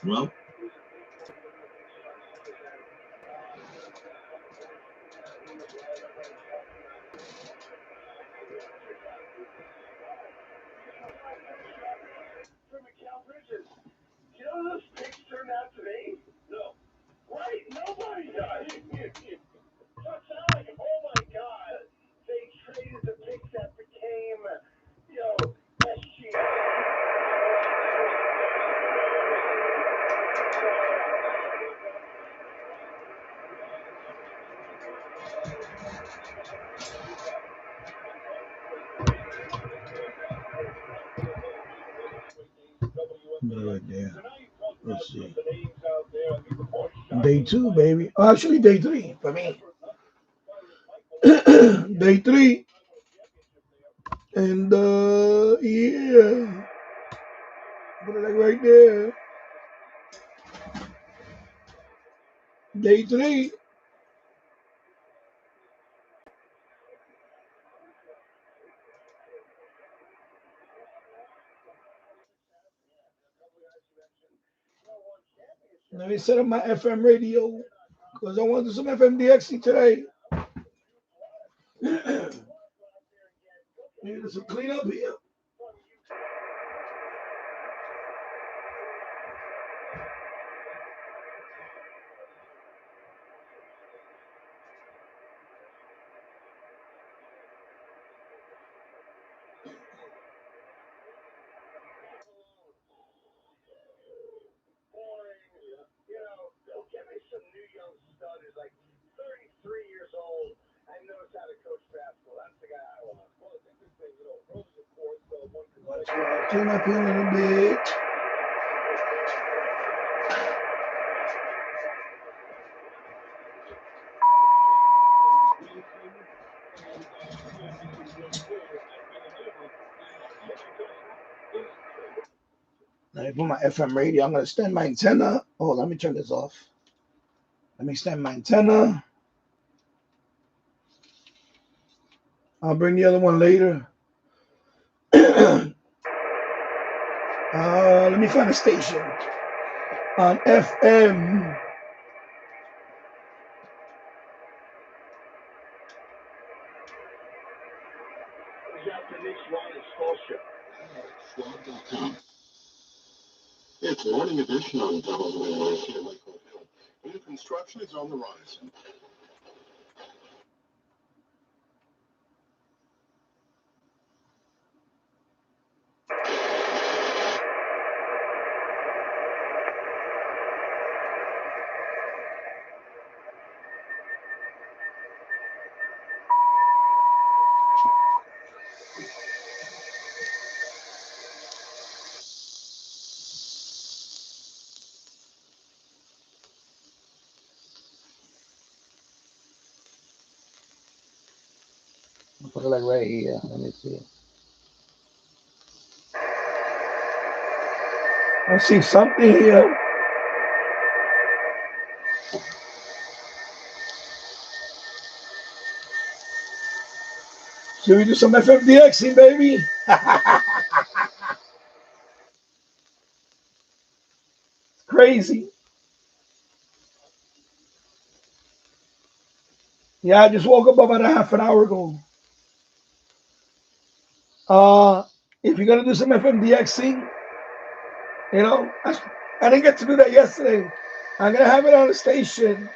Well, right there. Let's see. Day 2, baby. Oh, actually, day 3 for me. Day 3. And yeah. Put it like right there. Day 3. Let me set up my FM radio because I want to do some FMDXC today. Maybe there's some cleanup here. Clean up here a little bit. Let me put my FM radio. I'm going to extend my antenna. Oh, let me turn this off. Let me extend my antenna. I'll bring the other one later. Let me find a station on FM. It's morning edition on WNYC. New construction is on the rise. I'll put it like right here. Let me see. I see something here. Should we do some FMDXing, baby? Crazy. Yeah, I just woke up about a half an hour ago. If you're gonna do some FMDXing, you know, I didn't get to do that yesterday. I'm gonna have it on the station.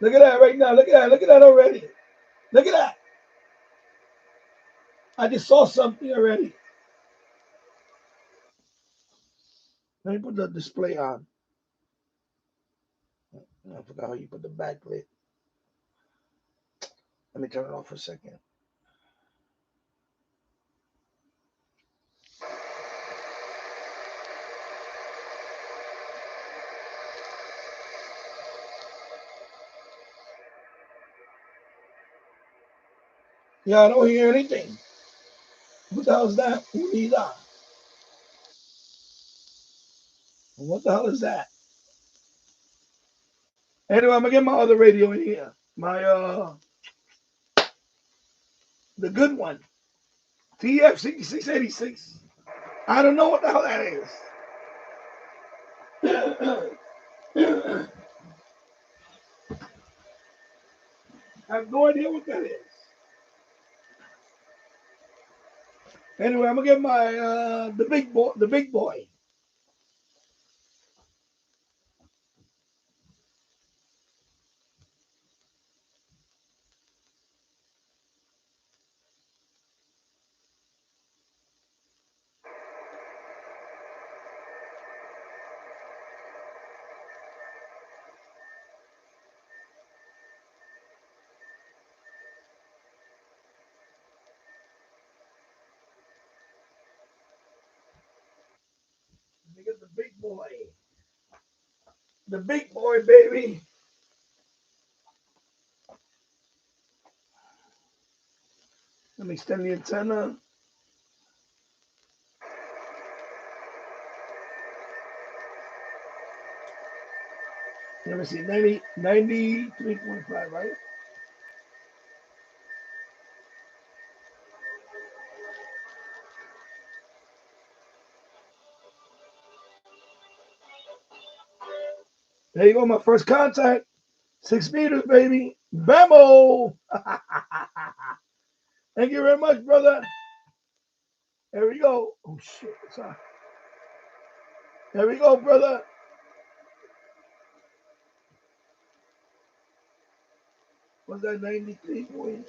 Look at that right now. Look at that. Look at that already. Look at that. I just saw something already. Let me put the display on. I forgot how you put the backlit. Let me turn it off for a second. Yeah, I don't hear anything. What the hell is that? Who needs that? What the hell is that? Anyway, I'm gonna get my other radio in here. My the good one. TF 6686. I don't know what the hell that is. I have no idea what that is. Anyway, I'm gonna get my the big boy. The big boy. Let me get the big boy. The big boy, baby. Let me extend the antenna. Let me see, 93.5, right? There you go, my first contact. 6 meters, baby. Bammo! Thank you very much, brother. There we go. Oh, shit. Sorry. There we go, brother. What's that, 93 point?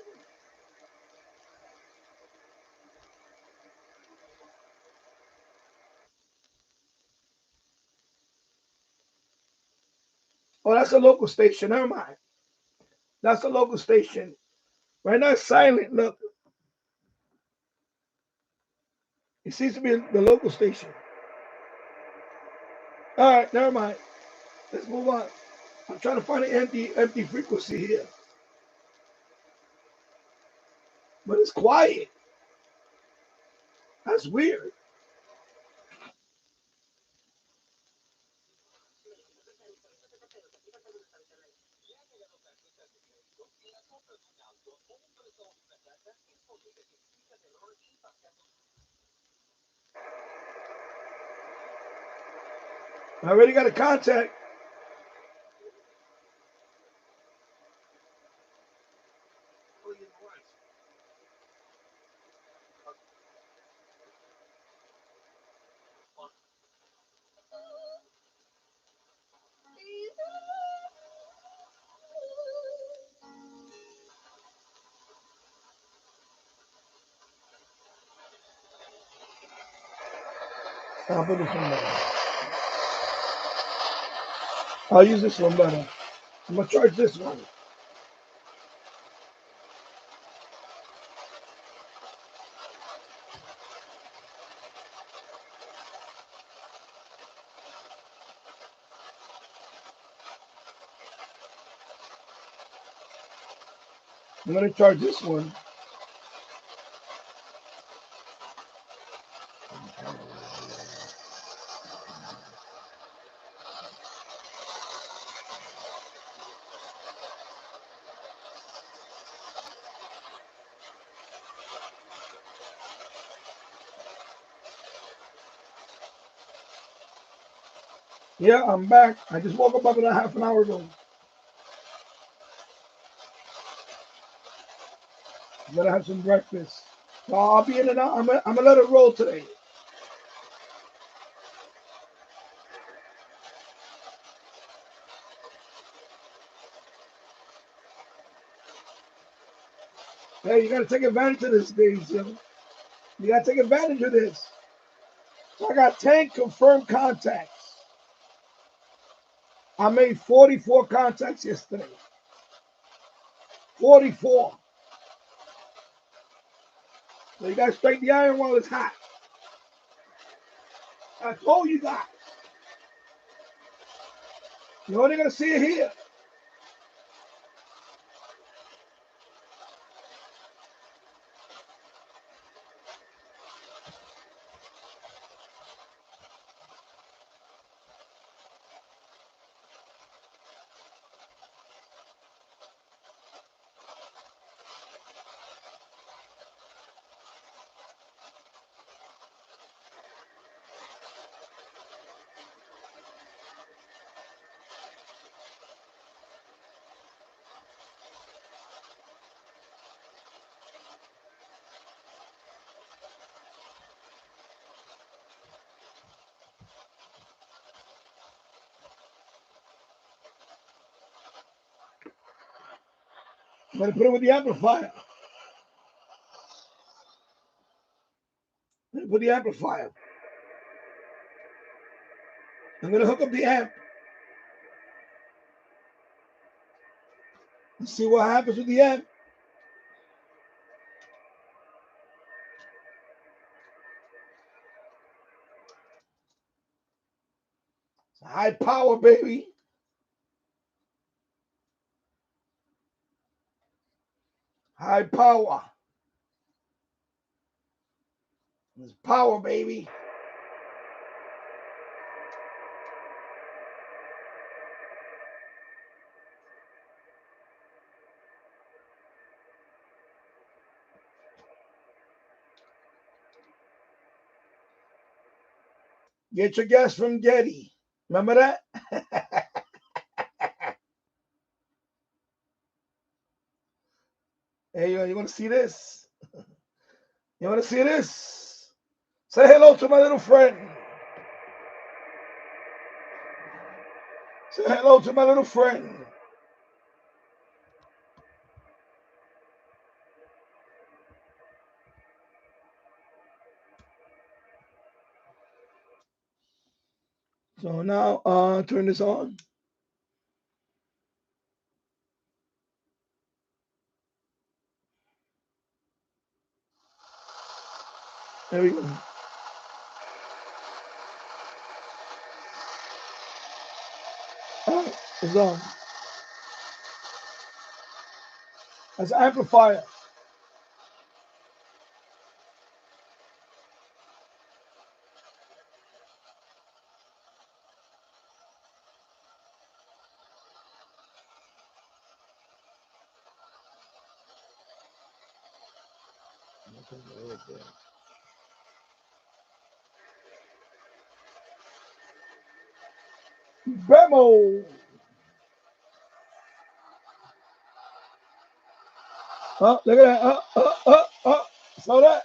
Oh, that's a local station. Never mind. That's a local station. Right now, it's silent. Look. It seems to be the local station. All right, never mind. Let's move on. I'm trying to find an empty frequency here. But it's quiet. That's weird. I already got a contact. I'll put this one better. I'll use this one better. I'm gonna charge this one. I'm gonna charge this one. Yeah, I'm back. I just woke up about a half an hour ago. I'm gonna have some breakfast. So I'll be in and out. I'm gonna let it roll today. Hey, you gotta take advantage of this, days, yo. You gotta take advantage of this. So I got 10 confirmed contacts. I made 44 contacts yesterday. 44. So you gotta strike the iron while it's hot. I told you guys. You're only gonna see it here. I'm going to put it with the amplifier. I'm going to put the amplifier. I'm going to hook up the amp. And see what happens with the amp. It's high power, baby. High power. It's power, baby. Get your gas from Getty. Remember that? Hey, you want to see this? You want to see this? Say hello to my little friend. Say hello to my little friend. So now, turn this on. There we go. It's on. That's an amplifier. Bemo. Look at that. Saw that?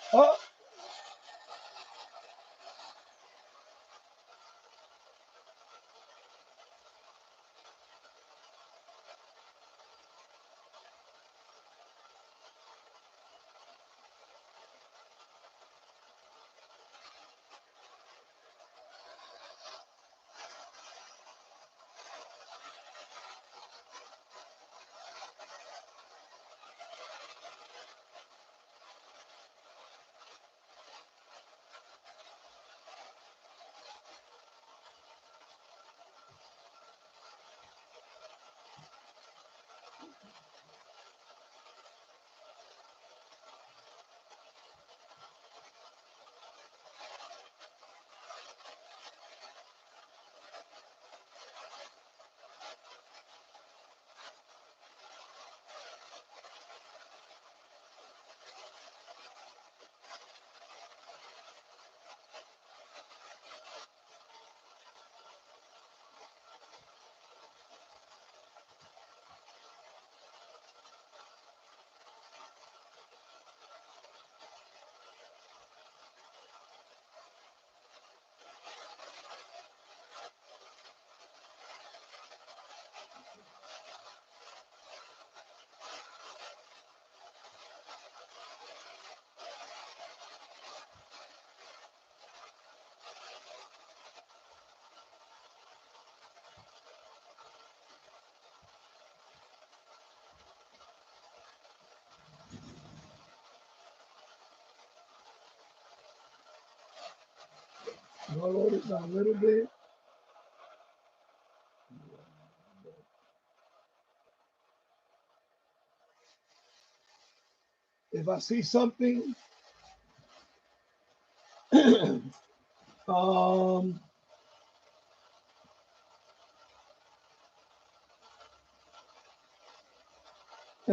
I'm gonna lower this down a little bit. If I see something, and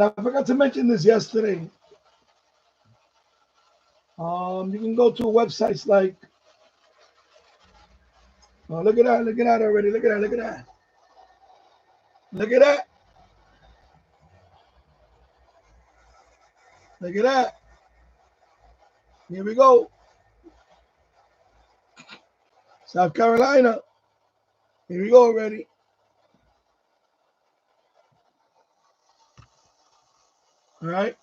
I forgot to mention this yesterday. You can go to websites like, oh, look at that already, look at that. Look at that. Look at that. Here we go. South Carolina. Here we go already. All right.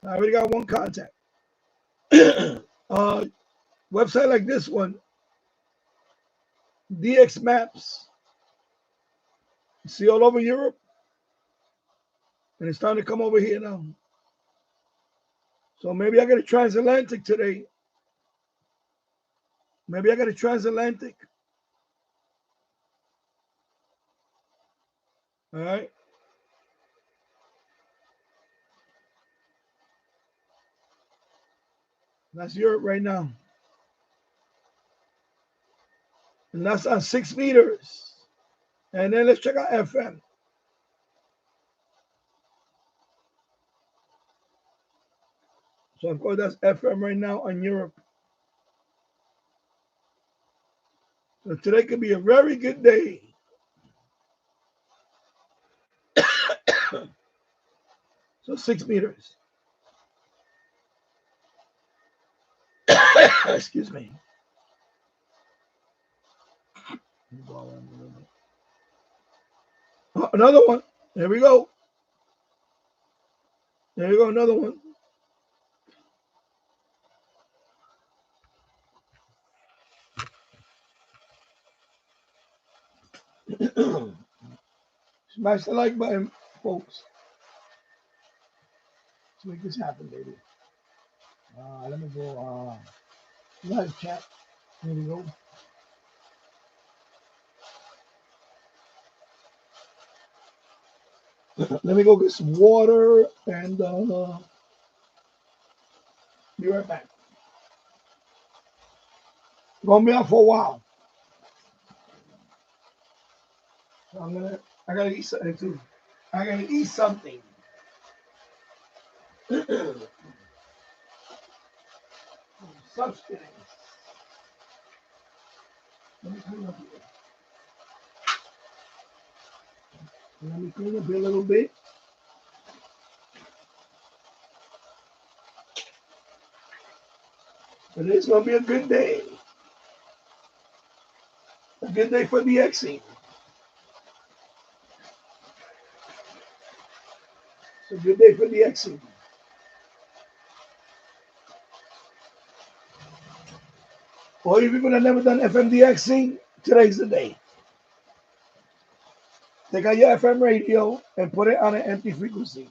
I already got one contact. Website like this one, DX Maps. You see all over Europe, and it's starting to come over here now. So maybe I got a transatlantic today. Maybe I got a transatlantic. All right. That's Europe right now. And that's on 6 meters. And then let's check out FM. So of course that's FM right now on Europe. So today could be a very good day. So 6 meters. Excuse me. Oh, another one. There we go. There you go, another one. Smash the like button, folks. Let's make this happen, baby. Let me go live chat. There we go. Let me go get some water and be right back. Gonna be out for a while. So I gotta eat something too. I gotta eat something. Substance. Let me clean up here. Let me clean up here a little bit. But it's gonna be a good day. A good day for the DXing. It's a good day for the DXing. All you people that never done FMDXing, today's the day. Take out your FM radio and put it on an empty frequency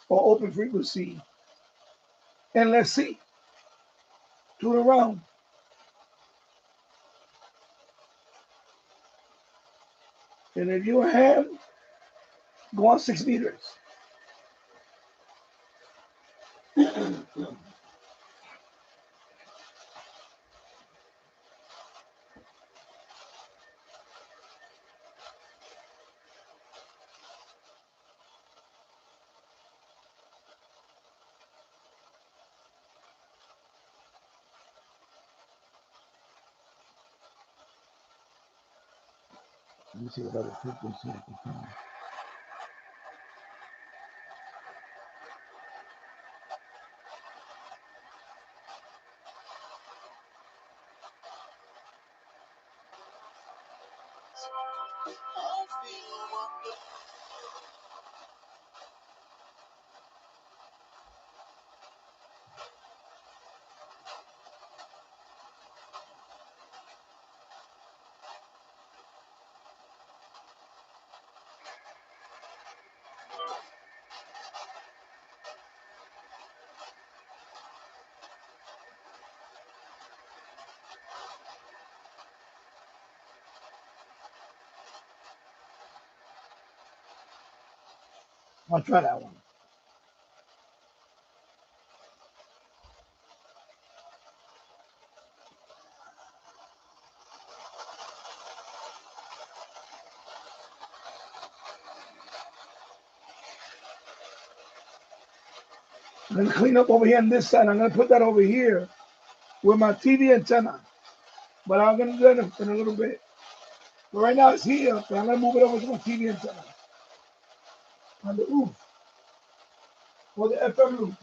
or open frequency. And let's see. Tune around. And if you're a ham, go on 6 meters. Let me see what other frequency I can find. I'll try that one. I'm going to clean up over here on this side. I'm going to put that over here with my TV antenna. But I'm going to do that in a little bit. But right now it's here, but I'm going to move it over to my TV antenna. On the roof. Or the FM roof.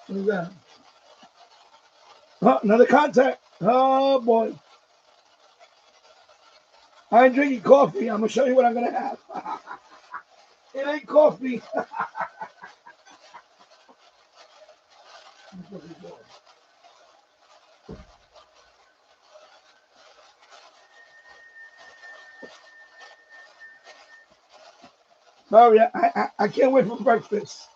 Who's that? Oh, another contact. Oh boy. I ain't drinking coffee. I'm gonna show you what I'm gonna have. It ain't coffee. Sorry, I can't wait for breakfast.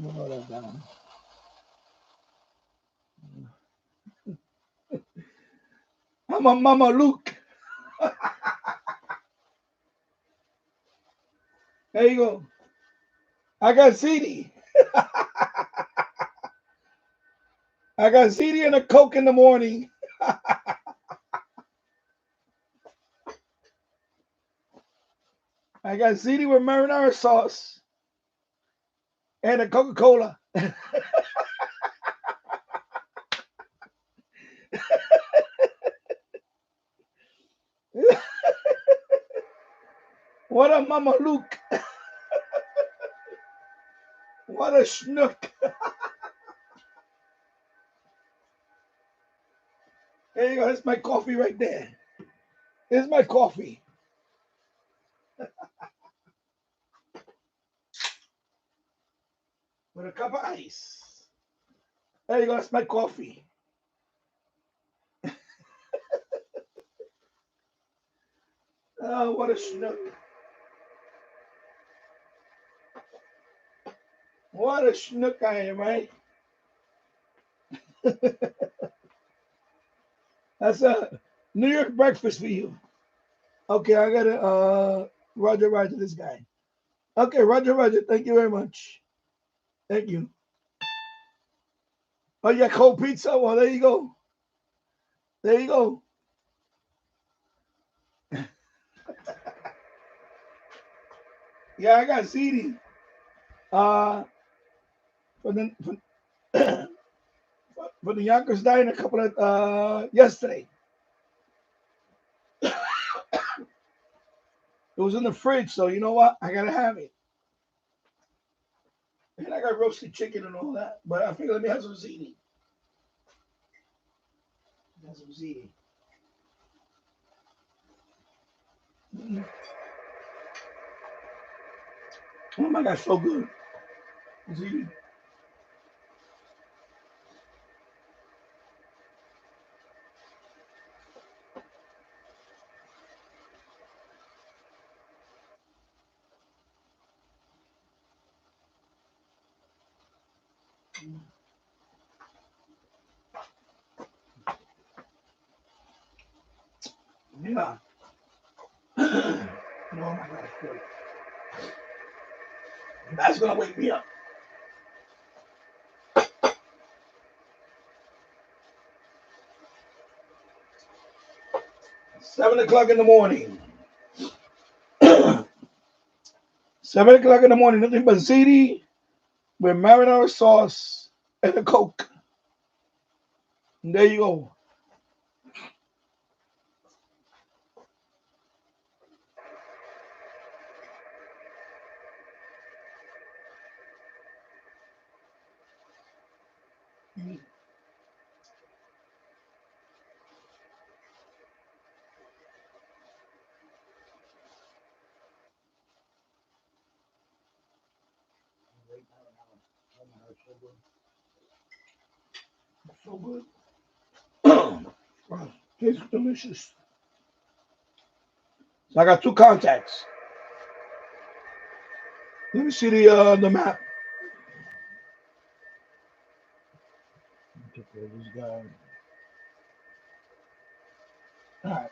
Hold that down. I'm a Mama Luke. There you go. I got CD. I got CD and a Coke in the morning. I got CD with marinara sauce and a Coca-Cola. What a Mama Luke. What a schnook. There you go. That's my coffee right there. Here's my coffee. With a cup of ice. There you go. That's my coffee. Oh, what a schnook. What a schnook I am, right? That's a New York breakfast for you. Okay, I gotta Roger this guy. Okay, Roger. Thank you very much. Thank you. Oh, you got cold pizza? Well, there you go. There you go. Yeah, I got CD. For the for the Yonkers dying a couple of yesterday. It was in the fridge, so you know what? I gotta have it. And I got roasted chicken and all that. But I figured let me have some ziti. Have some ziti. Oh my gosh, so good. Ziti. Yeah. Oh my gosh, good. That's gonna wake me up. 7 o'clock in the morning. 7 o'clock in the morning, nothing but ziti with marinara sauce and a Coke. And there you go. So good. Wow, tastes delicious. So I got two contacts. Let me see the map. Take care of this guy. All right.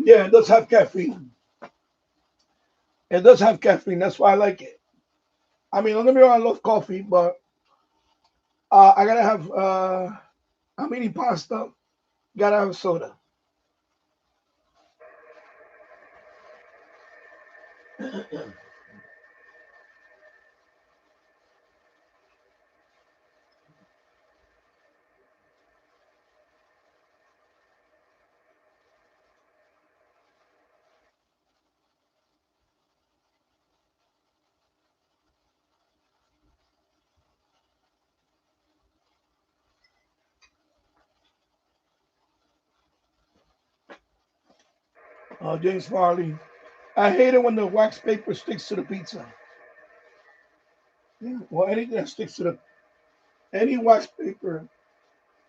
Yeah, it does have caffeine. It does have caffeine. That's why I like it. I mean, don't get me wrong, I love coffee, but I gotta have. I'm eating pasta. Gotta have a soda. James Farley. I hate it when the wax paper sticks to the pizza. Yeah, well, anything that sticks to the any wax paper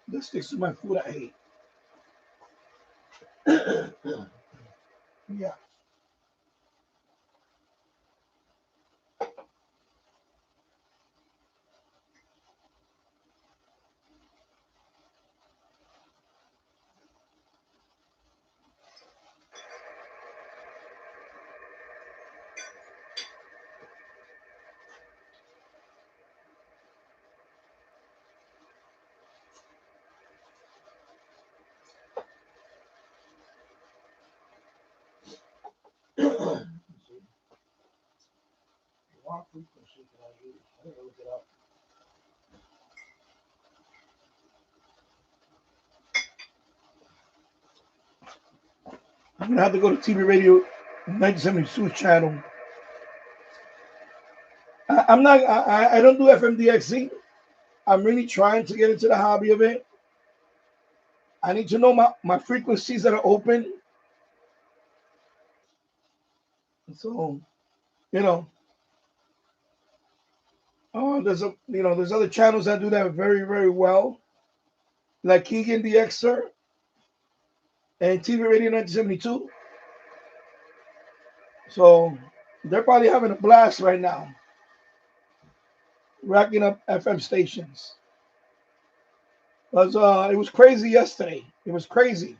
that sticks to my food, I hate. Yeah. What frequency can I use? I gotta look it up. I'm gonna have to go to TV Radio 1972 channel. I'm not. I don't do FMDXC. I'm really trying to get into the hobby of it. I need to know my frequencies that are open. So you know, there's other channels that do that very well, like Keegan the Xer and TV Radio 1972. So they're probably having a blast right now, racking up FM stations. It was crazy yesterday. It was crazy.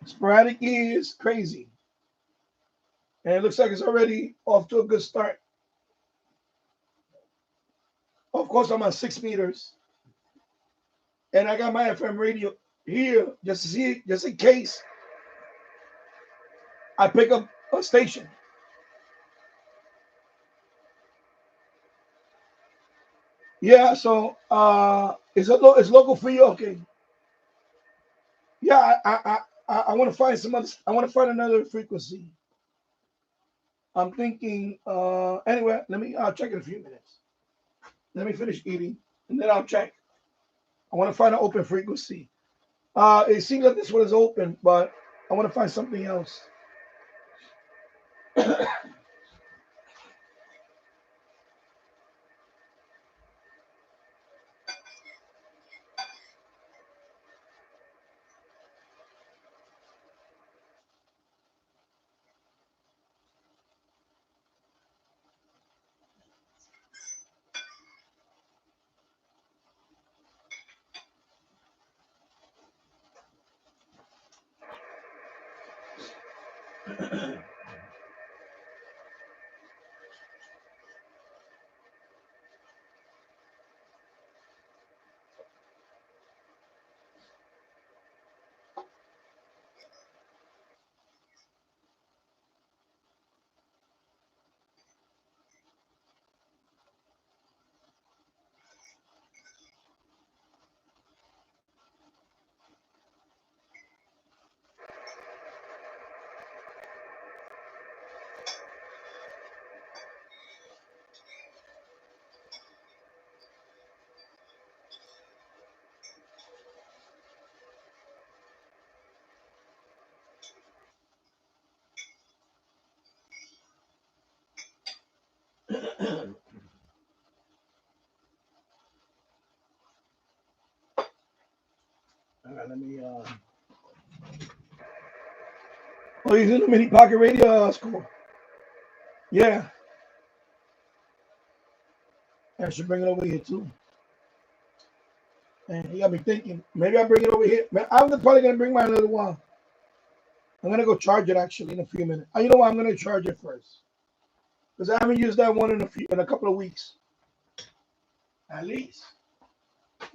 Sporadic is crazy, and it looks like it's already off to a good start. Of course, I'm on 6 meters, and I got my FM radio here just to see, just in case I pick up a station. Yeah, so it's local for you. Okay. Yeah, I want to find some other. I want to find another frequency. I'm thinking. Anyway, I'll check in a few minutes. Let me finish eating, and then I'll check. I want to find an open frequency. It seems like this one is open, but I want to find something else. All right, let me. Oh, he's in the mini pocket radio. That's cool. Yeah, I should bring it over here too. And he got me thinking. Maybe I bring it over here. Man, I'm probably gonna bring my little one. I'm gonna go charge it actually in a few minutes. You know what? I'm gonna charge it first because I haven't used that one in a couple of weeks, at least.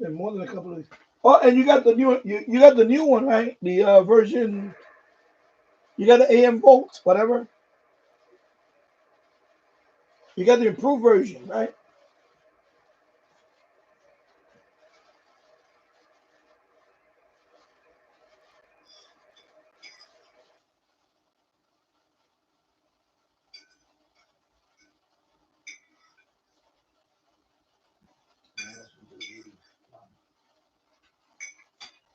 In more than a couple of weeks. Oh, and you got the you got the new one, right? The version. You got the AM volts, whatever. You got the improved version, right?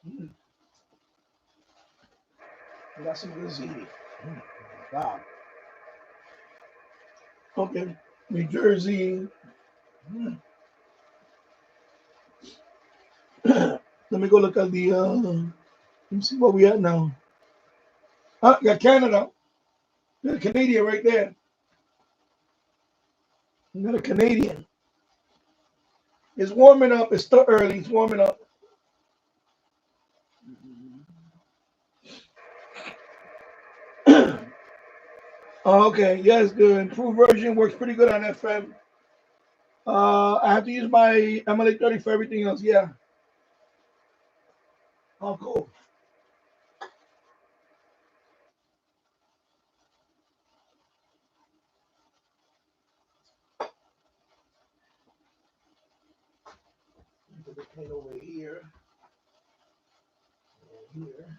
Mm, you got some good ZD. Wow. Okay. New Jersey. Mm. Let me go look at the. Let me see what we at now. Got Canada. Got a Canadian right there. You got a Canadian. It's warming up. It's still early. It's warming up. Oh, okay. Yes, the improved version works pretty good on FM. I have to use my MLA 30 for everything else. Yeah. Oh, cool. Put the plate over here. Here.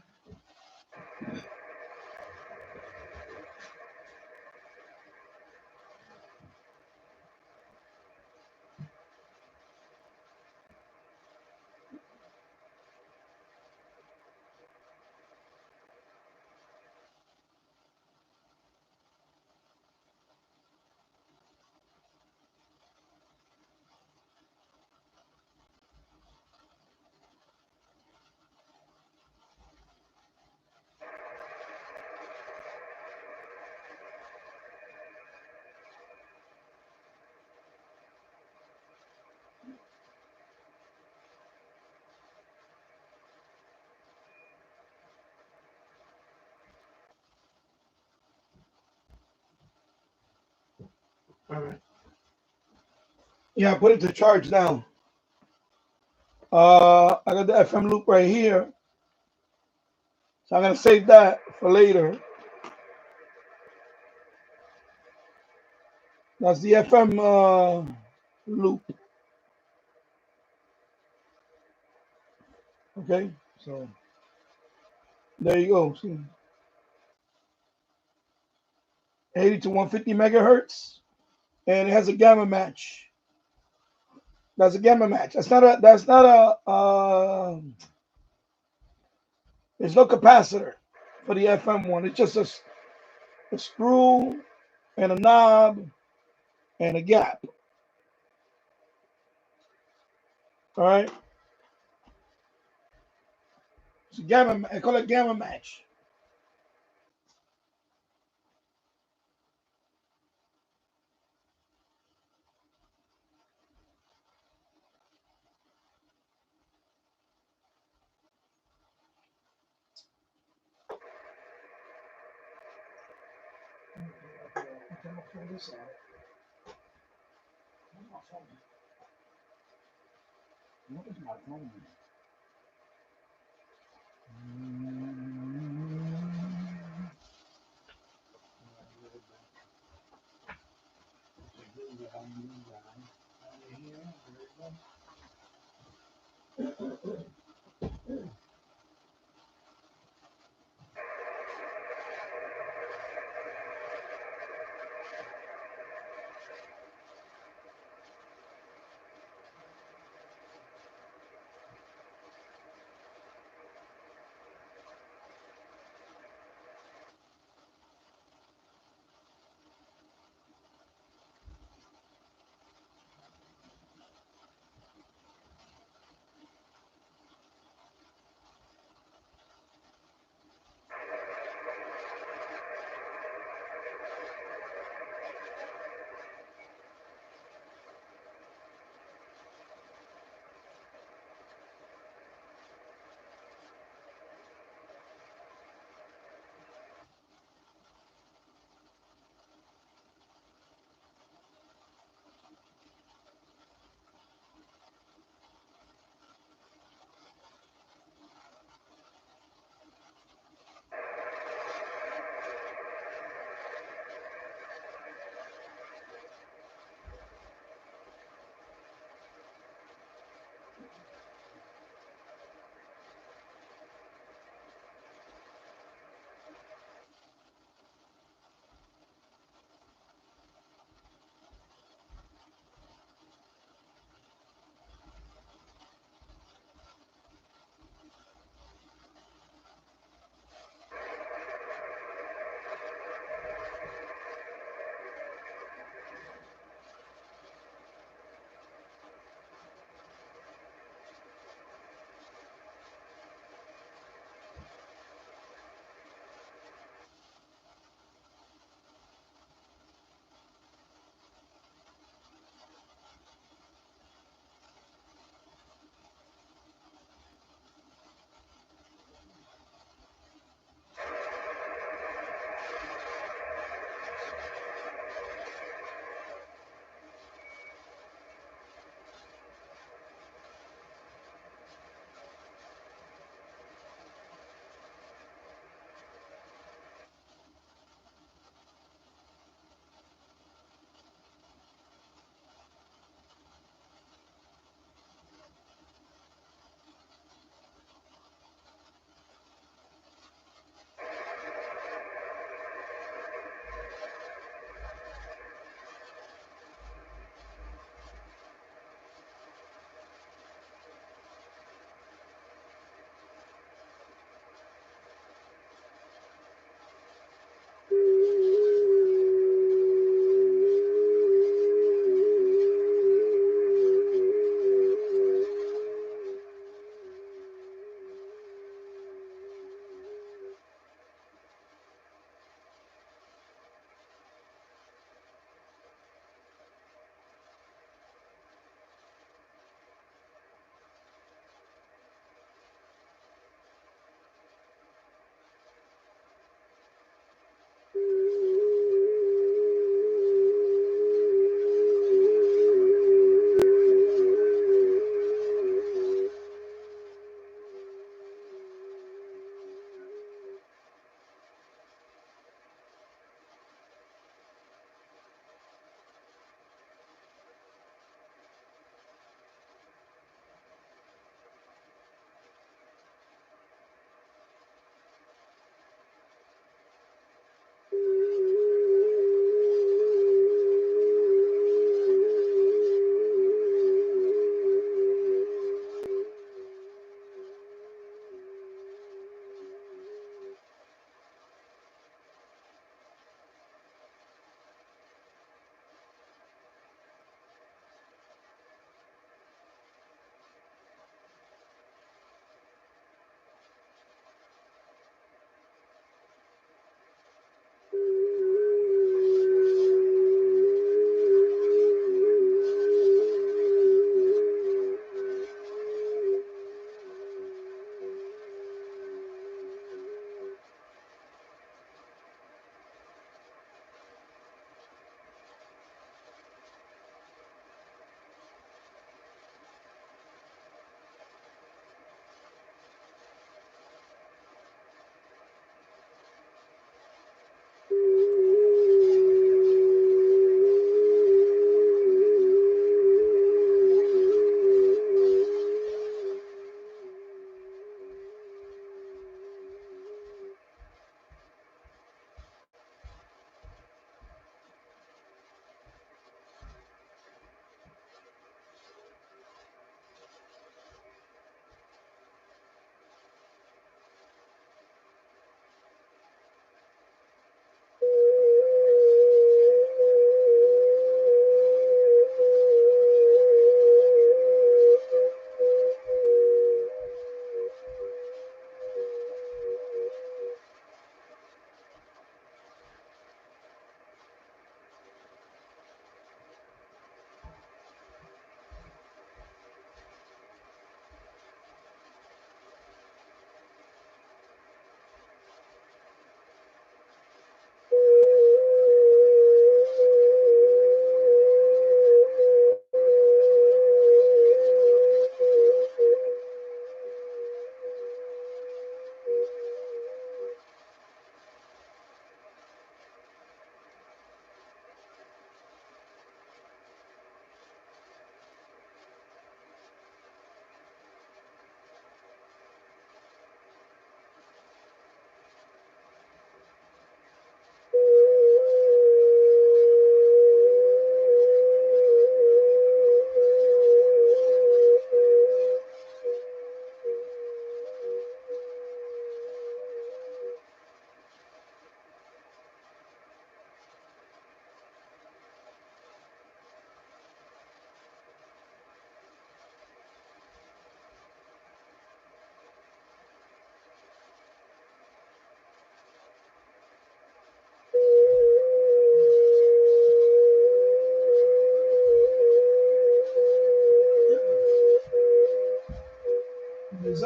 All right. Yeah, I put it to charge now. I got the FM loop right here, so I'm gonna save that for later. That's the FM loop. Okay, so there you go. See, 80 to 150 megahertz, and it has a gamma match. That's a gamma match. That's not a. That's not a. There's no capacitor for the FM one. It's just a screw and a knob and a gap. All right. It's a gamma. I call it gamma match. Pull this out. Where's my phone? What is my phone?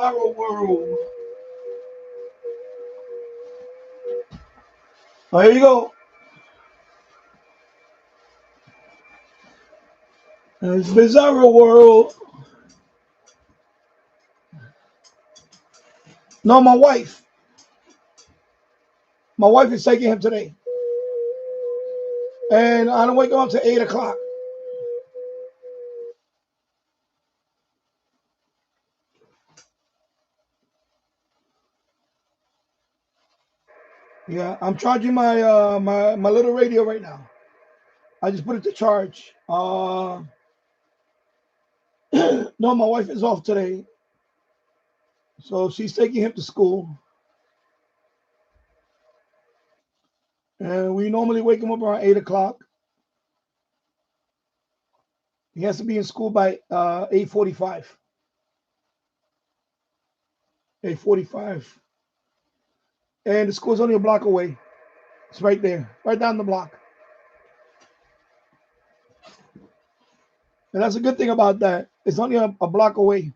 bizarro world. Oh, here you go. It's bizarro world. No, my wife. My wife is taking him today. And I don't wake up until 8 o'clock. Yeah, I'm charging my my little radio right now. I just put it to charge. No, my wife is off today. So she's taking him to school. And we normally wake him up around 8 o'clock. He has to be in school by 8:45. 8:45. And the school's only a block away. It's right there, right down the block. And that's a good thing about that. It's only a block away.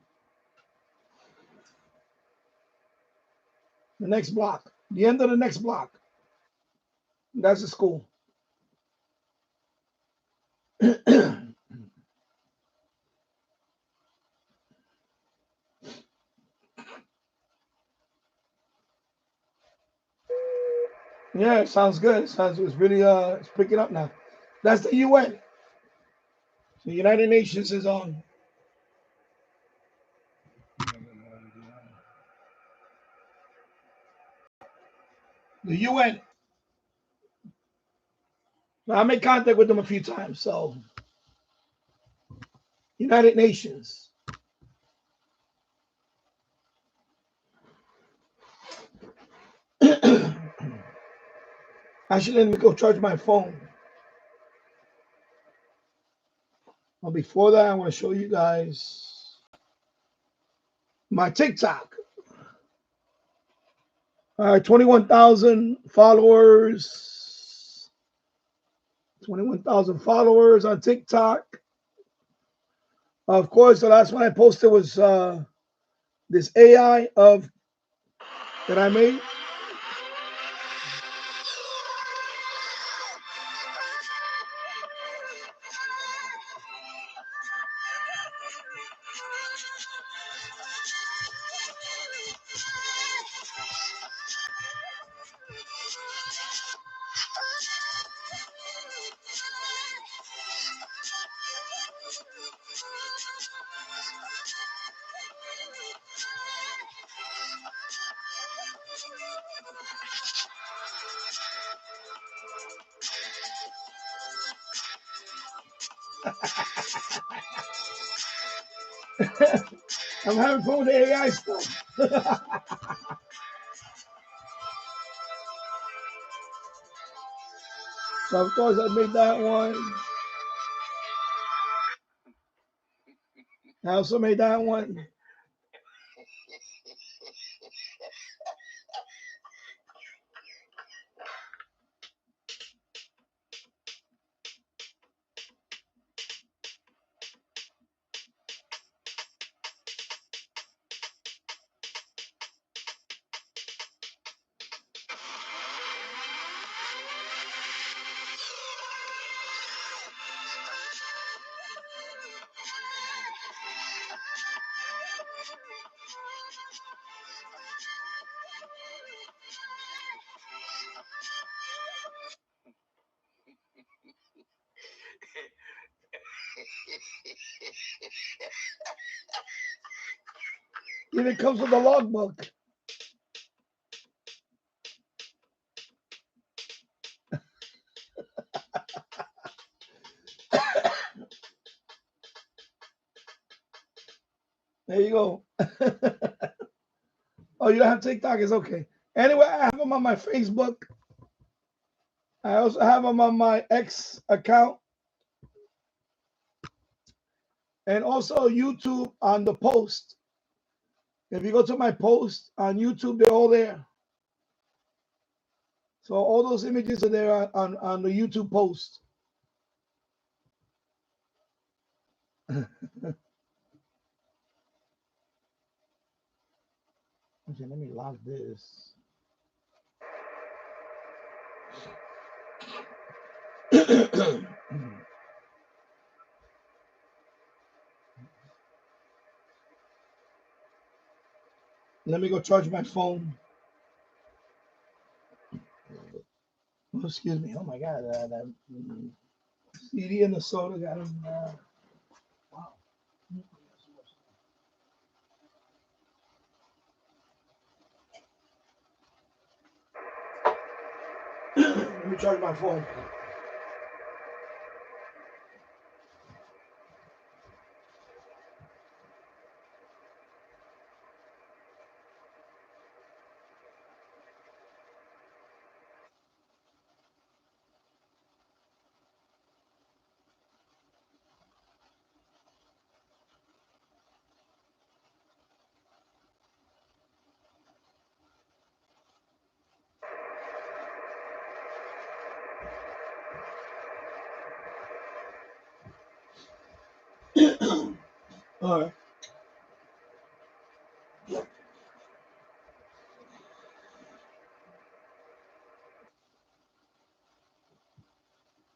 The next block. The end of the next block. That's the school. Yeah, it sounds good. It's really it's picking up now. That's the UN. The United Nations is on. The UN. I made contact with them a few times. So United Nations. Actually, let me go charge my phone. But before that, I want to show you guys my TikTok. All right, 21,000 followers. 21,000 followers on TikTok. Of course, the last one I posted was this AI of that I made. I'm having fun with the AI stuff. So of course I made that one. I also made that one. And it comes with a logbook. There you go. Oh, you don't have TikTok? It's okay. Anyway, I have them on my Facebook. I also have them on my X account. And also YouTube on the post. If you go to my post on YouTube, they're all there. So all those images are there on the YouTube post. Okay, let me lock this. Let me go charge my phone. Oh, excuse me. Oh my God, that CD and the soda got him. Wow. Let me charge my phone. All right.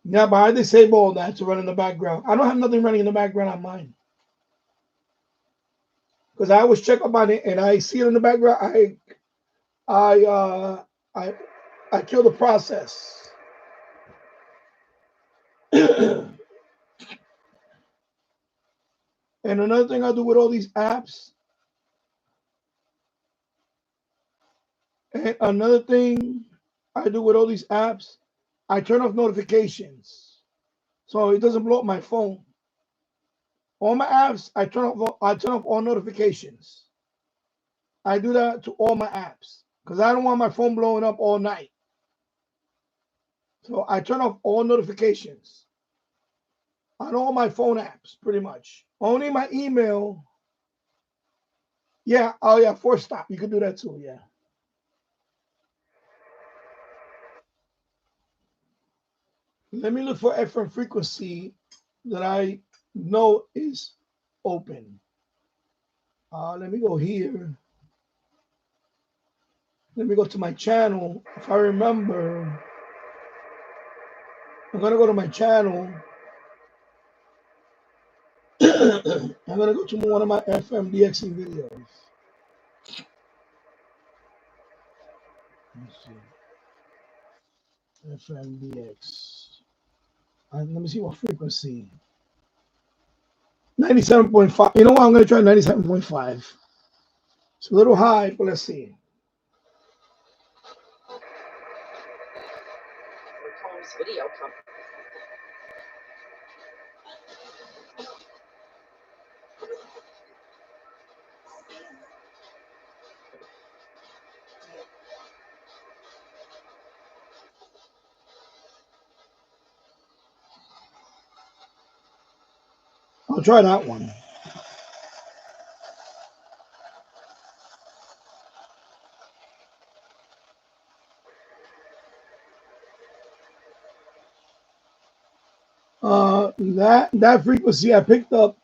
Yeah, but I disable all that to run in the background. I don't have nothing running in the background on mine because I always check up on it and I see it in the background. I uh I I kill the process. And another thing I do with all these apps, and another thing I do with all these apps, I turn off notifications so it doesn't blow up my phone. All my apps, I turn off all notifications. I do that to all my apps because I don't want my phone blowing up all night. So I turn off all notifications on all my phone apps, pretty much. Only my email. Yeah. Oh yeah. Force stop. You can do that too. Yeah. Let me look for FM frequency that I know is open. Let me go here. Let me go to my channel. If I remember, I'm gonna go to my channel. I'm gonna go to one of my FM DXing videos. Let's see. FMDX. Let me see what frequency. 97.5. You know what? I'm going to try 97.5. It's a little high, but let's see. I'll try that one. That frequency I picked up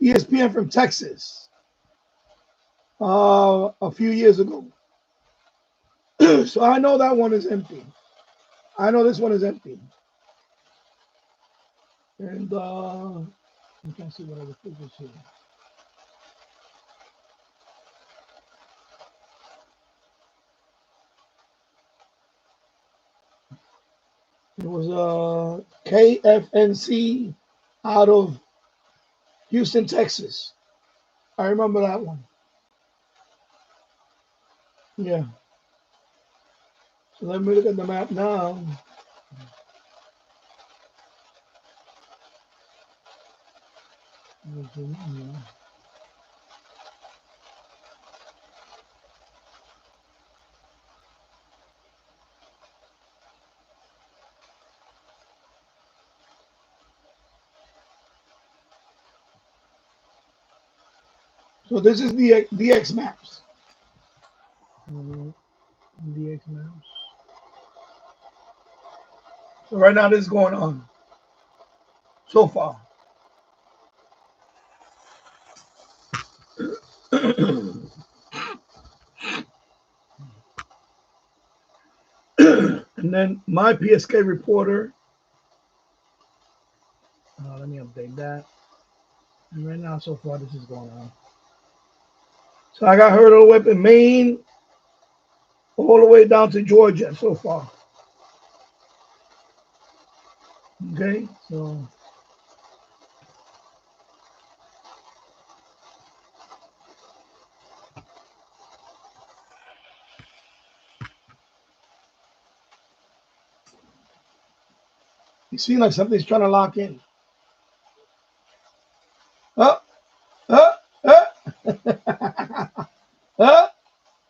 ESPN from Texas a few years ago. So I know that one is empty. I know this one is empty. And I can't see what other frequency. It was KFNC out of Houston, Texas. I remember that one. Yeah. So let me look at the map now. So this is the DX maps. DX maps. So right now this is going on so far. And then my PSK reporter. Let me update that. And right now, so far, this is going on. So I got heard all the way up in Maine, all the way down to Georgia so far. Okay, so you seem like something's trying to lock in. Up, up, up, up.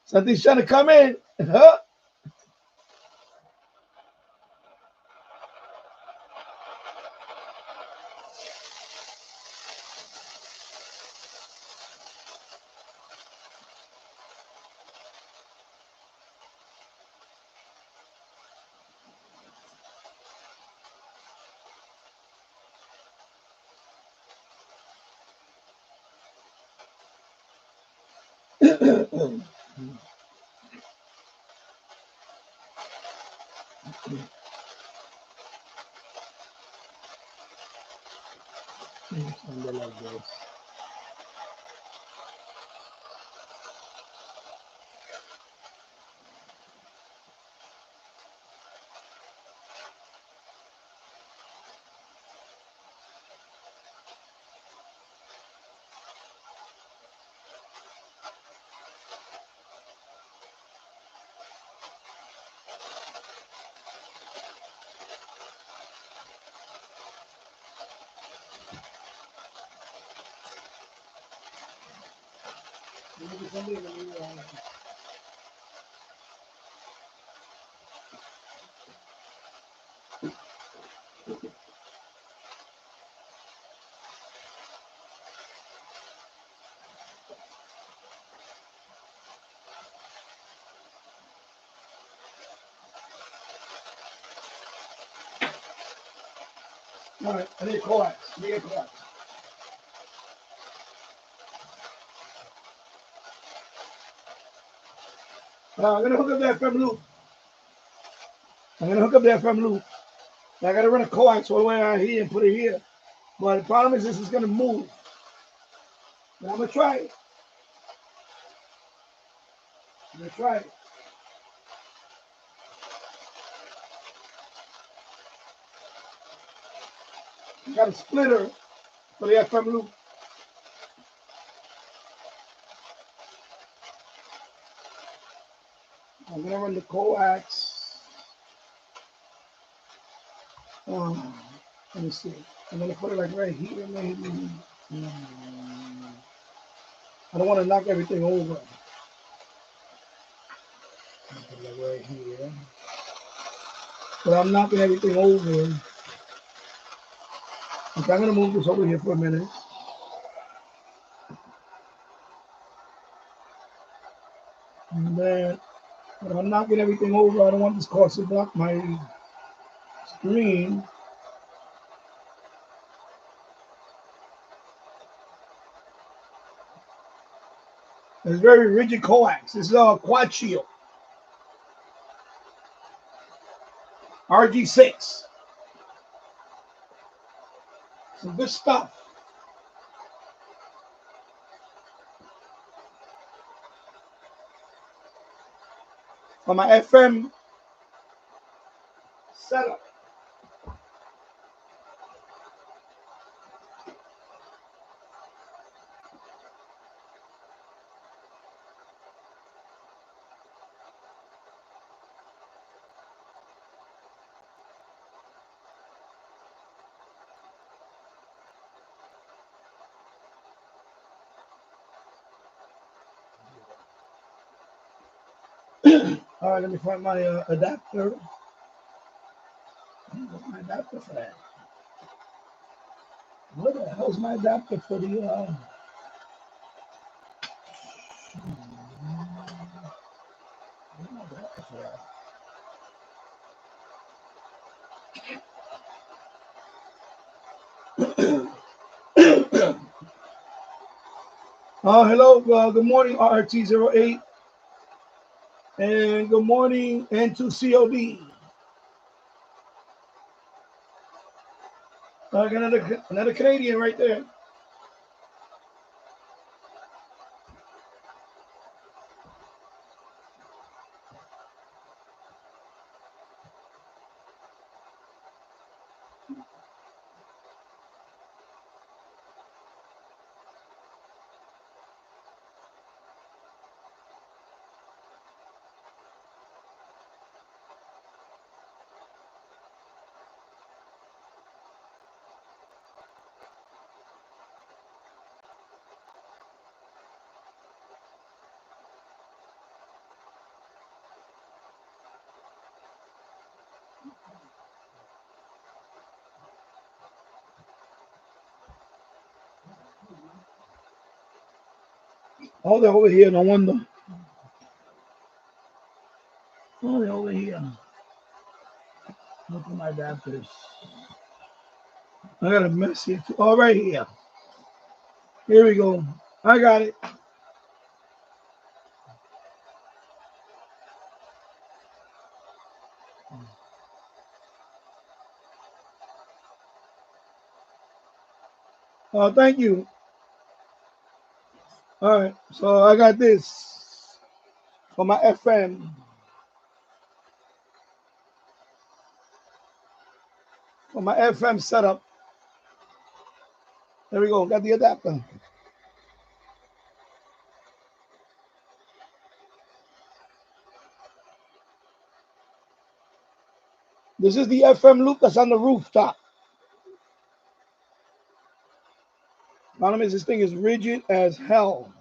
Something's trying to come in. Up. Something like this. All right, I need coax. I need coax. I'm gonna hook up that FM loop. I'm gonna hook up that FM loop. I gotta run a coax all the way out here and put it here. But the problem is this is gonna move. But I'm gonna try it. I'm gonna try it. I got a splitter for the FM loop. I'm gonna run the coax. Let me see. I'm gonna put it like right here, maybe. I don't want to knock everything over. Put it like right here. But I'm knocking everything over. Okay, I'm gonna move this over here for a minute. And then when I'm knocking everything over, I don't want this cord to block my screen. It's very rigid coax. This is a quad shield. RG6. Some good stuff. For my FM setup. All right, let me find my adapter. What's my adapter for that? What the hell's my adapter for the hello, good morning, RRT08. And good morning, N2COD. I got another Canadian right there. Oh, they're over here. No wonder. Oh, they're over here. Look at my adapters. I got a mess here too. Oh, right here. Here we go. I got it. Oh, thank you. All right. So I got this for my FM. For my FM setup. There we go. Got the adapter. This is the FM loop that's on the rooftop. Problem is, this thing is rigid as hell.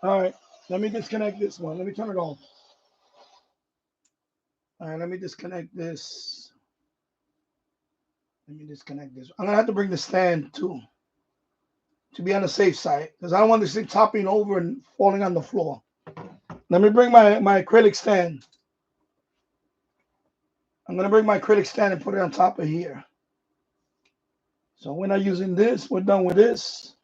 All right. Let me disconnect this one. Let me turn it off. All right. Let me disconnect this. Let me disconnect this. I'm going to have to bring the stand too, to be on the safe side, because I don't want this thing topping over and falling on the floor. Let me bring my acrylic stand. I'm going to bring my acrylic stand and put it on top of here. So we're not using this. We're done with this.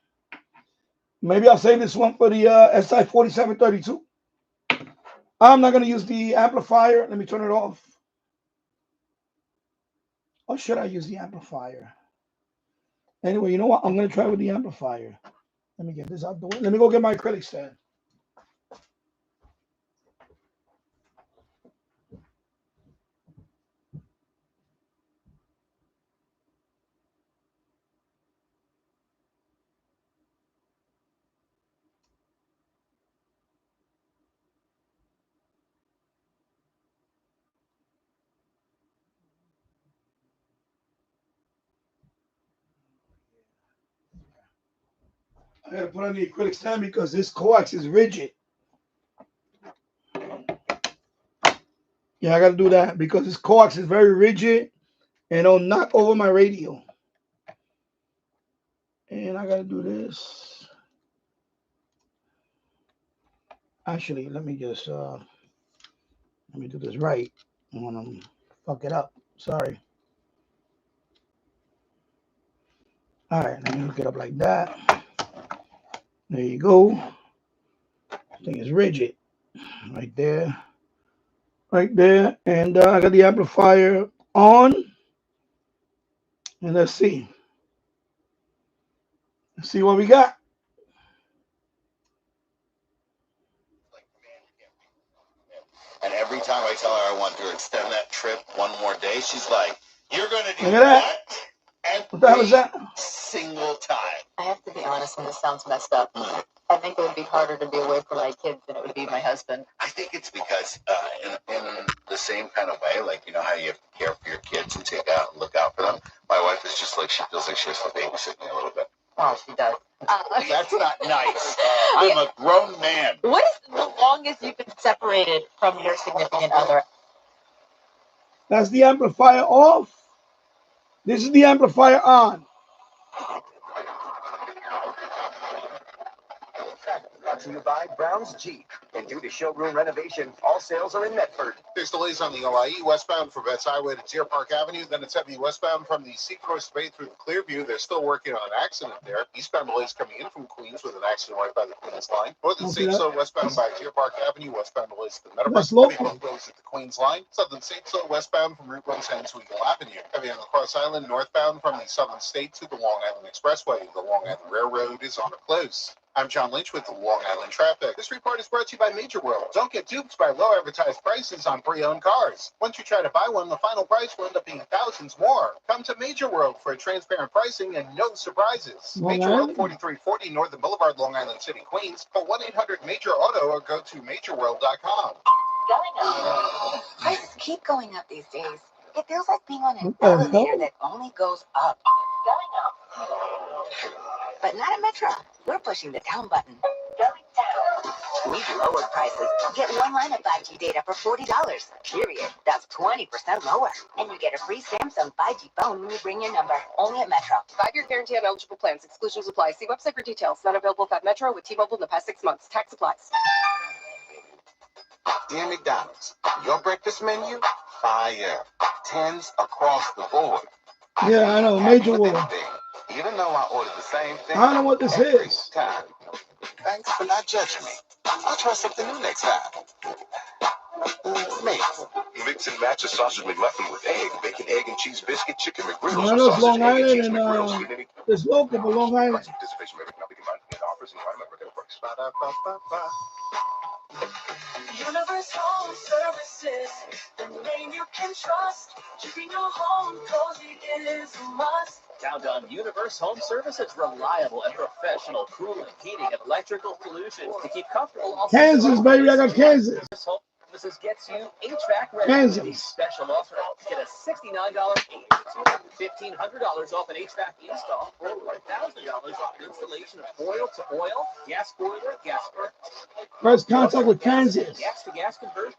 Maybe I'll save this one for the SI 4732. I'm not going to use the amplifier. Let me turn it off. Or should I use the amplifier? Anyway, you know what? I'm going to try with the amplifier. Let me get this out the way. Let me go get my acrylic stand. I got to put on the acrylic stand because this coax is rigid. Yeah, I got to do that because this coax is very rigid and it'll knock over my radio. And I got to do this. Actually, let me just let me do this right. I want to fuck it up. Sorry. All right, let me hook it up like that. There you go. This thing is rigid. Right there. Right there. And I got the amplifier on. And let's see. Let's see what we got. And every time I tell her I want to extend that trip one more day, she's like, "You're going to do Look at that. What the hell is that? Single time." I have to be honest, and this sounds messed up. I think it would be harder to be away from my kids than it would be my husband. I think it's because in the same kind of way, like, you know how you have to care for your kids and take out and look out for them. My wife is just like, she feels like she has to babysit me a little bit. Oh, she does. That's not nice. I'm a grown man. What is the longest you've been separated from your significant other? That's the amplifier off. This is the amplifier on. to you by Brown's Jeep. And due to showroom renovation, all sales are in Medford. There's delays on the OIE westbound from Betts Highway to Deer Park Avenue. Then it's heavy westbound from the Seacoast Bay through the Clearview. They're still working on an accident there. Eastbound delays coming in from Queens with an accident right by the Queens line. Northern Safe Zone westbound by Deer Park Avenue. Westbound delays at the That's Meadowbrook. Heavy local. delays at the Queens line. Southern Safe Zone westbound from Route 110 to Eagle Avenue. Heavy on the Cross Island northbound from the Southern State to the Long Island Expressway. The Long Island Railroad is on a close. I'm John Lynch with the Long Island Traffic. This report is brought to you by Major World. Don't get duped by low advertised prices on pre-owned cars. Once you try to buy one, the final price will end up being thousands more. Come to Major World for transparent pricing and no surprises. Major World, 4340 Northern Boulevard, Long Island City, Queens. Call 1-800-MAJOR-AUTO or go to majorworld.com. Going up. Prices keep going up these days. It feels like being on an elevator that only goes up. Going up. But not at Metro. We're pushing the down button. Going down. We've lowered prices. Get one line of 5G data for $40. Period. That's 20% lower. And you get a free Samsung 5G phone when you bring your number. Only at Metro. 5-year guarantee on eligible plans. Exclusions apply. See website for details. Not available at Metro with T-Mobile in the past 6 months. Tax applies. Dear McDonald's, your breakfast menu, fire. 10s across the board. Yeah, I know. Major World. Even though I ordered the same thing. I don't know what this every is. time. Thanks for not judging me. I'll try something new next time. Me. Mix and match a sausage McMuffin with egg, bacon, egg, and cheese biscuit, chicken McGriddles, I know it's sausage, Long egg, and Island cheese and McGriddles. it's local, but Long Island. Participation may not be combined with offers and requirement for good works. Ba-da-ba-ba-ba. Universe Home Services, the name you can trust. Keeping your home cozy is a must. Count on Universe Home Services, reliable and professional cooling, heating, and electrical solutions to keep comfortable. Kansas, baby, I got Kansas. Universe Home Services gets you HVAC ready. Kansas. Special offer. Get a $69 $1,500 off an HVAC install, or $1,000 off an installation of oil to oil, gas boiler, gas burner. First contact with Kansas. Gas to gas conversion.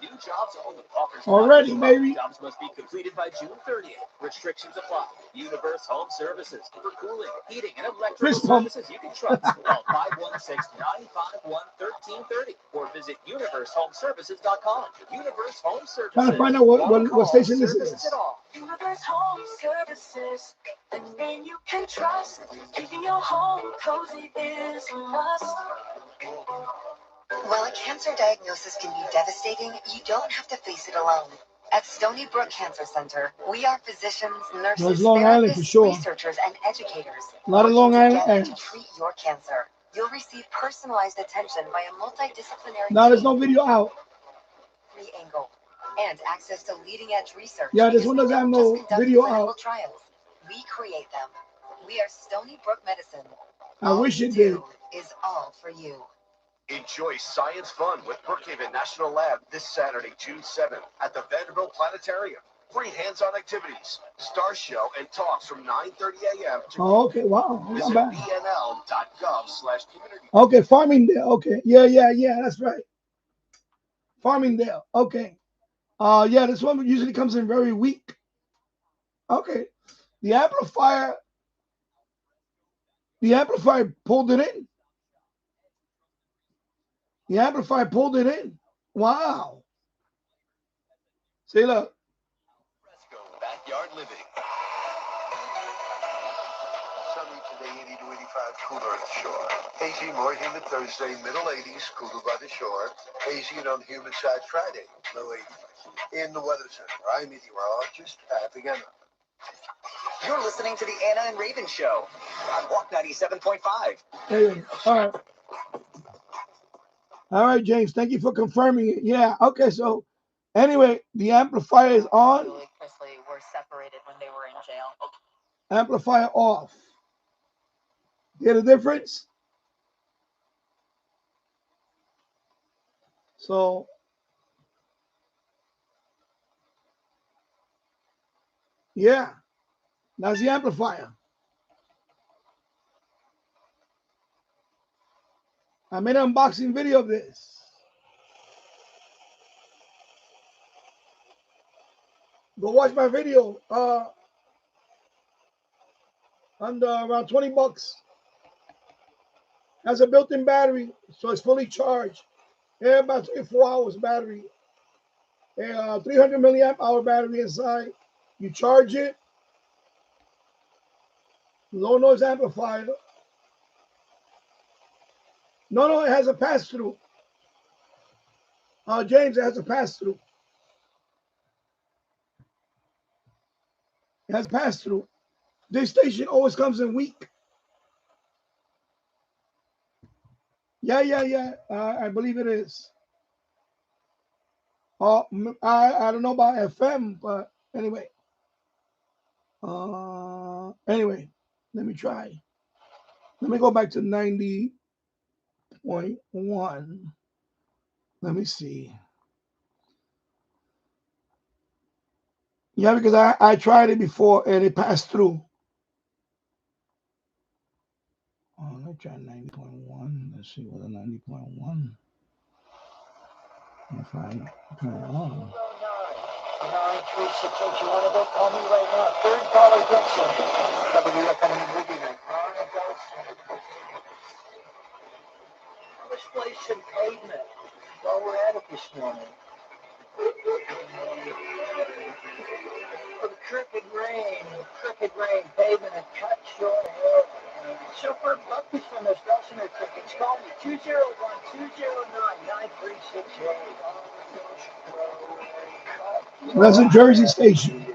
New jobs only. Offers Already, baby. Jobs must be completed by June 30th. Restrictions apply. Universe Home Services for cooling, heating, and electrical services you can trust. Call 516-951-1330 or visit universehomeservices.com. Universe Home Services. Trying to find out what station this is. Universe Home Services, the name you can trust. Keeping your home cozy is a must. While a cancer diagnosis can be devastating, you don't have to face it alone. At Stony Brook Cancer Center, we are physicians, nurses, Long Island for therapists, sure. researchers, and educators. A lot of Long Island. To treat your cancer. You'll receive personalized attention by a multidisciplinary Now there's no video out. free angle and access to leading-edge research. Yeah, this one doesn't have no video out. Trials. We create them. We are Stony Brook Medicine. I wish it did. Is all for you. Enjoy science fun with Brookhaven National Lab this Saturday, June 7th at the Vanderbilt Planetarium. Free hands-on activities, star show, and talks from 9:30 a.m. Oh, okay. Wow. Visit Not bad. bnl.gov/community. Okay, Farmingdale. Okay. Yeah. That's right. Farmingdale. Okay. Yeah, this one usually comes in very weak. Okay. The amplifier pulled it in. The amplifier pulled it in. Wow. See, look. Backyard living. Sunny today, 80 to 85, cooler at the shore. Hazy, more humid Thursday, middle 80s, cooler by the shore. Hazy and on the humid side Friday, low 80s. In the Weather Center, I'm meteorologist Pat Emma. You're listening to the Anna and Raven Show on Walk 97.5. Hey, all right. All right, James. Thank you for confirming it. Yeah. Okay. So, anyway, the amplifier is on. Julie Chrisley were separated when they were in jail. Amplifier off. Get a difference? So, yeah, that's the amplifier. I made an unboxing video of this. Go watch my video. Under around $20. Has a built-in battery, so it's fully charged. Yeah, about 4 hours battery. 300 milliamp hour battery inside. You charge it. Low noise amplifier. No, it has a pass-through. James, it has a pass-through. It has pass-through. This station always comes in weak. Yeah. I believe it is. I don't know about FM, but anyway. Anyway, let me try. Let me go back to 90.1. Let me see. Yeah, because I tried it before and it passed through. Let me try 90.1. Let's see what a 90.1. If I turn it on. 936. You want to go? Call me right now. Third caller gets you. Let's play some pavement while we're at it this morning. Crooked rain, pavement and cut short hair. Super Bucky from the Center tickets. Call me 201-209-9368. That's a Jersey station.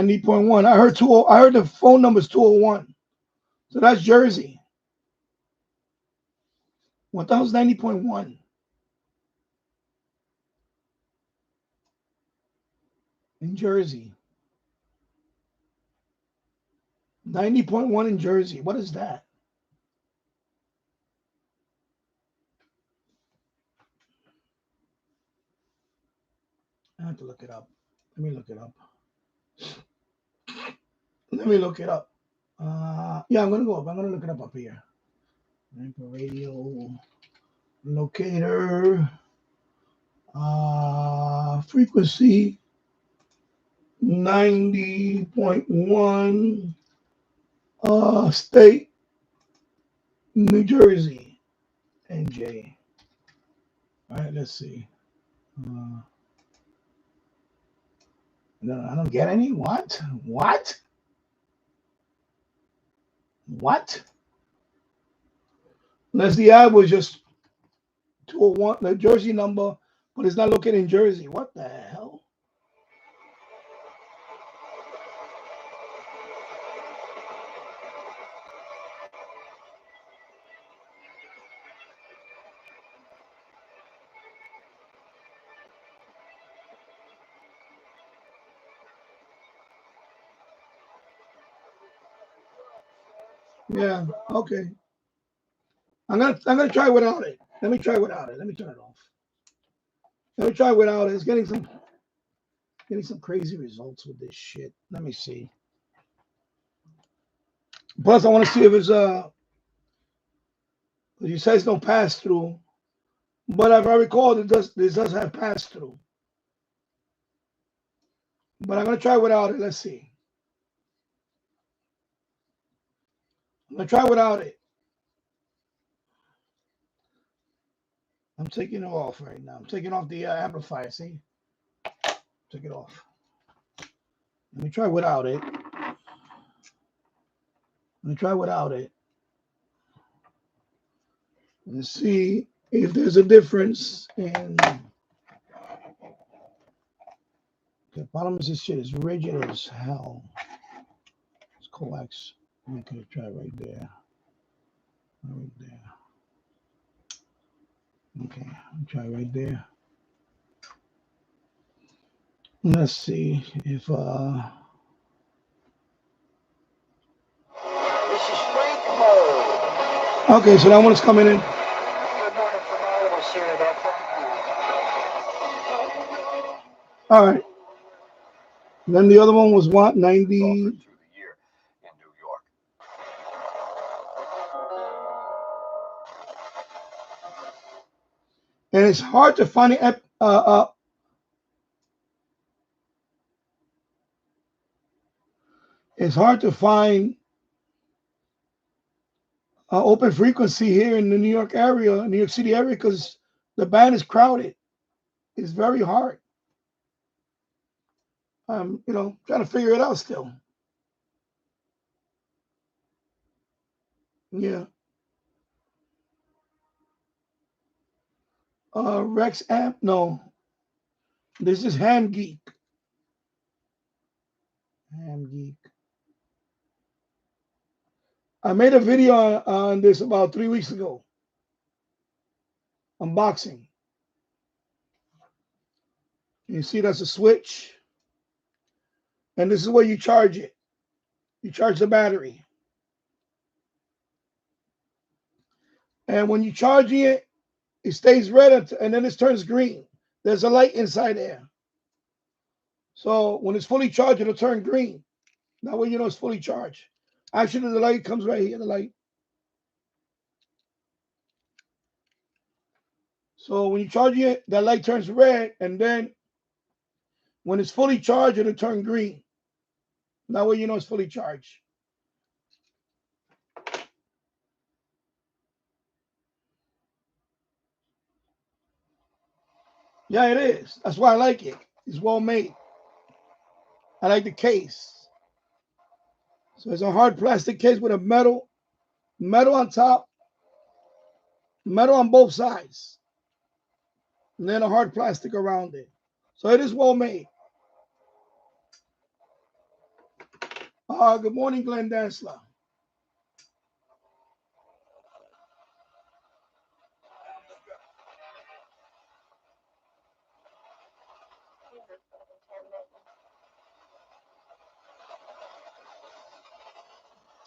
.1. I heard the phone number is 201. So that's Jersey. What the hell's 90.1? In Jersey. 90.1 in Jersey. What is that? I have to look it up. Let me look it up. Yeah, I'm going to go up. I'm going to look it up here. Radio locator. Frequency 90.1. State New Jersey. NJ. All right, let's see. No, I don't get any. What? Unless the ad was just 201, the Jersey number, but it's not located in Jersey. What the hell? Yeah, okay. I'm gonna try without it. Let me try without it. Let me turn it off. Let me try without it. It's getting some crazy results with this shit. Let me see. Plus, I want to see if it's you say it's no pass through, but if I recall, this does have pass through. But I'm gonna try without it. Let's see. I'm gonna try without it. I'm taking it off right now. I'm taking off the amplifier. See? Take it off. Let me try without it. And see if there's a difference in. The bottom of this shit is rigid as hell. It's coax. Okay, try right there. Okay, I'll try right there. Let's see if This is Frank Mode. okay, so that one's coming in. Good morning from all of us here at FT8 All right. And then the other one was what? 90. And it's hard to find it's hard to find open frequency here in the New York area, New York City area, because the band is crowded. It's very hard. I'm, trying to figure it out still. Yeah. Rex amp. No, this is Ham Geek. Ham Geek. I made a video on this about 3 weeks ago. Unboxing. You see that's a switch. And this is where you charge it. You charge the battery. And when you charge it, it stays red and then it turns green. There's a light inside there. So when it's fully charged, it'll turn green. That way you know it's fully charged. Actually, the light comes right here, the light. So when you charge it, that light turns red, and then when it's fully charged, it'll turn green. That way you know it's fully charged. Yeah, it is. That's why I like it. It's well made. I like the case. So it's a hard plastic case with a metal on top, metal on both sides, and then a hard plastic around it. So it is well made. Good morning, Glenn Dansler.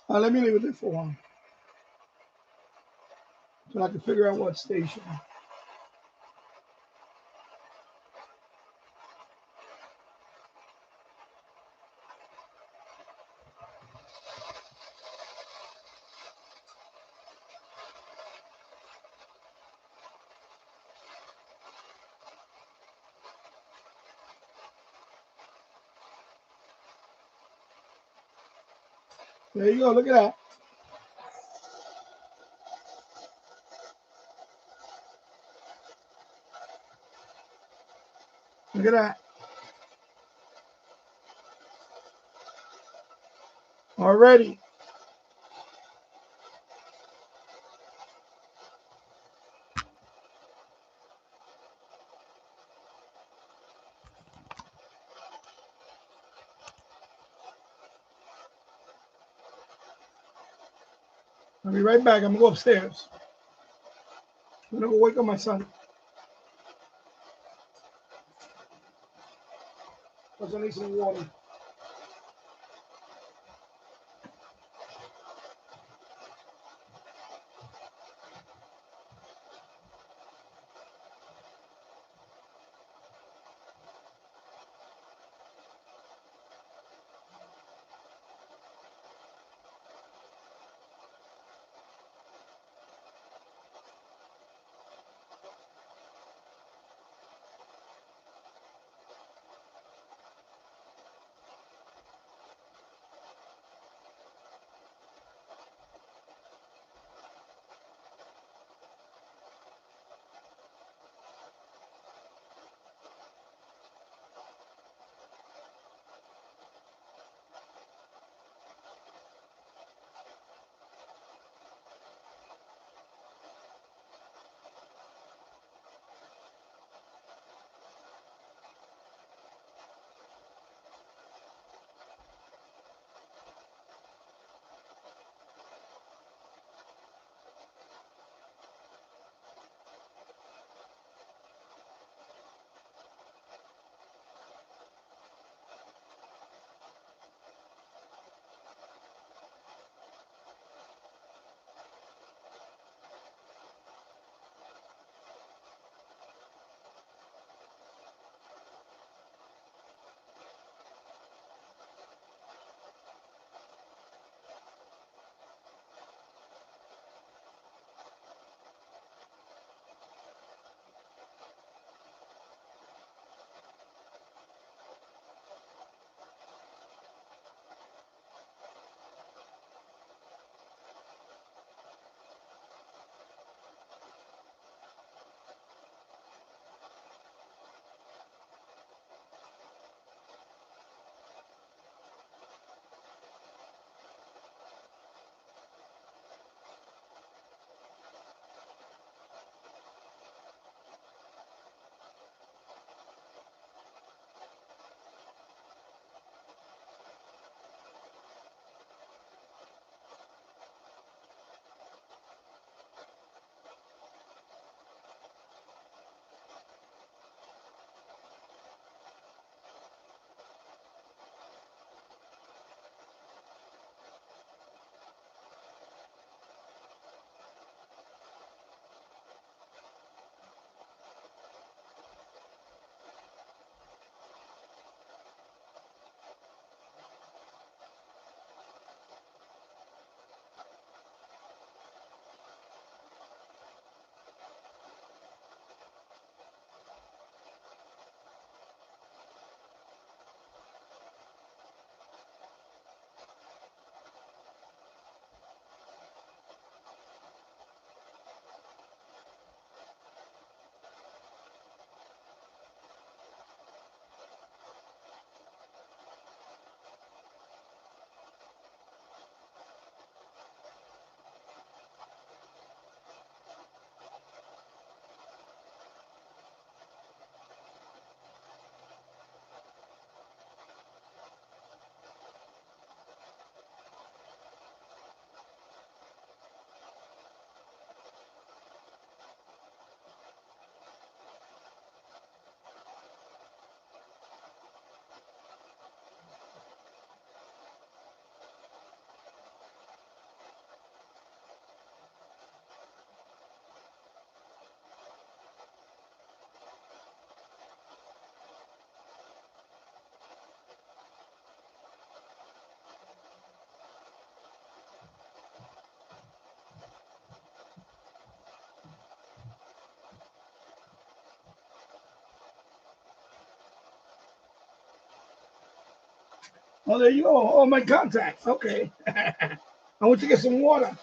Let me leave it there for a while so I can figure out what station. There you go. Look at that. Look at that. Already. I'll be right back. I'm going to go upstairs. I'm going to go wake up my son. Because I need some water. Oh, there you go. Oh, my contact. Okay. I want to get some water.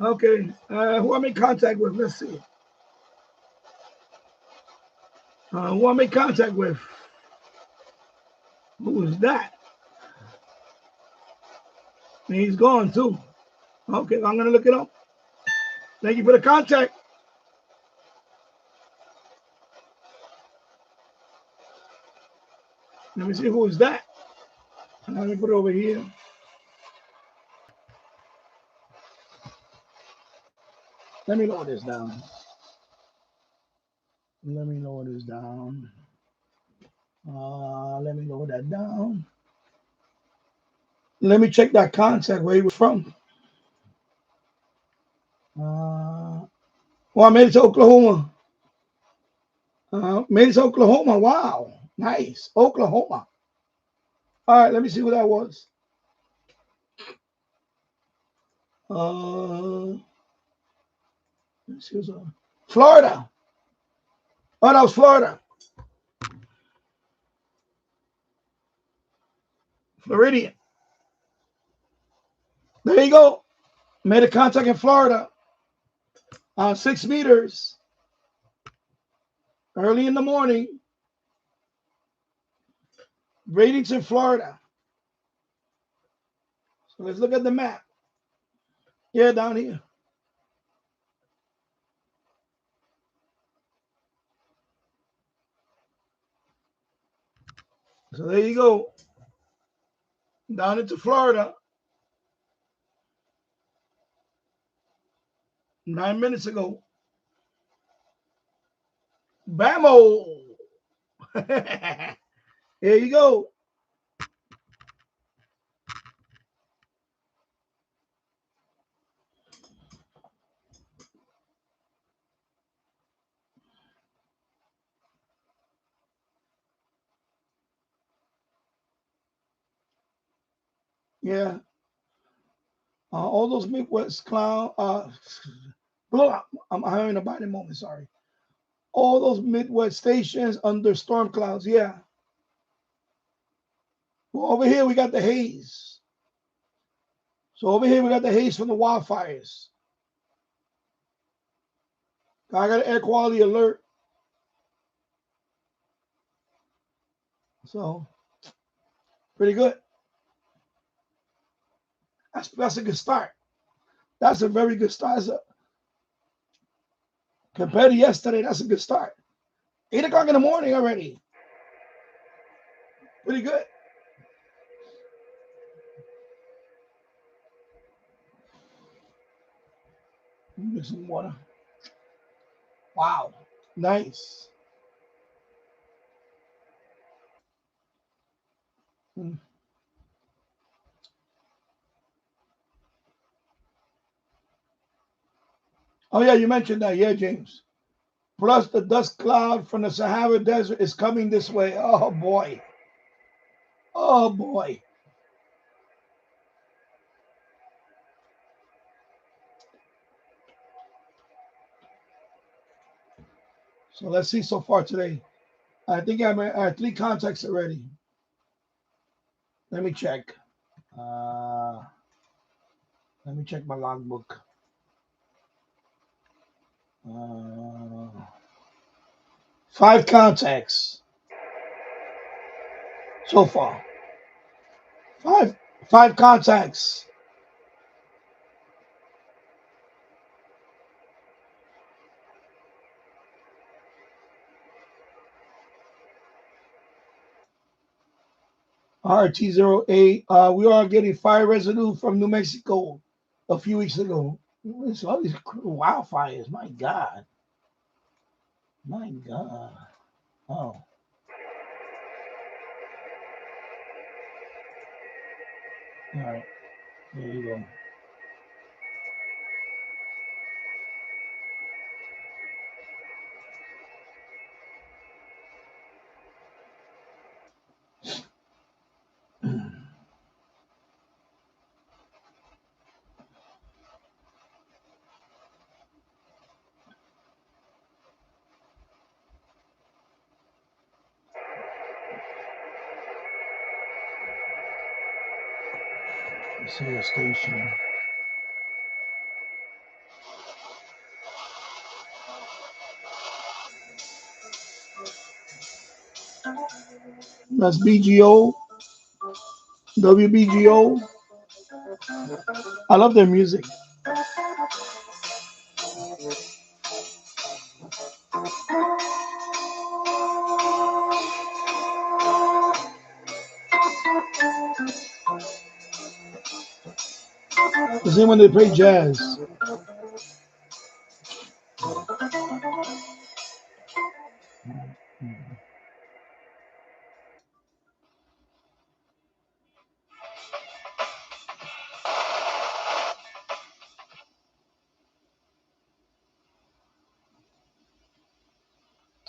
Okay. Who I'm in contact with? Let's see. Who I'm in contact with? Who is that? And he's gone too. Okay, I'm gonna look it up. Thank you for the contact. Let me see who is that. Let me put it over here. Let me lower this down. Let me lower this down. Let me lower that down. Let me check that contact where he was from. Well, I made it to Oklahoma. Made it to Oklahoma. Wow. Nice. Oklahoma. All right, let me see who that was. Let's see what's on. Florida. Oh, that was Florida. Floridian. There you go. Made a contact in Florida on 6 meters early in the morning. Ratings in Florida. So let's look at the map. Yeah, down here. So there you go. Down into Florida. 9 minutes ago. Bamo. There you go. Yeah. All those Midwest cloud. Blow up. I'm having a body moment. Sorry. All those Midwest stations under storm clouds. Yeah. Well, over here we got the haze. So over here we got the haze from the wildfires. I got an air quality alert. So pretty good. That's a good start. That's a very good start. Compared to yesterday, that's a good start. 8 o'clock in the morning already. Pretty good. Get some water. Wow. Nice. Mm. Oh, yeah, you mentioned that. Yeah, James. Plus, the dust cloud from the Sahara Desert is coming this way. Oh, boy. Oh, boy. So let's see so far today. I think I have 3 contacts already. Let me check. Let me check my logbook. 5 contacts so far. Five contacts. RT08. We are getting fire residue from New Mexico a few weeks ago. It's all these wildfires. My God. My God. Oh. All right. There you go. Let's see a station. That's BGO, WBGO. I love their music. The same when they play jazz.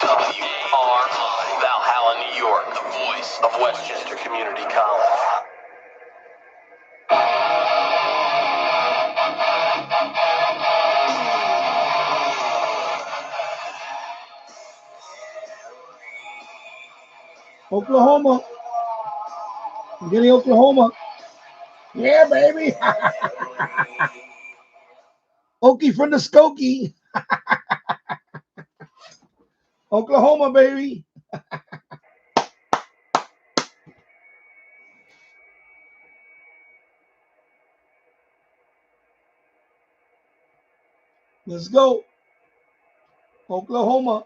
WRI, Valhalla, New York, the voice of Westchester Community College. Oklahoma. I'm getting Oklahoma. Yeah, baby. Okie from the Skokie. Oklahoma, baby. Let's go. Oklahoma.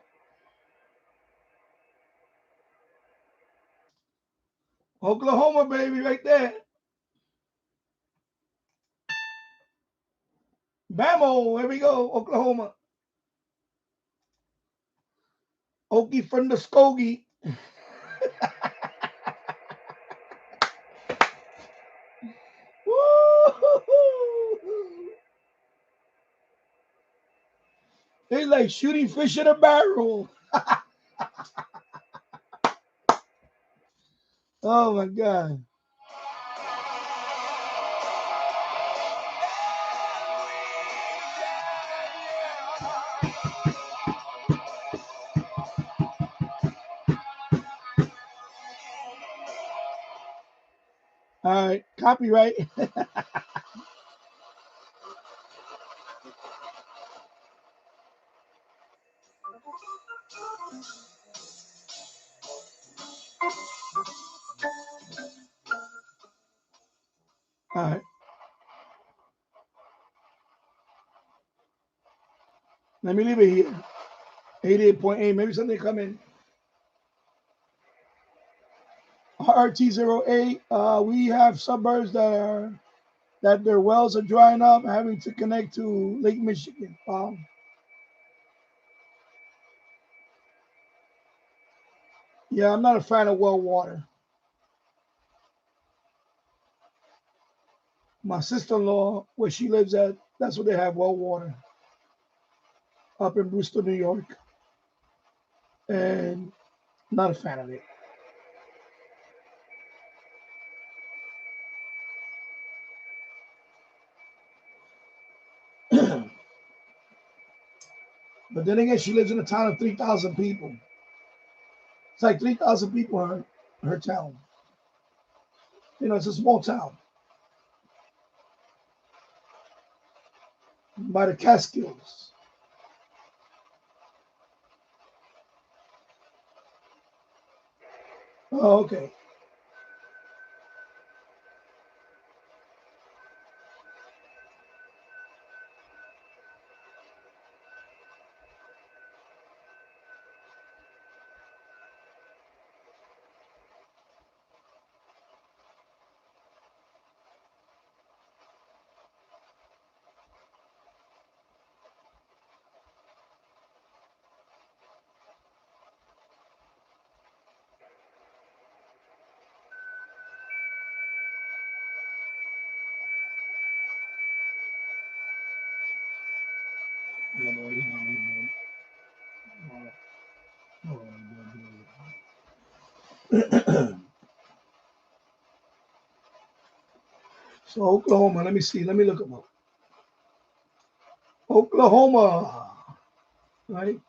Oklahoma, baby, right there. Bamo, here we go. Oklahoma. Okie from the Skokie. It's like shooting fish in a barrel. Oh my God. All right, copyright. All right. Let me leave it here. 88.8. Maybe something come in. RT08. We have suburbs that their wells are drying up, having to connect to Lake Michigan. Yeah, I'm not a fan of well water. My sister-in-law, where she lives at, that's where they have well water up in Brewster, New York. And not a fan of it. But then again, she lives in a town of 3,000 people. It's like 3,000 people in her town. You know, it's a small town by the Catskills. Oh, okay. So Oklahoma, let me see. Let me look them up. Oklahoma, right?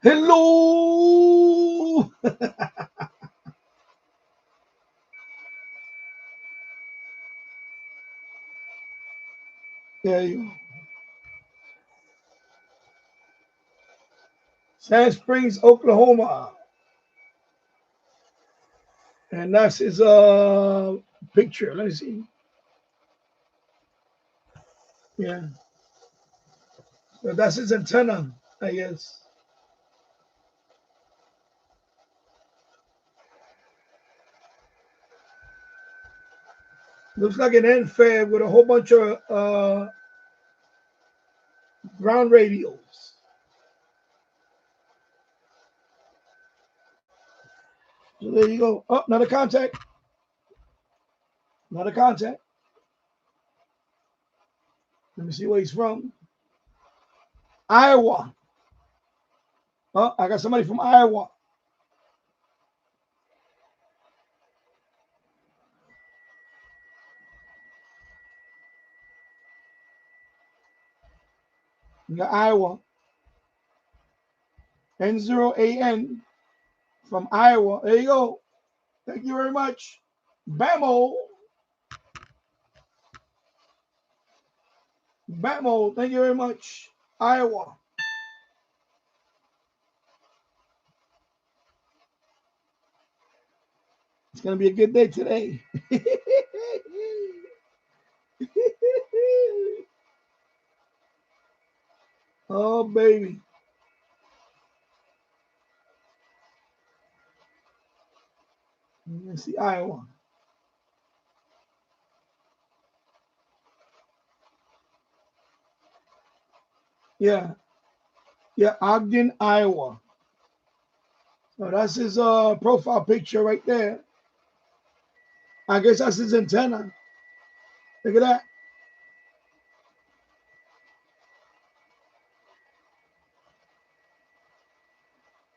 Hello. There you go. Sand Springs, Oklahoma. And that's his picture. Let me see. Yeah. So that's his antenna, I guess. Looks like an end fab with a whole bunch of ground radios. So there you go. Oh, another contact. Another contact. Let me see where he's from. Iowa. Oh, I got somebody from Iowa. We got Iowa. N0AN from Iowa. There you go. Thank you very much. Bamo. Bamo. Thank you very much. Iowa. It's going to be a good day today. Oh, baby. Let's see, Iowa. Yeah. Yeah, Ogden, Iowa. So that's his profile picture right there. I guess that's his antenna. Look at that.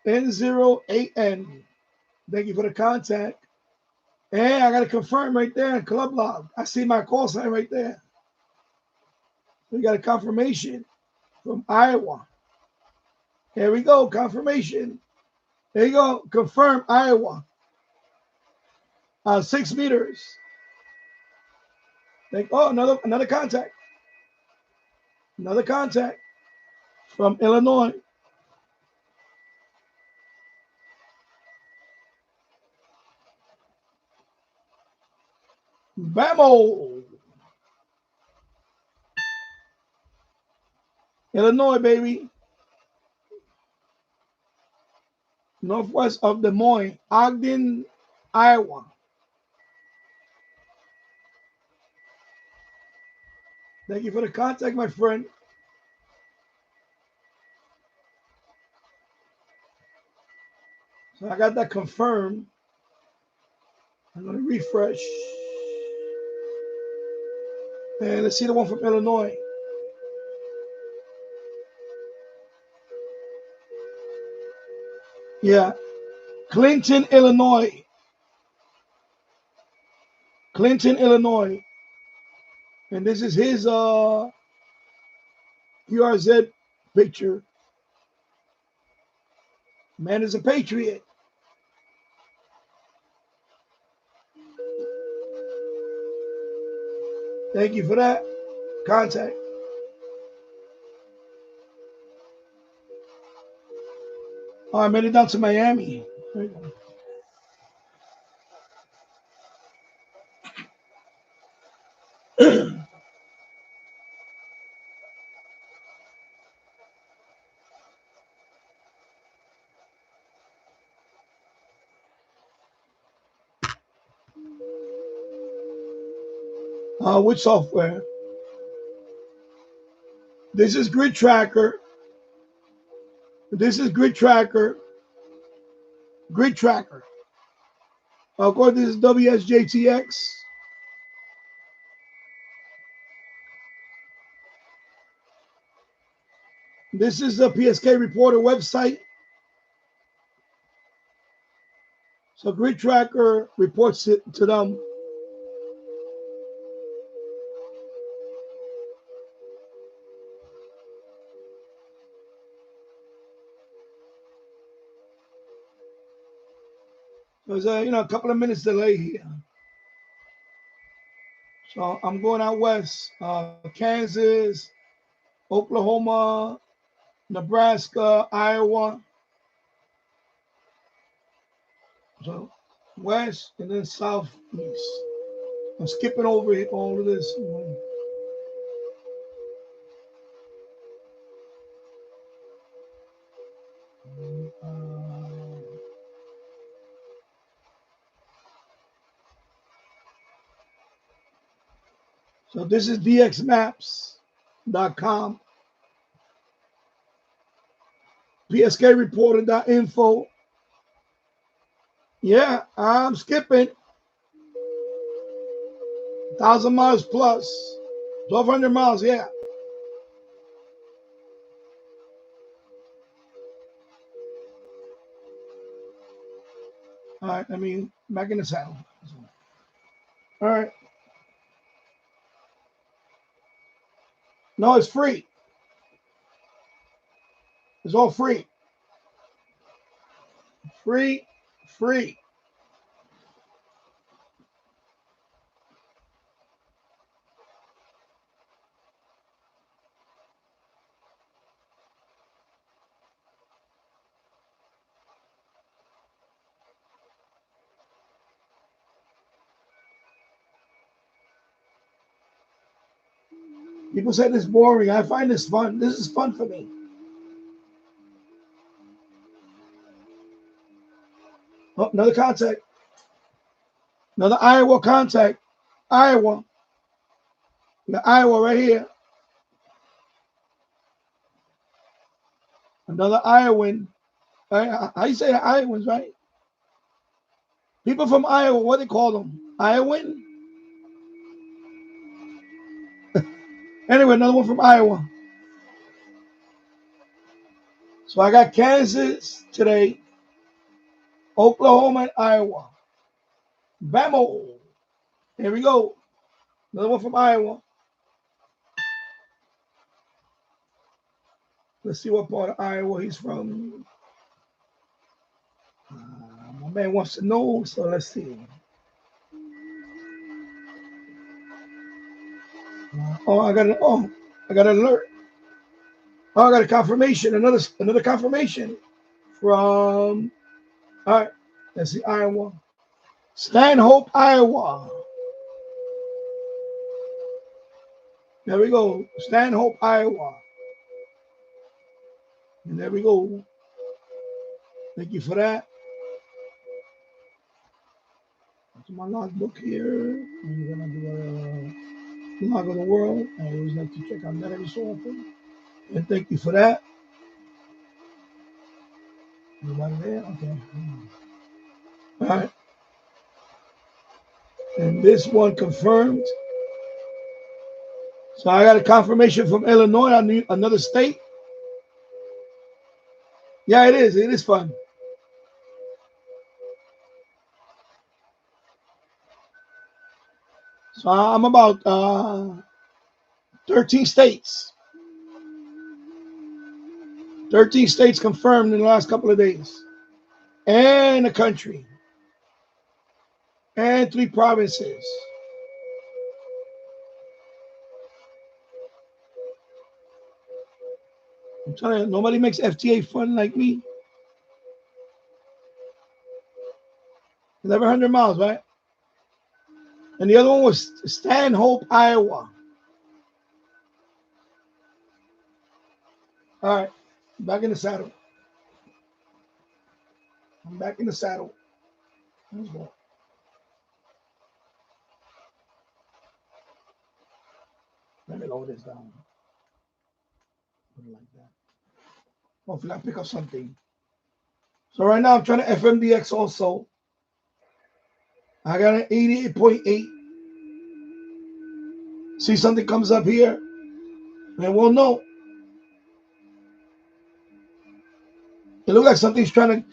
N08N. Thank you for the contact. And I got to confirm right there in Club Log. I see my call sign right there. We got a confirmation from Iowa. Here we go. Confirmation. There you go. Confirm Iowa. 6 meters. Oh, another contact. Another contact from Illinois. Bamo. Illinois, baby. Northwest of Des Moines. Ogden, Iowa. Thank you for the contact, my friend. So I got that confirmed. I'm going to refresh. And let's see the one from Illinois. Yeah. Clinton, Illinois. Clinton, Illinois. And this is his QRZ picture. Man is a patriot. Thank you for that contact. Oh, I made it down to Miami. Which software? This is Grid Tracker. This is Grid Tracker. Grid Tracker. Of course, this is WSJTX. This is the PSK Reporter website. So Grid Tracker reports it to them. There's a couple of minutes delay here. So I'm going out west. Kansas, Oklahoma, Nebraska, Iowa. So west and then southeast. I'm skipping over all of this. So this is dxmaps.com, pskreporter.info. Yeah, I'm skipping 1,000 miles plus, 1,200 miles. Yeah. All right. I mean, back in the saddle. All right. No, it's free. It's all free. Free. Free. People say this boring. I find this fun. This is fun for me. Oh, another contact. Another Iowa contact. Iowa. The Iowa right here. Another Iowan. How you say the Iowans, right? People from Iowa, what they call them? Iowan? Anyway, another one from Iowa. So I got Kansas today, Oklahoma, and Iowa. Bamo. Here we go. Another one from Iowa. Let's see what part of Iowa he's from. My man wants to know, so let's see. I got an alert. Oh, I got a confirmation. Another confirmation from. All right, let's see, Iowa. Stanhope, Iowa. There we go. Stanhope, Iowa. And there we go. Thank you for that. To my logbook here. I'm gonna do a log of the world. I always like to check on that every so often. And thank you for that. Anybody there? Okay. All right. And this one confirmed. So I got a confirmation from Illinois, another state. Yeah, it is. It is fun. So I'm about 13 states. 13 states confirmed in the last couple of days. And a country. And 3 provinces. I'm telling you, nobody makes FT8 fun like me. 1,100 miles, right? And the other one was Stanhope, Iowa. All right, back in the saddle. I'm back in the saddle. Let's go. Let me lower this down. Put it like that. Hopefully I pick up something. So right now I'm trying to FMDX also. I got an 88.8. See something comes up here, and we'll know. It looks like something's trying to.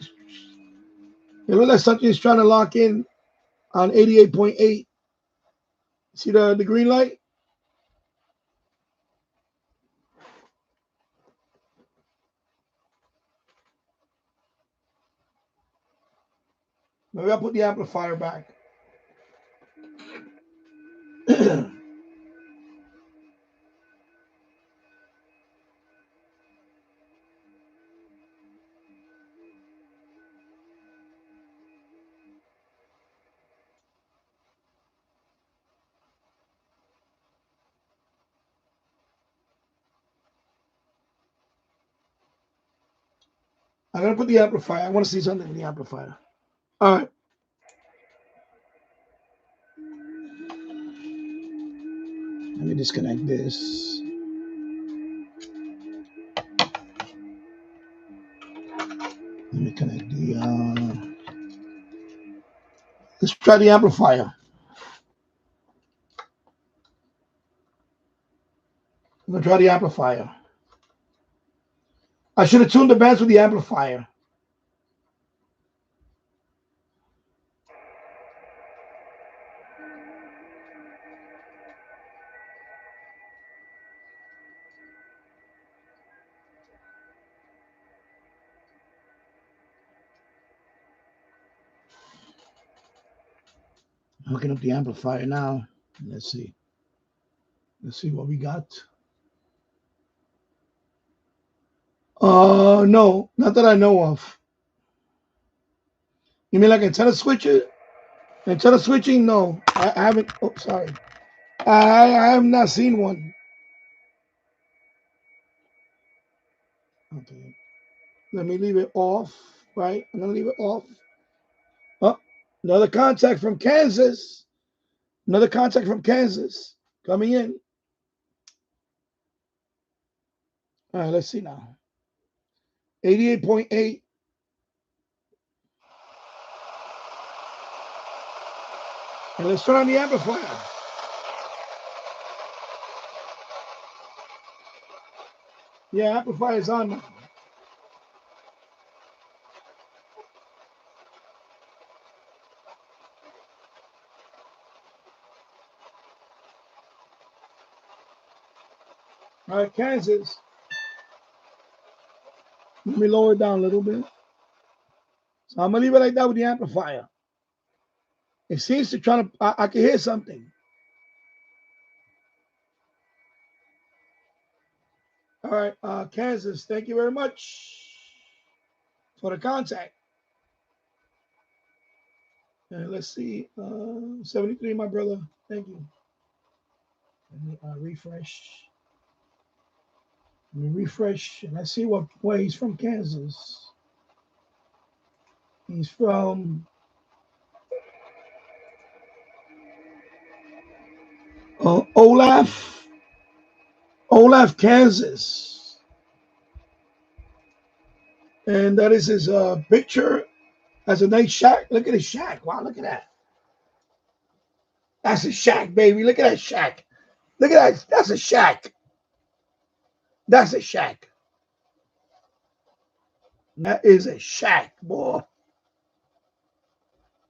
It looks like something's trying to lock in on 88.8. See the green light? Maybe I'll put the amplifier back. I'm gonna put the amplifier. I want to see something in the amplifier. All right. Let me disconnect this. Let me connect the. Let's try the amplifier. I'm gonna try the amplifier. I should have tuned the bands with the amplifier. I'm looking up the amplifier now. Let's see. Let's see what we got. No, not that I know of. You mean like antenna switcher? Antenna switching? No, I haven't. Oh, sorry. I have not seen one. Okay. Let me leave it off. Right. I'm gonna leave it off. Oh, another contact from Kansas. Another contact from Kansas coming in. All right. Let's see now. 88.8. And let's turn on the amplifier. Yeah, amplifier is on now. All right, Kansas. Let me lower it down a little bit. So I'm gonna leave it like that with the amplifier. It seems to try to. I can hear something. All right, Kansas. Thank you very much for the contact. Let's see. 73, my brother. Thank you. Let me refresh. Let me refresh, and let's see where he's from. Kansas. He's from Olaf, Kansas, and that is his picture. That's a nice shack. Look at his shack. Wow, look at that. That's a shack, baby. Look at that shack. Look at that. That's a shack. That's a shack. That is a shack, boy.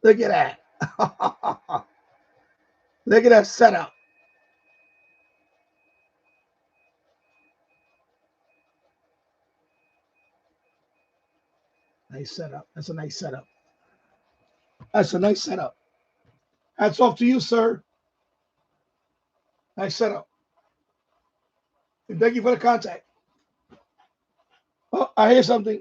Look at that. Look at that setup. Nice setup. That's a nice setup. That's a nice setup. Hats off to you, sir. Nice setup. And thank you for the contact. Oh, I hear something.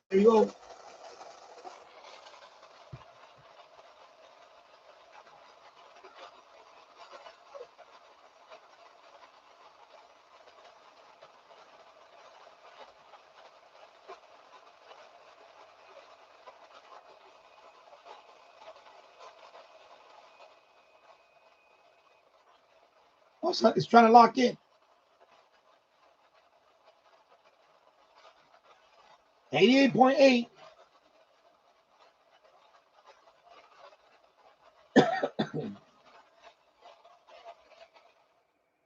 There you go. Oh, it's trying to lock in. 88.8.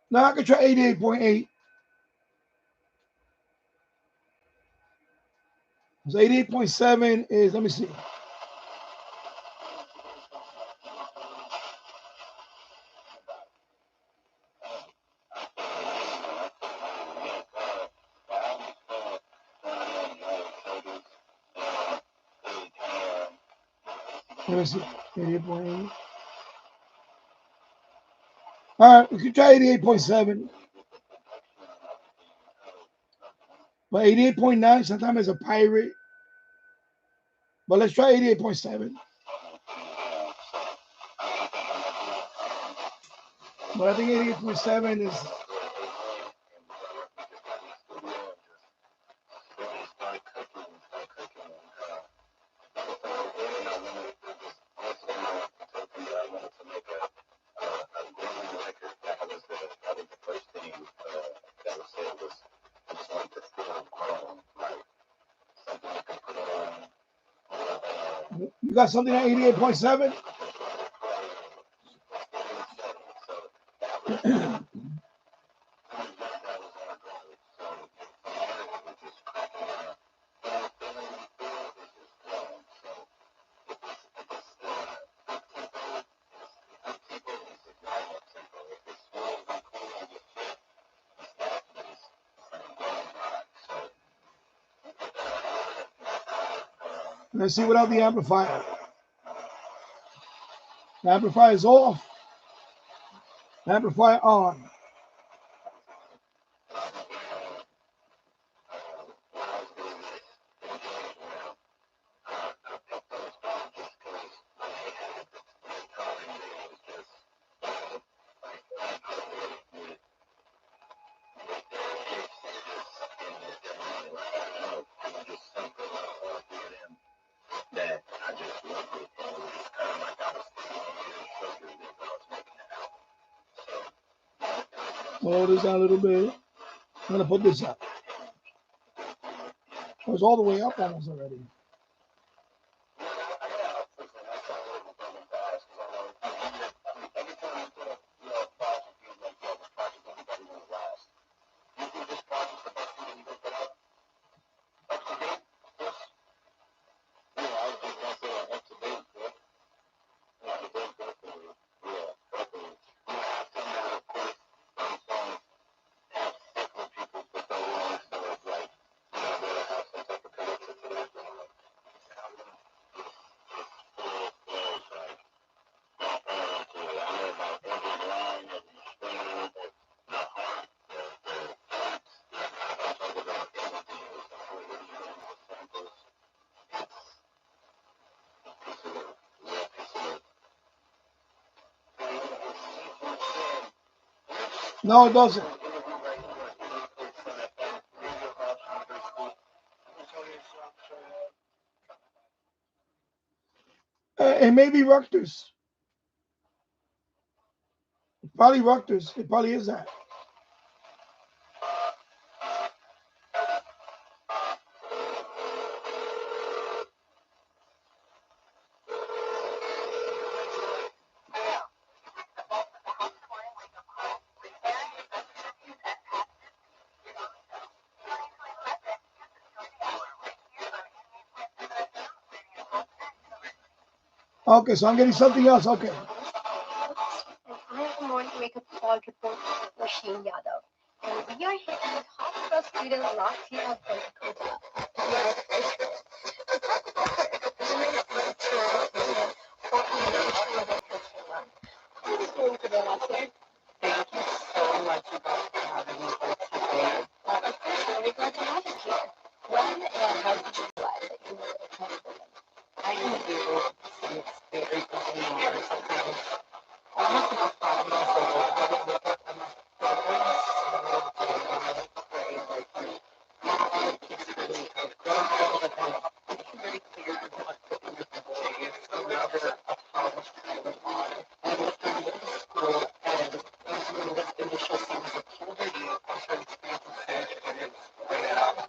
Now I can try 88.8. So 88.7 is, let me see. Let me see. 88.8. All right, we can try 88.7. But 88.9 sometimes is a pirate. But let's try 88.7. But I think 88.7 is. You got something at 88.7? Let's see without the amplifier. The amplifier is off. Amplifier on. Lower this down a little bit. I'm gonna put this up. Oh, it's all the way up almost already. No, it doesn't. It may be Rutgers. Probably Rutgers. It probably is that. Okay, so I'm getting something else. Okay. I am on to make a call report for Shane Yadav. And we are here with hot cross student last year of Dakota. We are How is going today last year? Thank you so much for having me here today. Of course, we're really glad to have you here. When and how did you realize that you were a trans woman? I knew since very early on, sometimes almost about 5 years old, I would look up at my friends and I would say, I would pray, like, not all the kids really outgrow them, but then it's very clear that what cooking with the boys, so never apologized I went on. And with my middle school and those initial signs of puberty, I started experiencing so much feelings right now.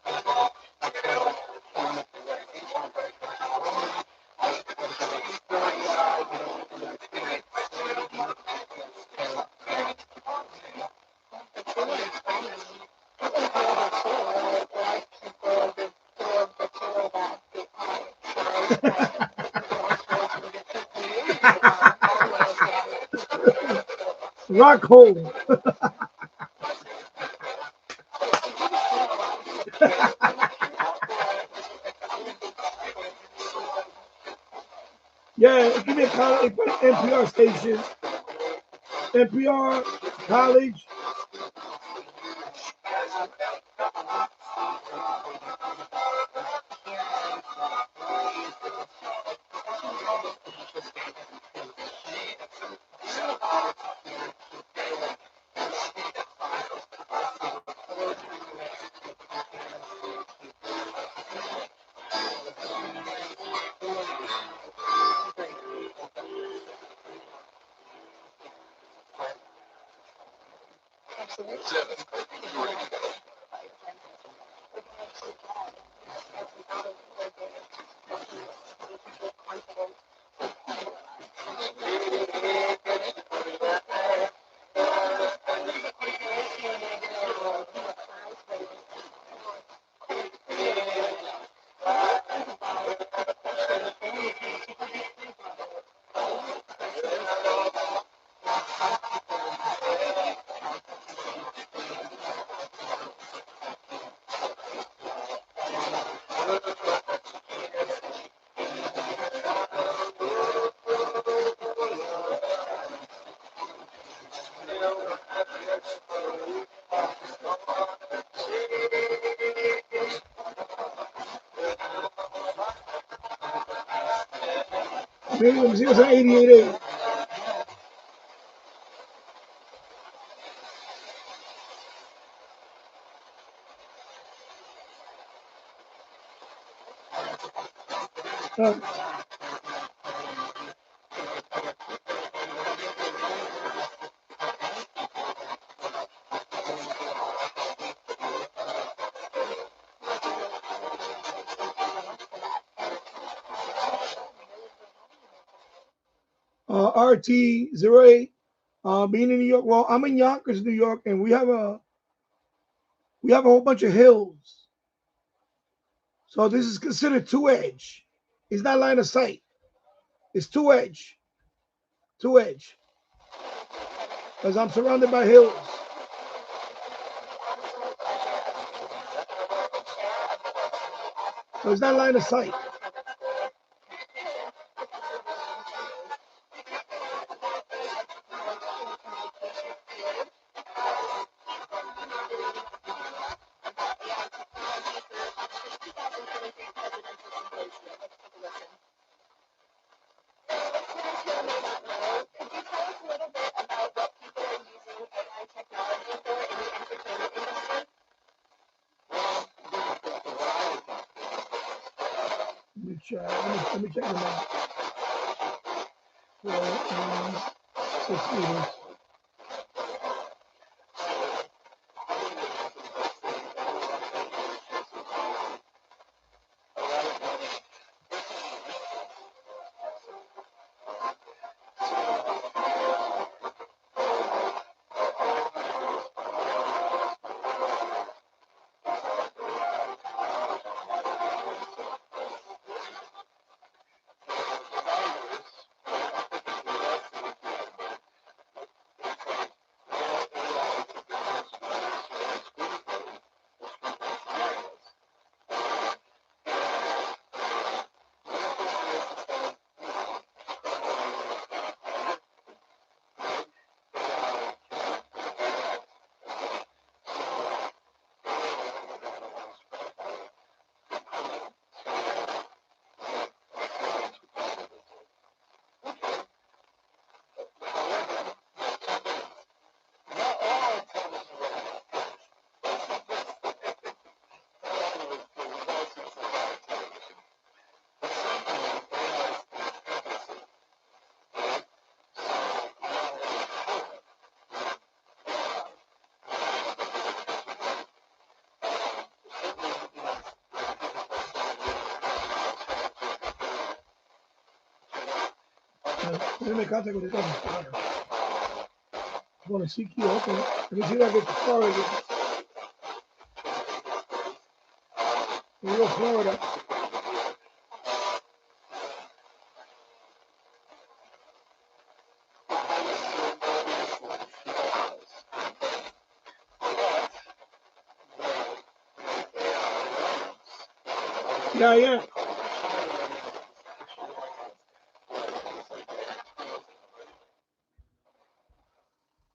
Rock hole. Yeah, give me a college, NPR station. NPR, college. Maybe let me see what's an 88.8. RT08. Being in New York. Well, I'm in Yonkers, New York, and we have a whole bunch of hills. So this is considered two edge. It's not line of sight. It's two edge. Two edge. Because I'm surrounded by hills. So it's not line of sight. Let me check them out. 6 meters. Let me make contact with it. I want to CQ. Okay. Let me see if I get to Florida. Here we go, Florida. Yeah, yeah.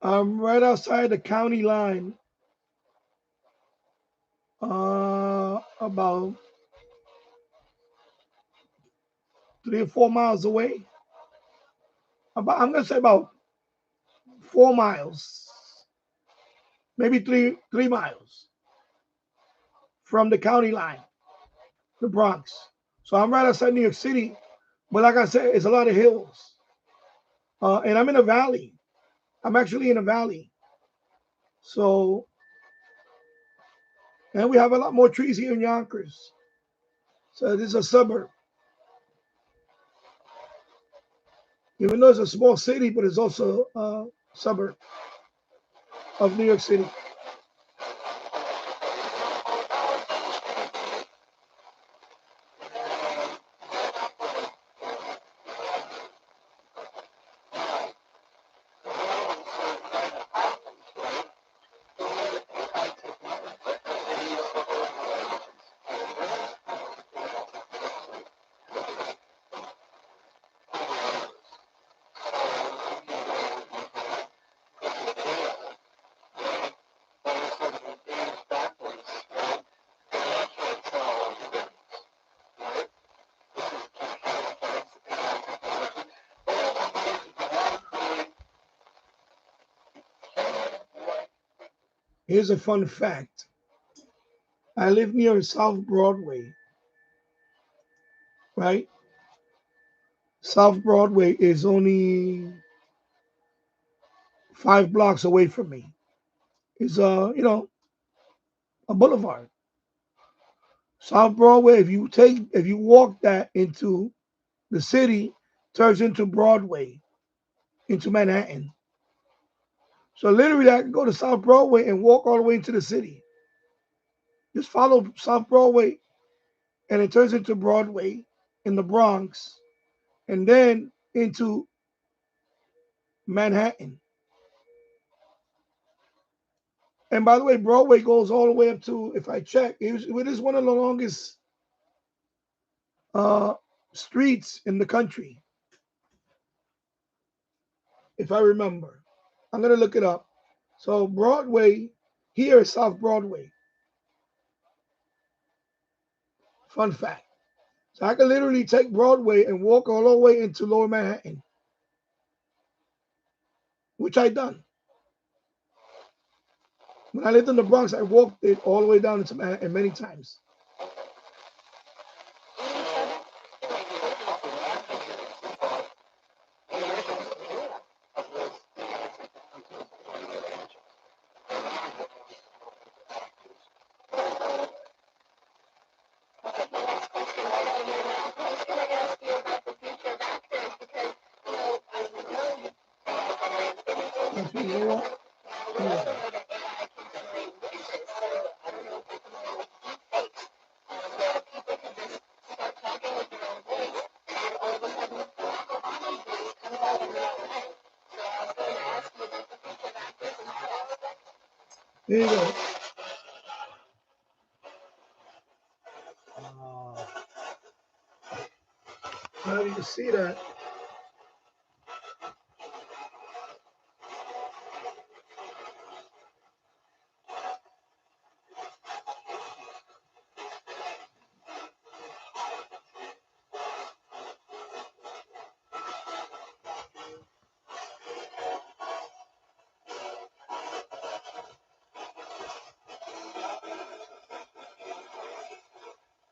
I'm right outside the county line. About 3 or 4 miles away. I'm gonna say about 4 miles, maybe three miles from the county line, the Bronx. So I'm right outside New York City, but like I said, it's a lot of hills, and I'm in a valley. I'm actually in a valley, so and we have a lot more trees here in Yonkers. So this is a suburb, even though it's a small city, but it's also a suburb of New York City. Here's a fun fact. I live near South Broadway, right? South Broadway is only 5 blocks away from me. It's a boulevard. South Broadway, if you walk that into the city, turns into Broadway, into Manhattan. So literally I can go to South Broadway and walk all the way into the city. Just follow South Broadway and it turns into Broadway in the Bronx and then into Manhattan. And by the way, Broadway goes all the way up to, if I check, it is one of the longest uh, streets in the country, if I remember. I'm going to look it up. So Broadway, here is South Broadway. Fun fact. So I can literally take Broadway and walk all the way into Lower Manhattan, which I done. When I lived in the Bronx, I walked it all the way down into Manhattan many times. There you go. Now you can see that.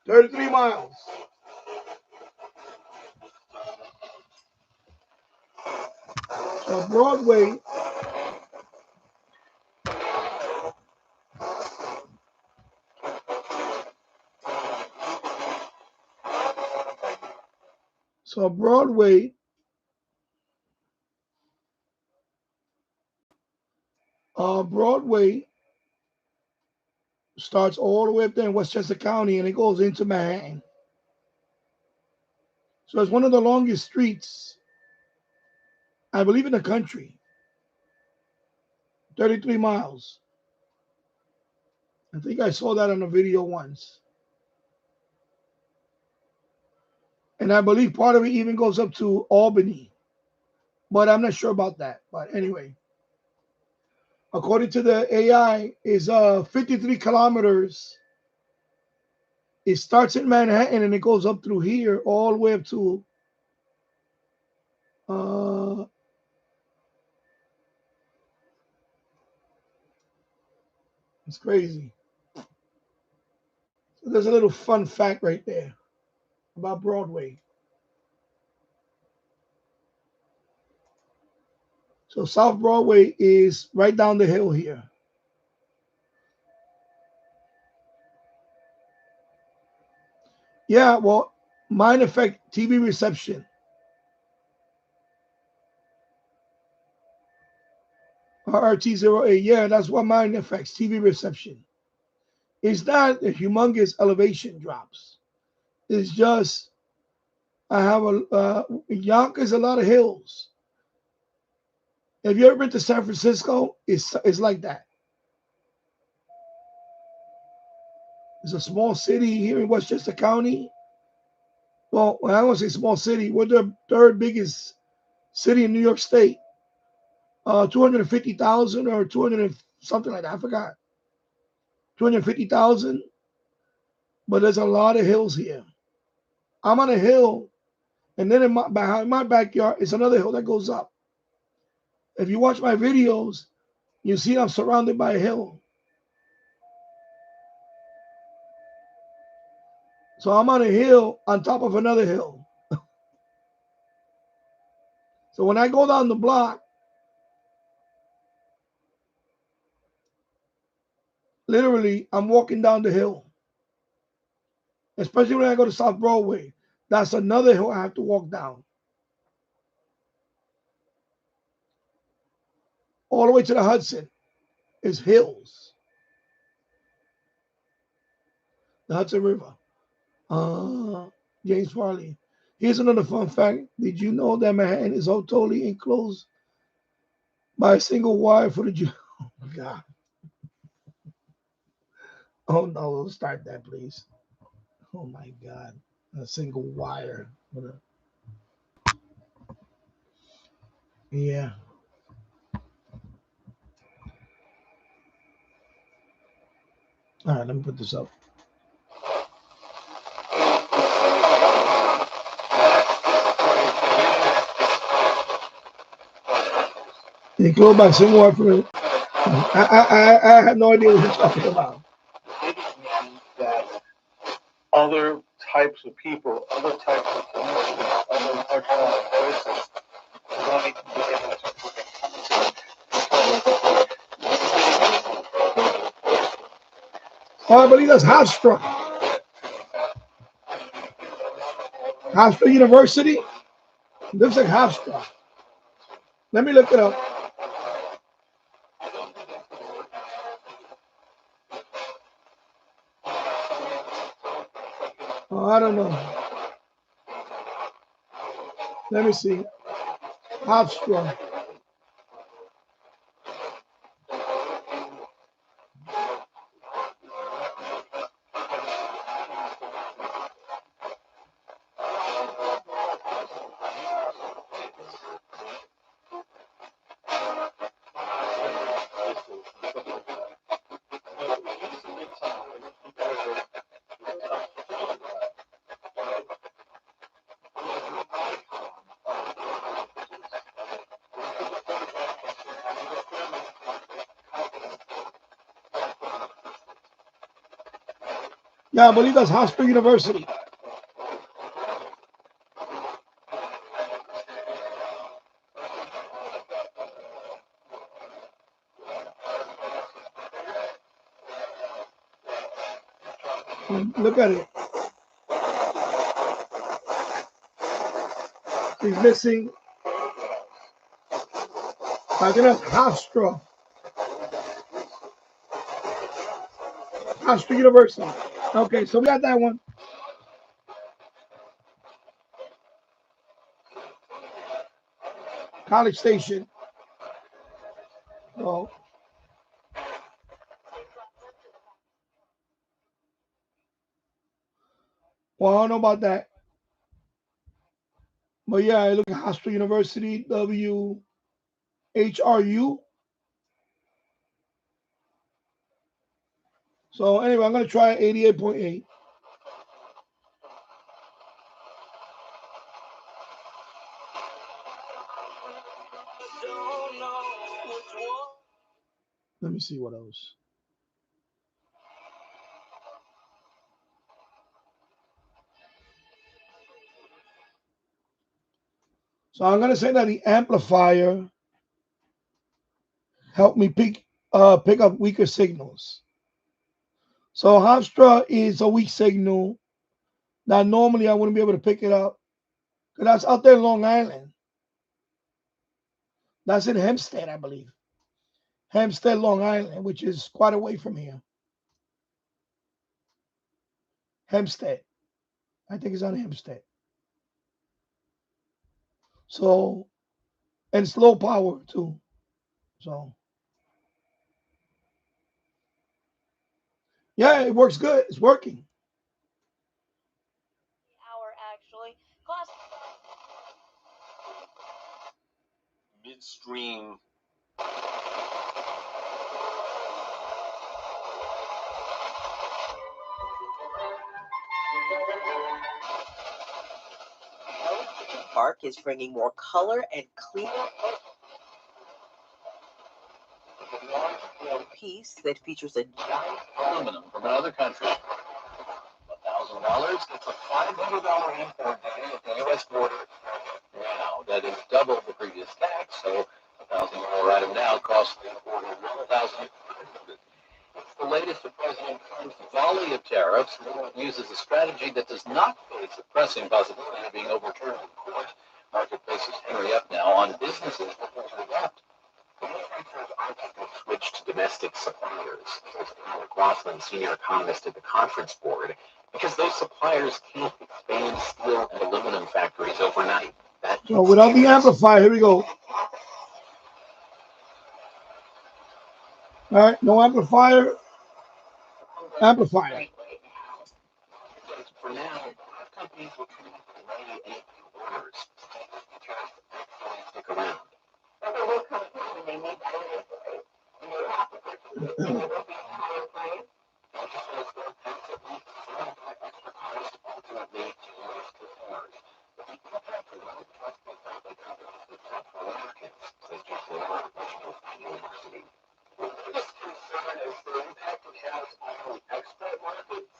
$33 miles. So Broadway, so Broadway, Broadway starts all the way up there in Westchester County and it goes into Manhattan. So it's one of the longest streets, I believe, in the country. 33 miles. I think I saw that on a video once. And I believe part of it even goes up to Albany, but I'm not sure about that. But anyway, according to the AI, is 53 kilometers. It starts in Manhattan and it goes up through here all the way up to it's crazy. So there's a little fun fact right there about Broadway. So South Broadway is right down the hill here. Yeah, well, mine affect TV reception. RT08, yeah, that's what mine affects, TV reception. It's not a humongous elevation drops. It's just I have Yonkers, a lot of hills. Have you ever been to San Francisco? It's like that. It's a small city here in Westchester County. Well, I don't want to say small city. We're the third biggest city in New York State. 250,000 or 200 and something like that. I forgot. 250,000. But there's a lot of hills here. I'm on a hill, and then behind my backyard is another hill that goes up. If you watch my videos, you see I'm surrounded by a hill. So I'm on a hill on top of another hill. So when I go down the block, literally, I'm walking down the hill. Especially when I go to South Broadway. That's another hill I have to walk down. All the way to the Hudson is hills. The Hudson River. James Farley. Here's another fun fact. Did you know that Manhattan is all totally enclosed by a single wire for the Jew? Oh, God. Oh, no. Don't start that, please. Oh, my God. A single wire. Yeah. All right, let me put this up. Enclosed by a single wire for the... I have no idea what you're talking about. That other types of people, other types of communities, other marginalized voices wanting to be able to Oh, I believe that's Hofstra. Hofstra University? Looks like Hofstra. Let me look it up. Oh, I don't know. Let me see. Hofstra. Yeah, I believe that's Hofstra University. Look at it. He's missing. I can have Hofstra. Hofstra University. Okay, so we got that one. College Station. Oh. Well, I don't know about that. But yeah, I look at Hofstra University, WHRU. So anyway, I'm gonna try 88.8. Let me see what else. So I'm gonna say that the amplifier helped me pick up weaker signals. So Hofstra is a weak signal that normally I wouldn't be able to pick it up because that's out there in Long Island. That's in Hempstead, I believe. Hempstead, Long Island, which is quite away from here. Hempstead. I think it's on Hempstead. So, and it's low power too. So, yeah, it works good. It's working. Hour actually. Class. Midstream. Park is bringing more color and cleaner piece that features a giant aluminum from another country. $1,000. It's a $500 import duty at the U.S. border. Now that is double the previous tax, so $1,000 item now costs the importer $1,500. It's the latest of President Trump's volley of tariffs. It uses a strategy that does not face the pressing possibility of being overturned in court. Marketplaces hurry up now on businesses looking to adapt. Manufacturers aren't going to switch to domestic suppliers, says Alec Roslin, senior economist at the Conference Board, because those suppliers can't expand steel and aluminum factories overnight. So without the amplifier, here we go. All right, no amplifier. Amplifier. For now, companies will try to delay any orders. Stick around.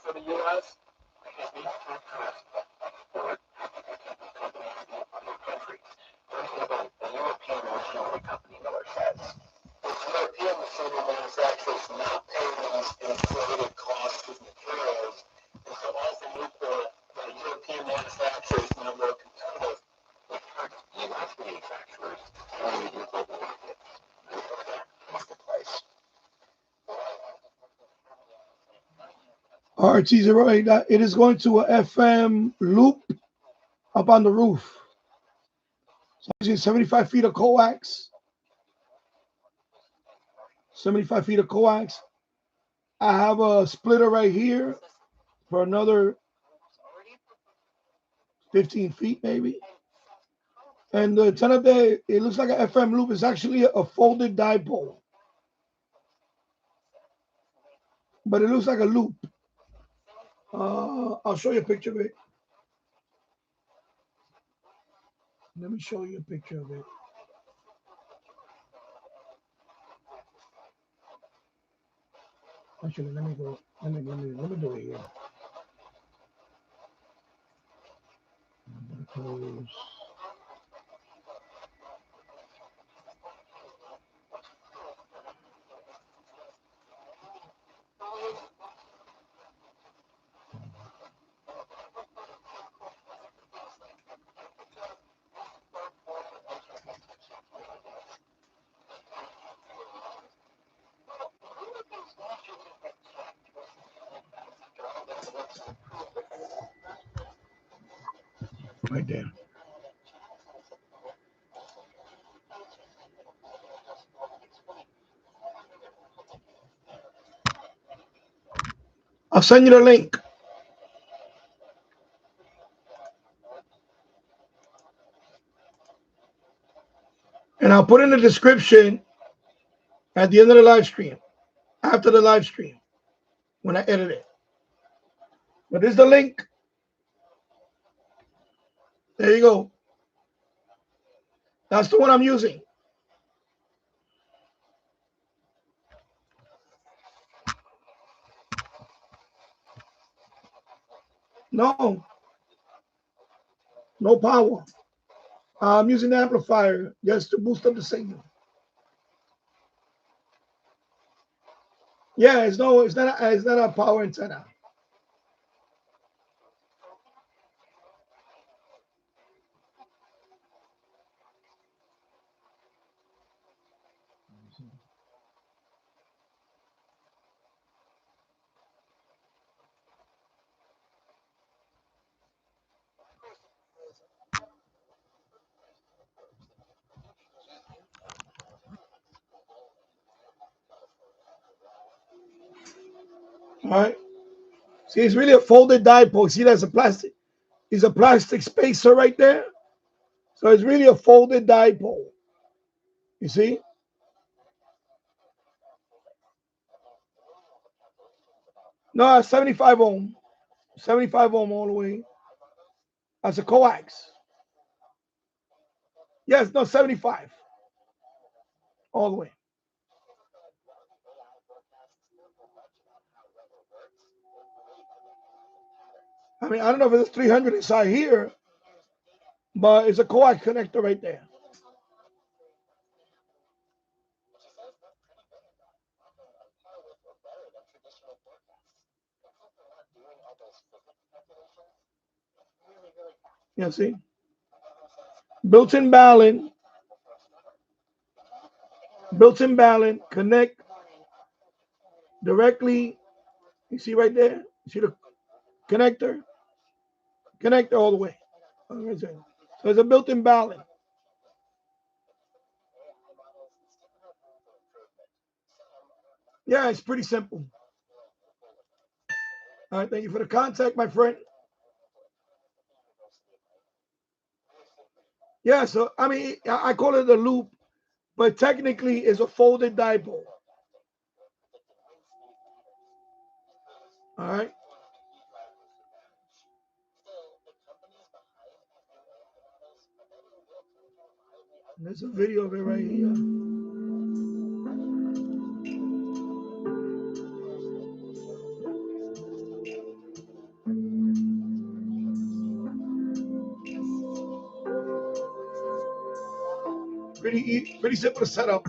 For the U.S., the European machinery company, Miller says. European machinery manufacturers not paying these inflated costs of materials, and so as the Newport, the European manufacturers now more competitive with U.S. manufacturers in the global marketplace. RT08, it is going to a FM loop up on the roof. So using 75 feet of coax. 75 feet of coax. I have a splitter right here for another 15 feet maybe. And the antenna there, it looks like an FM loop. It's actually a folded dipole. But it looks like a loop. I'll show you a picture of it. Let me show you a picture of it. Actually, let me go. Let me do it here. Close. Right there. I'll send you the link. And I'll put in the description at the end of the live stream, after the live stream, when I edit it. But there's the link. There you go. That's the one I'm using. No power. I'm using the amplifier just to boost up the signal. Yeah, it's not a power antenna. All right. See, it's really a folded dipole. See, that's a plastic. It's a plastic spacer right there. So it's really a folded dipole. You see? No, 75 ohm. 75 ohm all the way. That's a coax. Yes, no, 75. All the way. I mean, I don't know if it's 300 inside here, but it's a coax connector right there. You see? Built-in balun. Built-in balun. Connect directly. You see right there? You see the connector? Connector all the way. So it's a built-in balun. Yeah, it's pretty simple. All right, thank you for the contact, my friend. Yeah, so I mean, I call it a loop, but technically it's a folded dipole. All right. There's a video of it right here. Pretty simple to set up.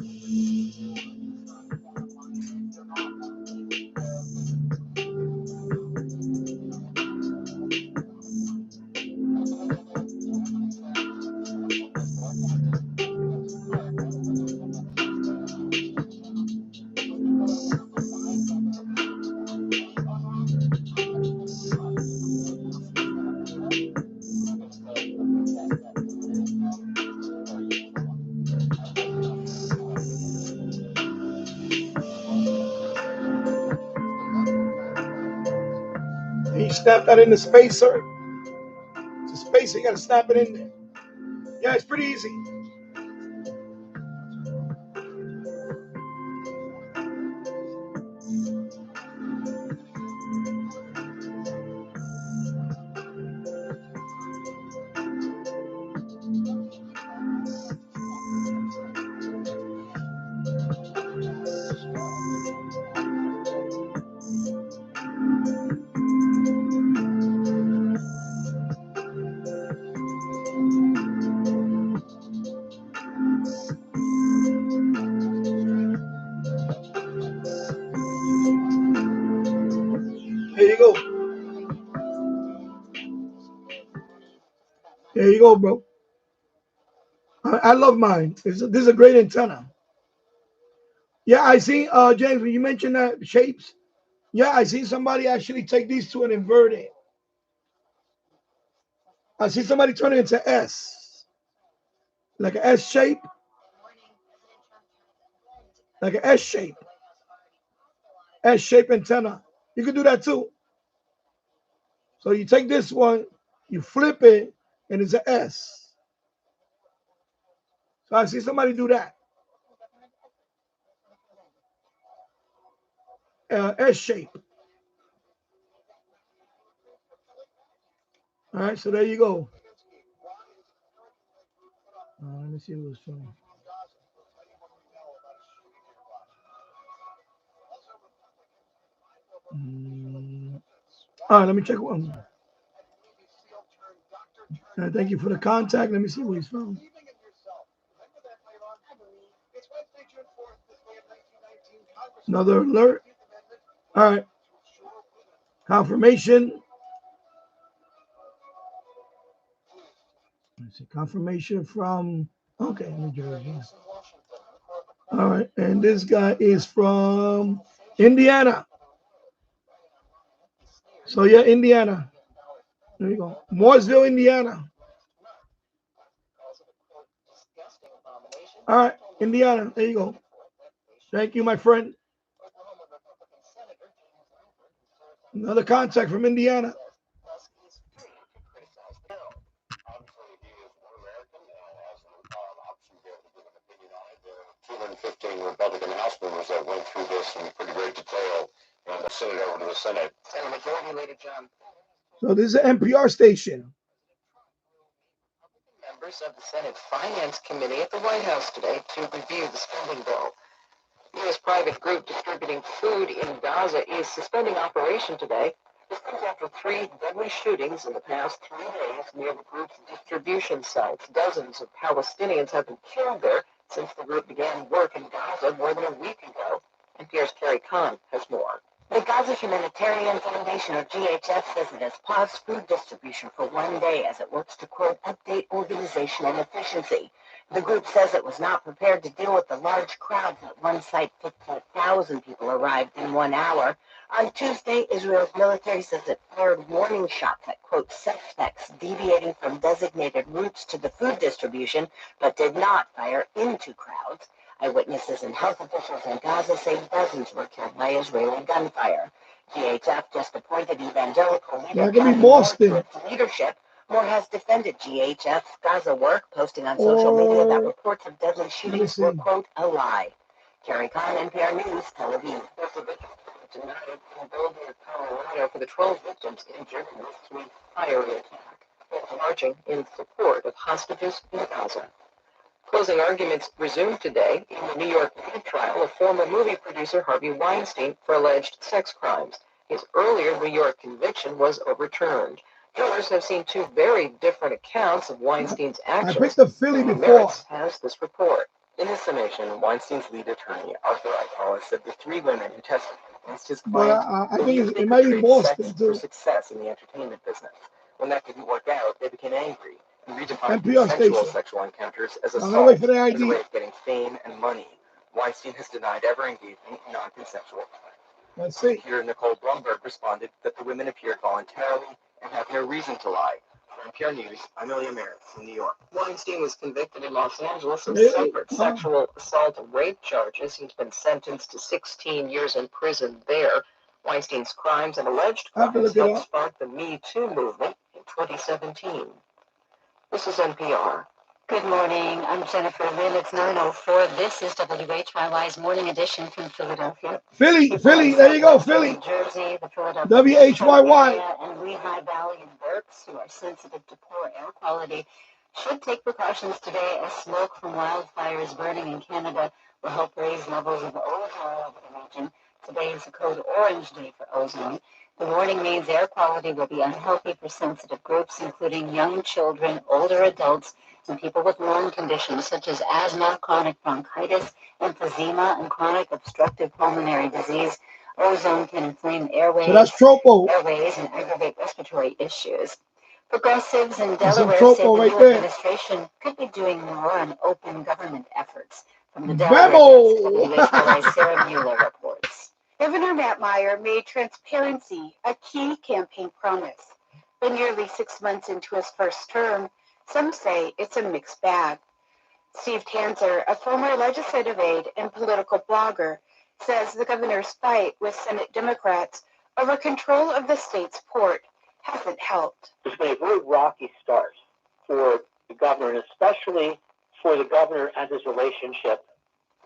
And you snap that in the spacer. It's a spacer, you gotta snap it in there. Yeah, it's pretty easy. There you go. There you go, bro. I love mine. This is a great antenna. Yeah, I see, James, when you mentioned that shapes, yeah, I see somebody actually take these two and invert it. I see somebody turn it into S, like an S shape, like an S shape antenna. You can do that too. So you take this one, you flip it, and it's an S. So I see somebody do that. S shape. All right, so there you go. Let me see who it's from. All right, let me check one. Thank you for the contact. Let me see where he's from. Another alert. All right. Confirmation. Let's see. Confirmation from, okay, New Jersey. All right. And this guy is from Indiana. So, yeah, Indiana. There you go. Mooresville, Indiana. All right. Indiana. There you go. Thank you, my friend. Another contact from Indiana. Republican House members that went through this in pretty great detail and sent it over to the Senate. Senate Majority Leader John. So this is an NPR station. Members of the Senate Finance Committee at the White House today to review the spending bill. The U.S. private group distributing food in Gaza is suspending operation today. This comes after 3 deadly shootings in the past 3 days near the group's distribution sites. Dozens of Palestinians have been killed there since the group began work in Gaza more than a week ago. NPR's Carrie Kahn has more. The Gaza Humanitarian Foundation, or GHF, says it has paused food distribution for 1 day as it works to, quote, update organization and efficiency. The group says it was not prepared to deal with the large crowds at one site. 50,000 people arrived in 1 hour. On Tuesday, Israel's military says it fired warning shots at, quote, suspects deviating from designated routes to the food distribution, but did not fire into crowds. Eyewitnesses and health officials in Gaza say dozens were killed by Israeli gunfire. GHF just appointed evangelical leader Johnny Moore to its leadership. Moore has defended GHF's Gaza work, posting on social media that reports of deadly shootings were, quote, a lie. Carrie Kahn, NPR News, Tel Aviv. Tonight in Boulder, Colorado, for the 12 victims injured in this week's fiery attack, marching in support of hostages in Gaza. Closing arguments resumed today in the New York trial of former movie producer Harvey Weinstein for alleged sex crimes. His earlier New York conviction was overturned. Jurors have seen 2 very different accounts of Weinstein's actions. I picked the Philly before. Has this report. In his summation, Weinstein's lead attorney, Arthur Eichholz, said the 3 women who testified against his client I think it might be Boston for success in the entertainment business. When that didn't work out, they became angry and redefined consensual sexual encounters as assault as a way of getting fame and money. Weinstein has denied ever engaging in non-consensual acts. Let's see. Here, Nicole Blumberg responded that the women appeared voluntarily and have no reason to lie. For NPR News, I'm Amelia Merritt from New York. Weinstein was convicted in Los Angeles of separate sexual assault and rape charges. He's been sentenced to 16 years in prison there. Weinstein's crimes and alleged crimes helped spark the Me Too movement in 2017. This is NPR. Good morning. I'm Jennifer Lynn. It's 9:04. This is WHYY's Morning Edition from Philadelphia. Philly. There you go, Philly. New Jersey, the Philadelphia WHYY. and Lehigh Valley and Berks, who are sensitive to poor air quality, should take precautions today as smoke from wildfires burning in Canada will help raise levels of ozone over the region. Today is a code orange day for ozone. The warning means air quality will be unhealthy for sensitive groups, including young children, older adults, and people with lung conditions such as asthma, chronic bronchitis, emphysema, and chronic obstructive pulmonary disease. Ozone can inflame airways, and aggravate respiratory issues. Progressives in Delaware say the new administration could be doing more on open government efforts. From the Delaware WHYY's Sarah Mueller reports. Governor Matt Meyer made transparency a key campaign promise. But nearly 6 months into his first term, some say it's a mixed bag. Steve Tanzer, a former legislative aide and political blogger, says the governor's fight with Senate Democrats over control of the state's port hasn't helped. It's been a very rocky start for the governor, and especially for the governor and his relationship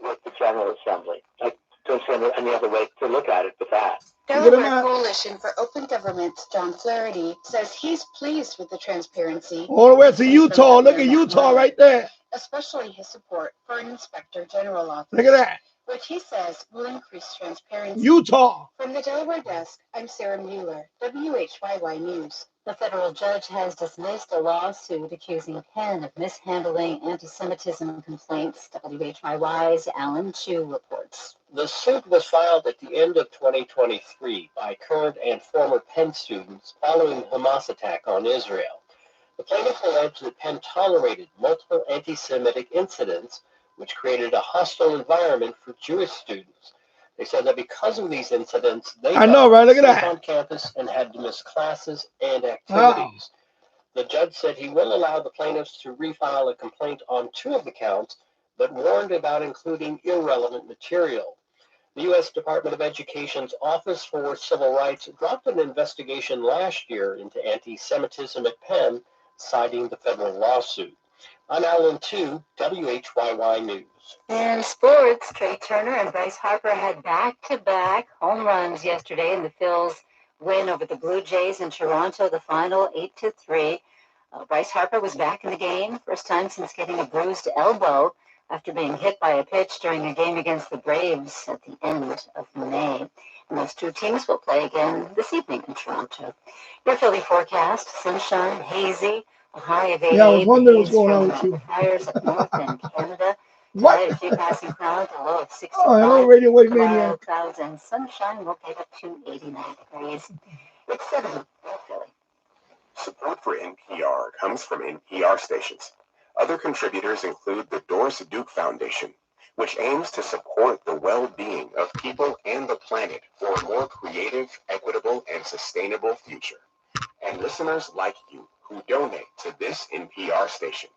with the General Assembly. I don't see any other way to look at it but that. Delaware Coalition for Open Government's John Flaherty says he's pleased with the transparency. All the way to Utah. Look at Utah right there. Especially his support for an Inspector General office. Look at that. Which he says will increase transparency. Utah. From the Delaware desk, I'm Sarah Mueller, WHYY News. The federal judge has dismissed a lawsuit accusing Penn of mishandling anti-Semitism complaints. WHYY's Alan Chu reports. The suit was filed at the end of 2023 by current and former Penn students following the Hamas attack on Israel. The plaintiffs alleged that Penn tolerated multiple anti-Semitic incidents, which created a hostile environment for Jewish students. They said that because of these incidents, they Look at that. on campus and had to miss classes and activities. The judge said he will allow the plaintiffs to refile a complaint on 2 of the counts, but warned about including irrelevant material. The U.S. Department of Education's Office for Civil Rights dropped an investigation last year into anti-Semitism at Penn, citing the federal lawsuit. I'm Alan Tu, WHYY News. In sports, Trey Turner and Bryce Harper had back-to-back home runs yesterday in the Phils' win over the Blue Jays in Toronto, the final 8-3. Bryce Harper was back in the game, first time since getting a bruised elbow after being hit by a pitch during a game against the Braves at the end of May. And those two teams will play again this evening in Toronto. Your Philly forecast, sunshine, hazy, a high of 88 I was wondering what's degrees going on from with you. fires up north in Canada. What? Tonight, a few passing clouds, a low of 65. Oh, hello, Radio Wave Tomorrow, Maniac. clouds and sunshine will get up to 89 degrees. It's 70 in Philly. Support for NPR comes from NPR stations. Other contributors include the Doris Duke Foundation, which aims to support the well-being of people and the planet for a more creative, equitable, and sustainable future. And listeners like you who donate to this NPR station.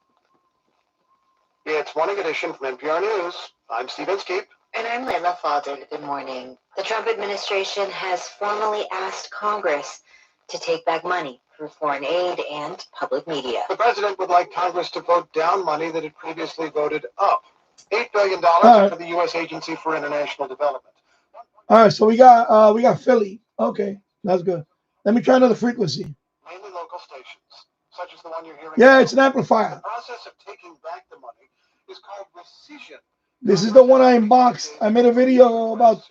It's Morning Edition from NPR News. I'm Steve Inskeep. And I'm Layla Falder. Good morning. The Trump administration has formally asked Congress to take back money for foreign aid and public media. The president would like Congress to vote down money that it previously voted up. $8 billion for the U.S. Agency for International Development. All right, so we got Philly. Okay, that's good. Let me try another frequency. Mainly local stations, such as the one you're hearing. Yeah, it's an amplifier. The process of taking back the money is called rescission. This is the one I unboxed. I made a video about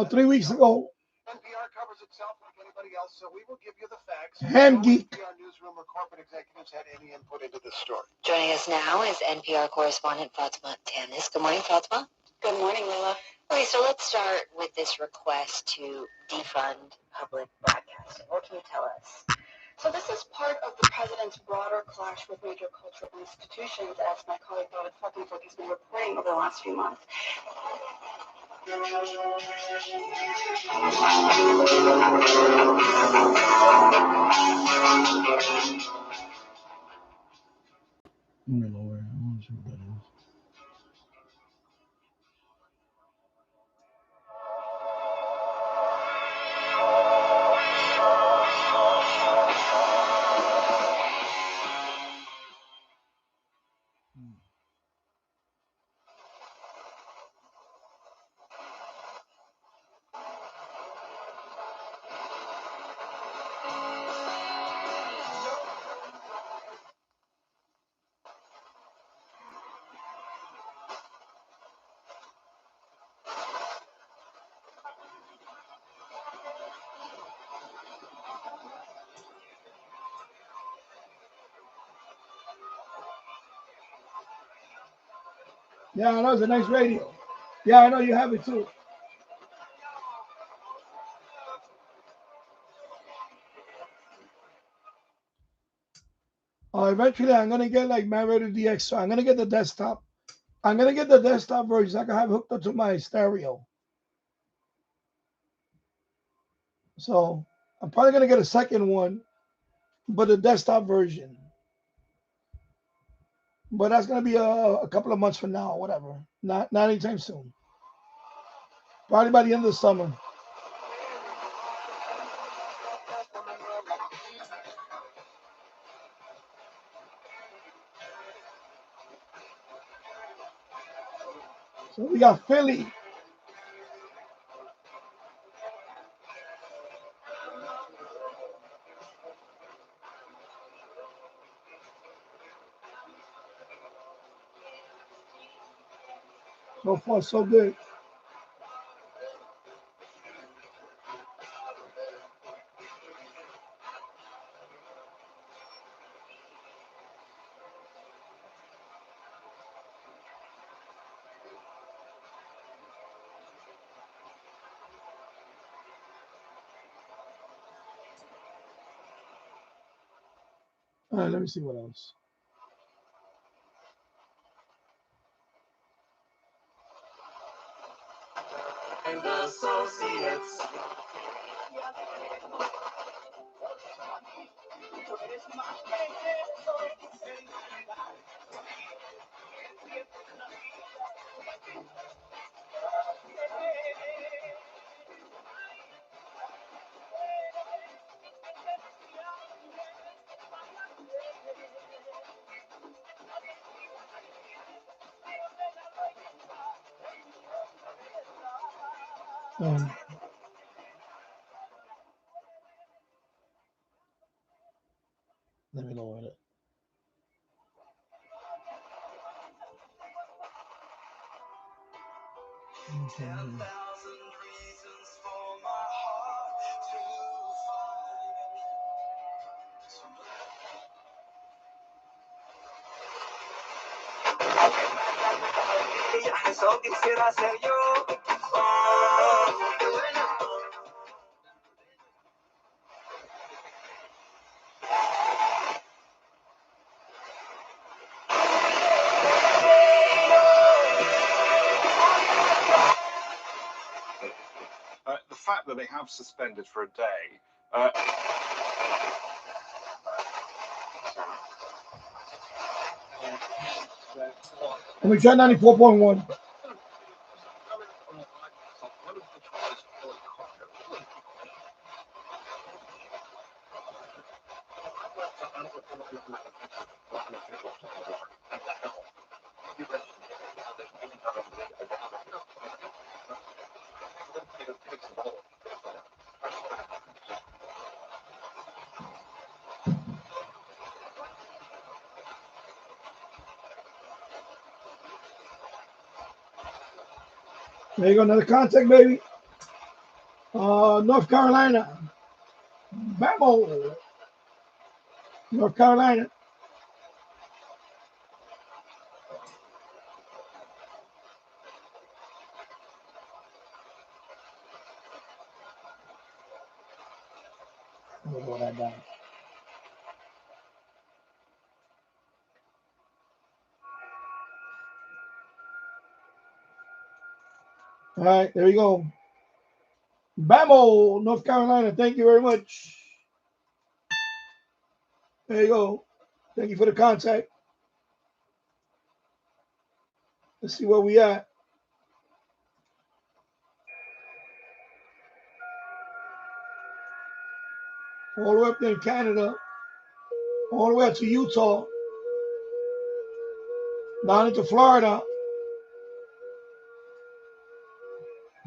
3 weeks ago. NPR covers itself like anybody else, so we will give you the facts. Ham geek. NPR newsroom or corporate executives had any input into this story. Joining us now is NPR correspondent Fatima Tanis. Good morning, Fatima. Good morning, Lila. Okay, so let's start with this request to defund public broadcasting. What can you tell us? So this is part of the president's broader clash with major cultural institutions, as my colleague David Falkenberg has been reporting over the last few months. Yeah, I know it's a nice radio. Yeah, I know you have it too. Eventually, I'm gonna get like my Radio DX. So I'm gonna get the desktop. I'm gonna get the desktop version so I can have it hooked up to my stereo. So I'm probably gonna get a second one, but the desktop version. But that's gonna be a couple of months from now, or whatever. Not anytime soon. Probably by the end of the summer. So we got Philly. So far, so good. All right, let me see what else. And associates. Let me lower it. Okay. Eso quisiera ser yo. The fact that they have suspended for a day. Let me try 94.1. There you go, another contact, baby. North Carolina. Bamo. North Carolina. Let me go that down. All right, there you go. Bamo, North Carolina. Thank you very much. There you go. Thank you for the contact. Let's see where we at. All the way up there in Canada. All the way up to Utah. Down into Florida.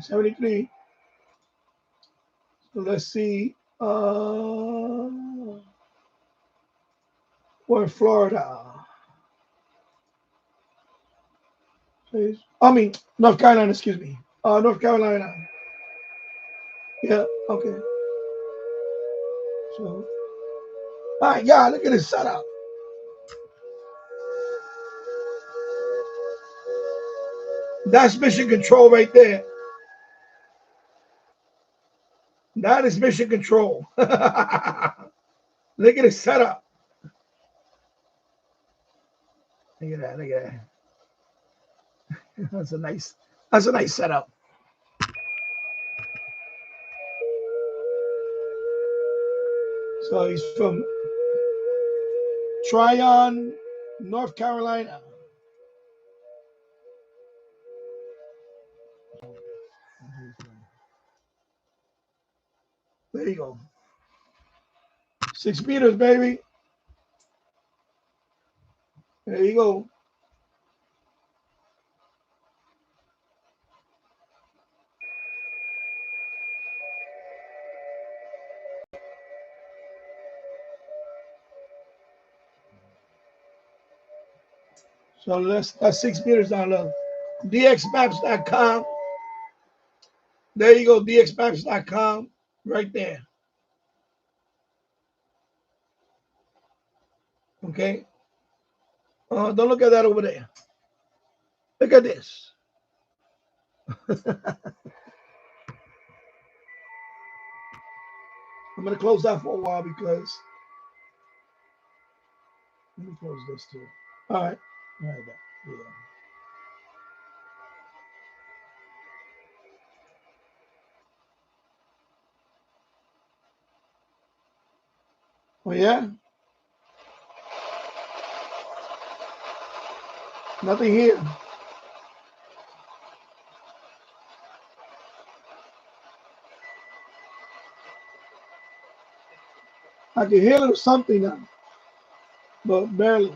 73. So let's see. We're in Florida. North Carolina, excuse me. North Carolina. Yeah, okay. So, my God, look at this setup. That's mission control right there. That is mission control. Look at the setup. Look at that. Look at that. That's a nice setup. So he's from Tryon, North Carolina. There you go. 6 meters, baby. There you go. So that's 6 meters down low. DXmaps.com. There you go, DXmaps.com, right there. Okay. Don't look at that over there. Look at this. I'm gonna close that for a while because let me close this too. All right. All right. Yeah. Oh yeah. Nothing here. I can hear a little something now, but barely.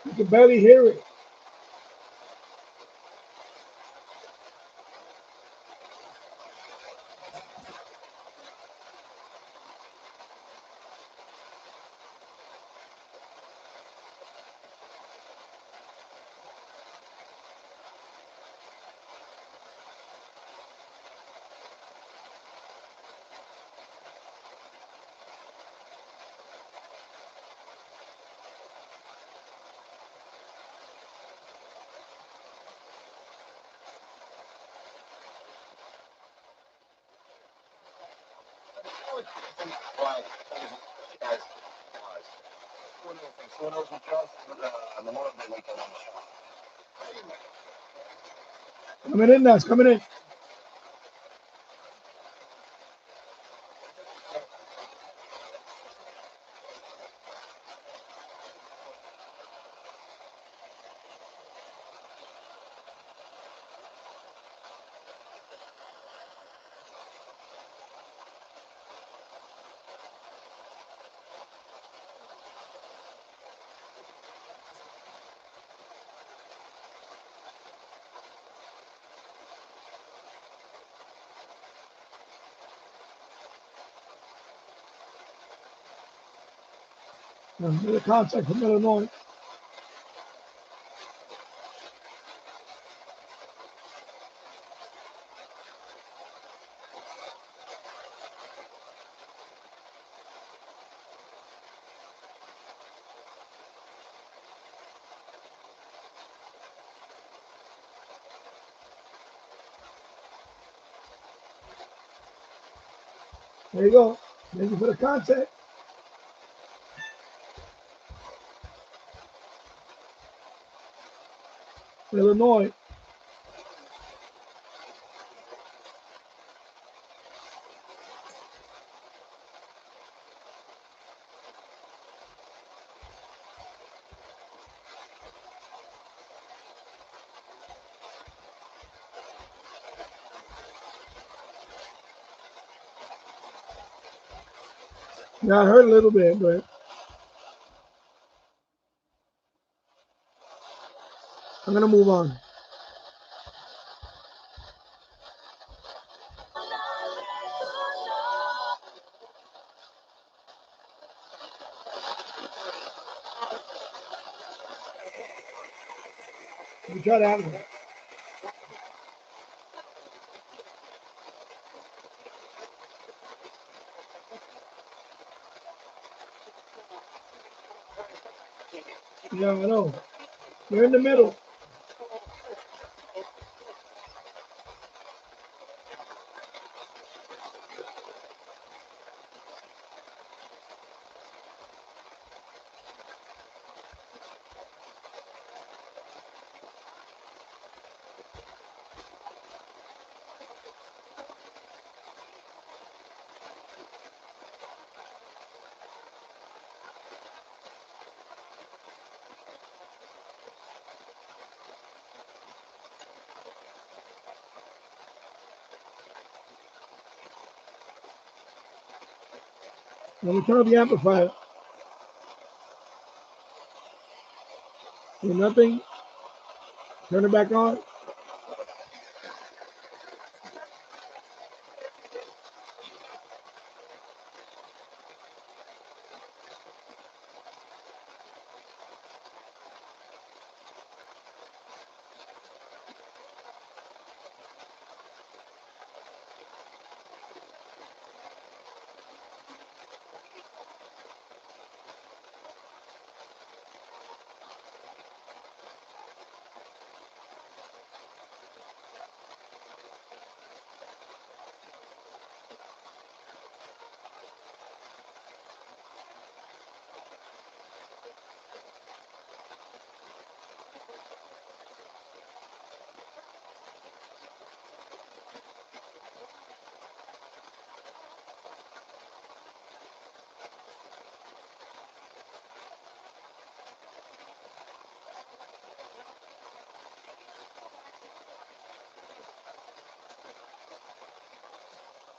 You can barely hear it. Coming in now. It's coming in. The contact from Illinois. There you go. Thank you for the contact. Illinois. Yeah, I heard a little bit, but I'm gonna move on. We try to have it. Yeah, I know. You're in the middle. Let me turn up the amplifier. Hear nothing. Turn it back on.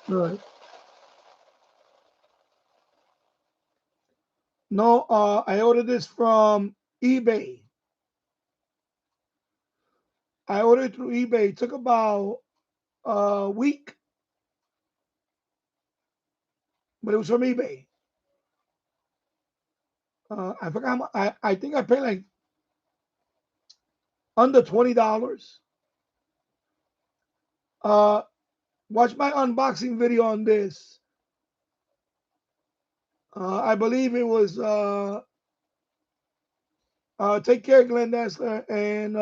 All right. No, I ordered this from eBay. I ordered it through eBay. It took about a week, but it was from eBay. I forgot how much. I think I paid like under $20. Watch my unboxing video on this. I believe it was take care, Glenn Dessler, and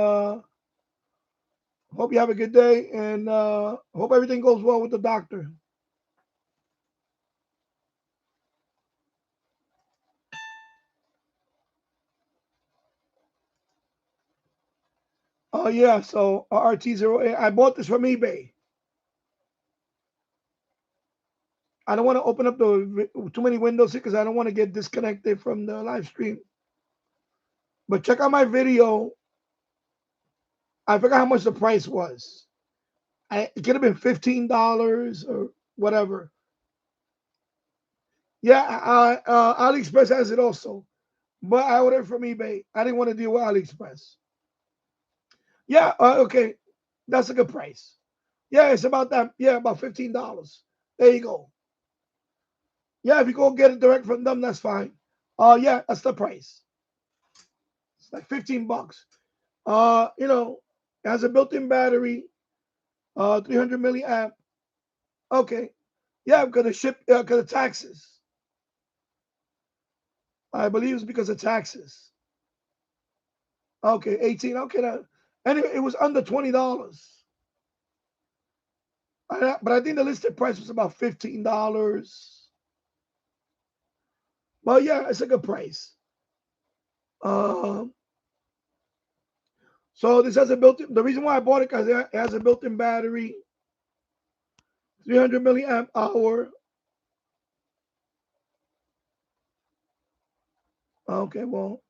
hope you have a good day, and hope everything goes well with the doctor. Oh yeah, so RT08. I bought this from eBay. I don't want to open up too many windows here because I don't want to get disconnected from the live stream. But check out my video. I forgot how much the price was. It could have been $15 or whatever. Yeah, AliExpress has it also, but I ordered from eBay. I didn't want to deal with AliExpress. Yeah, okay, that's a good price. Yeah, it's about that. Yeah, about $15. There you go. Yeah, if you go get it direct from them, that's fine. Yeah, that's the price. It's like $15. You know, it has a built-in battery, 300 milliamp. Okay, yeah, because of taxes. I believe it's because of taxes. Okay, 18. Okay, anyway, it was under $20. But I think the listed price was about $15. Well, yeah, it's a good price. So this has a built-in. The reason why I bought it because it has a built-in battery, 300 milliamp hour. Okay, well,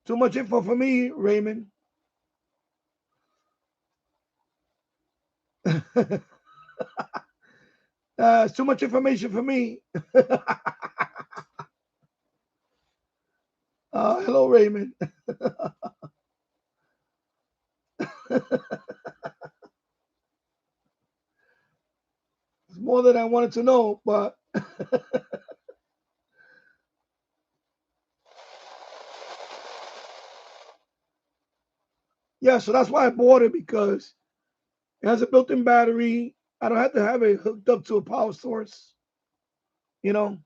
too much info for me, Raymond. It's too much information for me. Hello, Raymond. It's more than I wanted to know, but yeah, so that's why I bought it because it has a built-in battery. I don't have to have it hooked up to a power source, you know.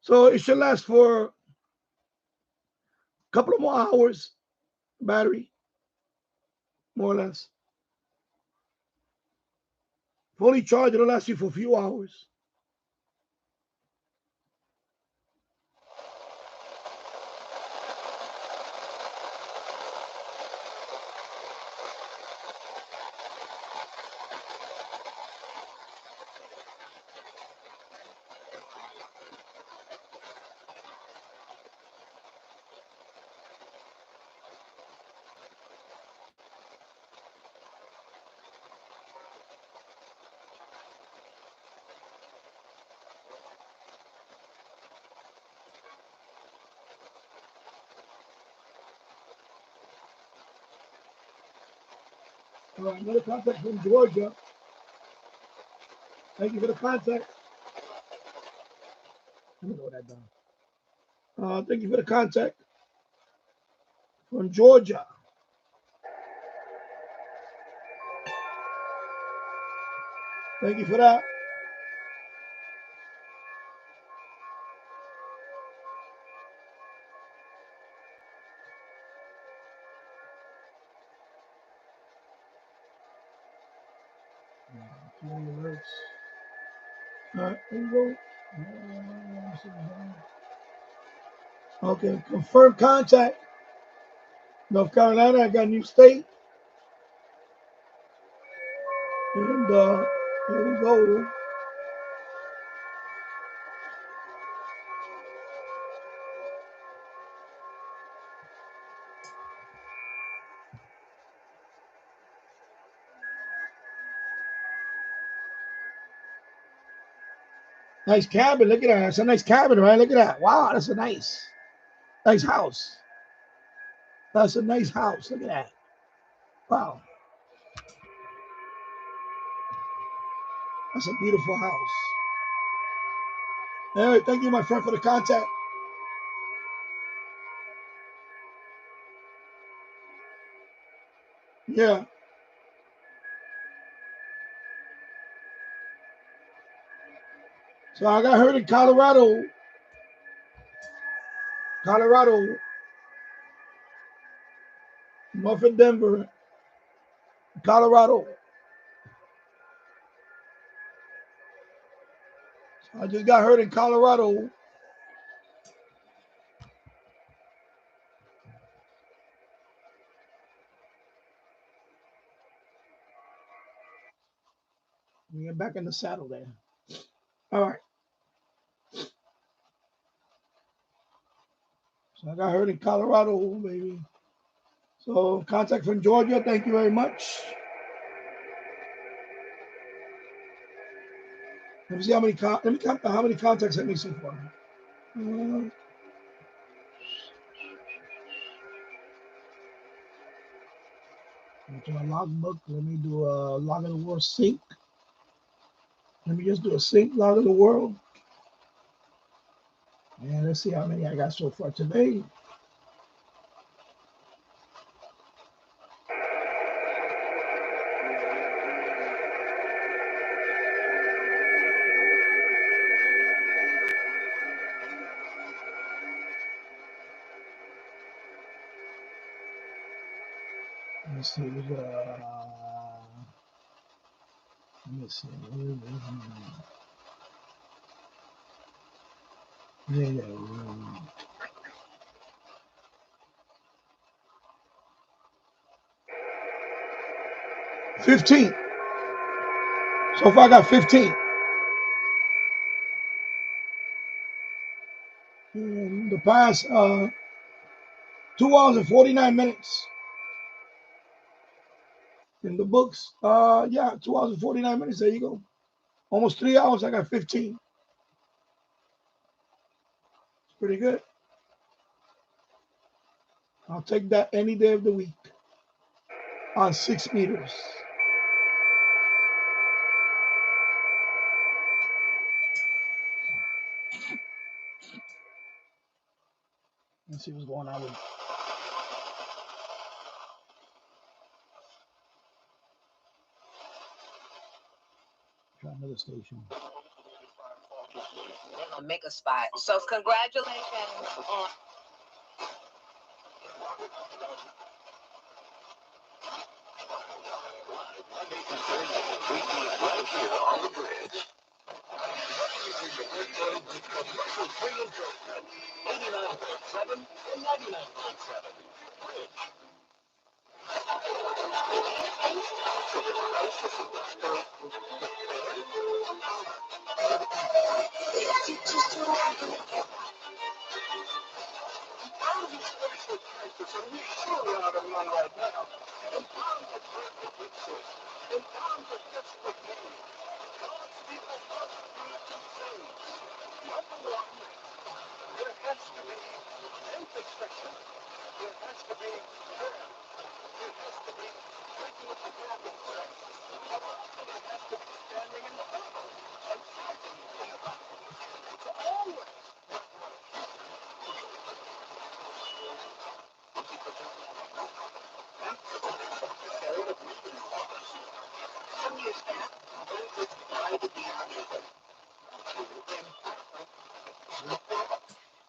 So it should last for a couple of more hours, battery, more or less. Fully charged, it'll last you for a few hours. All right, another contact from Georgia. Thank you for the contact. Let me know that down. Thank you for the contact from Georgia. Thank you for that. Alerts. All right, there you go. Okay, confirm contact. North Carolina, I got a new state. And here we go. Nice cabin. Look at that. That's a nice cabin, right? Look at that. Wow, that's a nice house. That's a nice house. Look at that. Wow. That's a beautiful house. All right, thank you, my friend, for the contact. Yeah. So I got hurt in Colorado, north of Denver, Colorado. So I just got hurt in Colorado. We get back in the saddle there. All right. So I got hurt in Colorado, baby. So contact from Georgia. Thank you very much. Let me see how many. Let me count how many contacts I made so far. To my logbook. Let me do a log of the world sync. Let me just do a sync log of the world. And let's see how many I got so far today. Let's see. Let me see. Yeah. 15. So far I got 15. In the past 2 hours and 49 minutes. In the books, yeah, 2 hours and 49 minutes. There you go. Almost 3 hours. I got 15. It's pretty good. I'll take that any day of the week on 6 meters. Let's see what's going on with try another station. They're gonna make a spot. So congratulations on.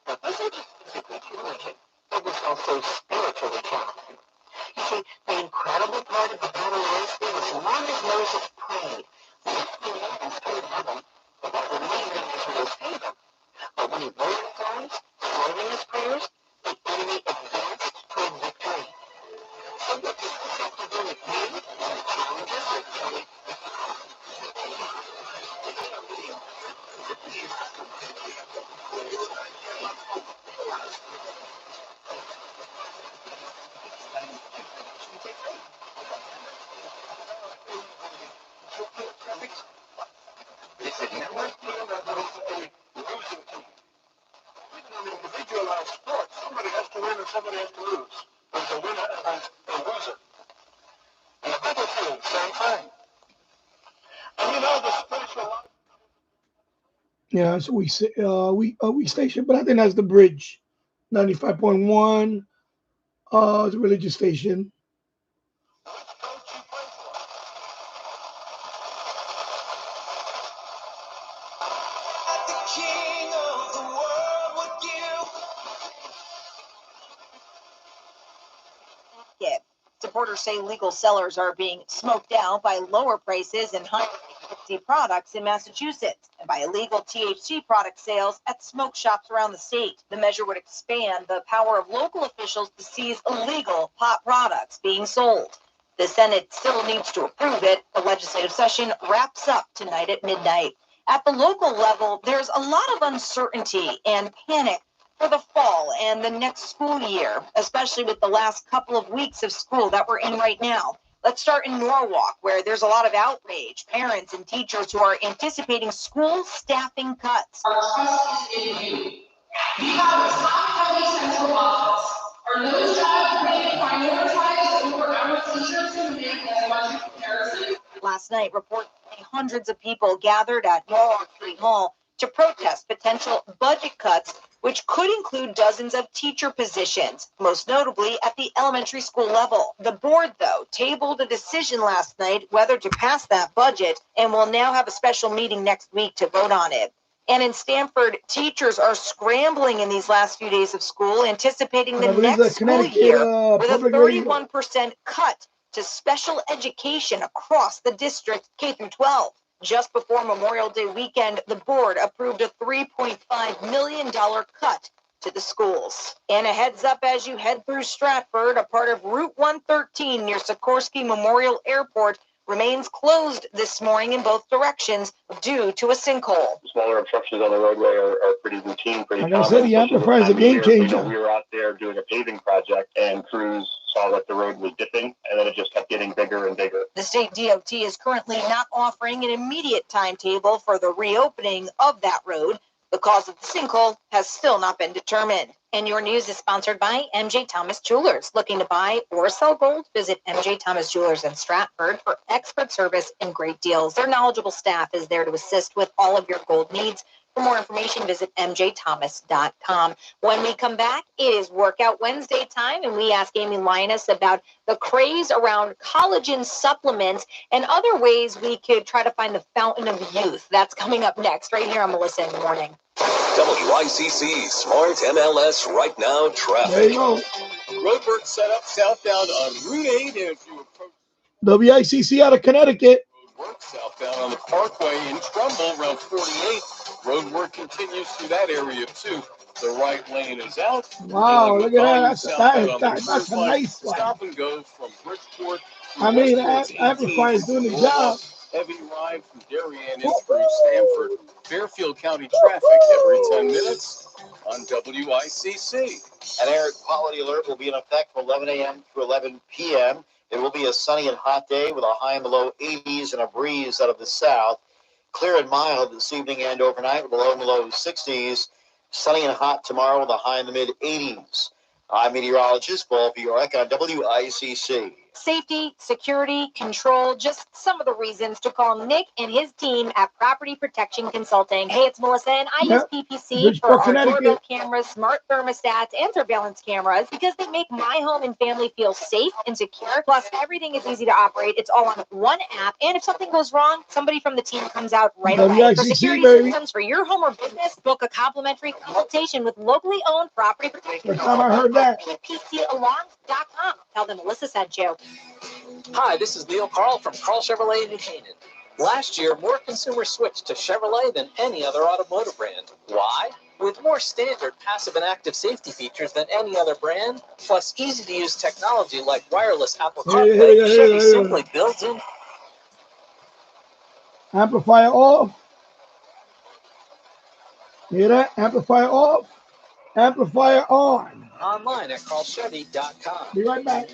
But this isn't physically challenging. It was also spiritually challenging. You see, the incredible part of the battle is there was one of Moses prayed, lifting hands toward heaven, about relieving Israel's favor. But when he lowered his eyes, slowing his prayers, the enemy advanced toward victory. So what does this have to do with me and the challenges that come? They said, you know what? Losing team. In individualized sports, somebody has to win and somebody has to lose. There's a winner and a loser. In the battlefield, same thing. And you know the spiritual life. Yeah, so we station, but I think that's the bridge. 95.1. It's a religious station. Supporters say legal sellers are being smoked out by lower prices and high THC products in Massachusetts and by illegal THC product sales at smoke shops around the state. The measure would expand the power of local officials to seize illegal pot products being sold. The Senate still needs to approve it. The legislative session wraps up tonight at midnight. At the local level, there's a lot of uncertainty and panic for the fall and the next school year, especially with the last couple of weeks of school that we're in right now. Let's start in Norwalk, where there's a lot of outrage, parents and teachers who are anticipating school staffing cuts. Our trust is in you. We have a top county central office. Are those jobs being prioritized over our teachers who make as much comparison? Last night, reports say hundreds of people gathered at Norwalk City Hall to protest potential budget cuts, which could include dozens of teacher positions, most notably at the elementary school level. The board, though, tabled a decision last night whether to pass that budget and will now have a special meeting next week to vote on it. And in Stamford, teachers are scrambling in these last few days of school, anticipating the next school year with a 31% cut to special education across the district K through 12. Just before Memorial Day weekend, the board approved a $3.5 million cut to the schools. And a heads up as you head through Stratford, a part of Route 113 near Sikorsky Memorial Airport remains closed this morning in both directions due to a sinkhole. Smaller obstructions on the roadway are pretty routine, pretty like common. I said, the amplifier is a game changer. We were out there doing a paving project, and crews saw that the road was dipping, and then it just kept getting bigger and bigger. The state DOT is currently not offering an immediate timetable for the reopening of that road. The cause of the sinkhole has still not been determined. And your news is sponsored by MJ Thomas Jewelers. Looking to buy or sell gold? Visit MJ Thomas Jewelers in Stratford for expert service and great deals. Their knowledgeable staff is there to assist with all of your gold needs. For more information, visit mjthomas.com. When we come back, it is Workout Wednesday time, and we ask Amy Linus about the craze around collagen supplements and other ways we could try to find the fountain of youth. That's coming up next, right here on Melissa in the Morning. WICC Smart MLS Right Now Traffic. There you go. Roadwork set up southbound on Route 8 as you approach WICC out of Connecticut. Roadwork southbound on the Parkway in Trumbull, Route 48. Roadwork continues through that area too. The right lane is out. Wow, look at that. That's a nice one. Stop and go from Bridgeport. I mean, Amplify is doing the job. Heavy ride from Darien in through Stamford. Fairfield County traffic every 10 minutes on WICC. An air quality alert will be in effect from 11 a.m. to 11 p.m. It will be a sunny and hot day with a high in the low 80s and a breeze out of the south. Clear and mild this evening and overnight with a low in the low 60s. Sunny and hot tomorrow with a high in the mid 80s. I'm meteorologist Paul Bjork on WICC. Safety, security, control, just some of the reasons to call Nick and his team at Property Protection Consulting. Hey, it's Melissa, and I use PPC for our doorbell cameras, smart thermostats, and surveillance cameras because they make my home and family feel safe and secure. Plus, everything is easy to operate. It's all on one app, and if something goes wrong, somebody from the team comes out right away. For security systems for your home or business, book a complimentary consultation with locally owned Property Protection Consulting at ppcalarms.com. Tell them Melissa sent you. Hi, this is Neil Carl from Carl Chevrolet in New Canaan. Last year, more consumers switched to Chevrolet than any other automotive brand. Why? With more standard passive and active safety features than any other brand, plus easy-to-use technology like wireless Apple CarPlay, Chevy simply builds in. Amplifier off. Hear that? Amplifier off. Amplifier on. Online at carlchevy.com. Be right back.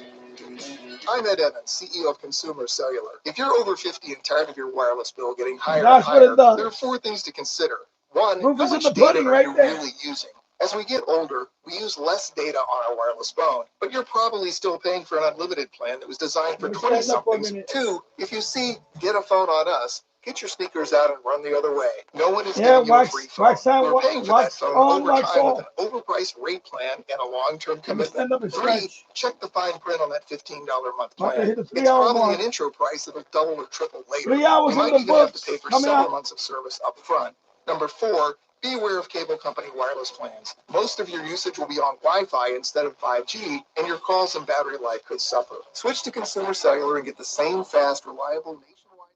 I'm Ed Evans, CEO of Consumer Cellular. If you're over 50 and tired of your wireless bill getting higher and higher, there are 4 things to consider. 1, how much data are you really using? As we get older, we use less data on our wireless phone, but you're probably still paying for an unlimited plan that was designed for 20-somethings. 2, if you see Get a Phone on Us, get your speakers out and run the other way. No one is giving you a free phone. We're paying for that phone over time with an overpriced rate plan and a long-term commitment. 3, check the fine print on that $15 a month plan. It's probably an intro price that'll double or triple later. You might even have to pay for several months of service up front. Number 4, be aware of cable company wireless plans. Most of your usage will be on Wi-Fi instead of 5G, and your calls and battery life could suffer. Switch to Consumer Cellular and get the same fast, reliable nationwide.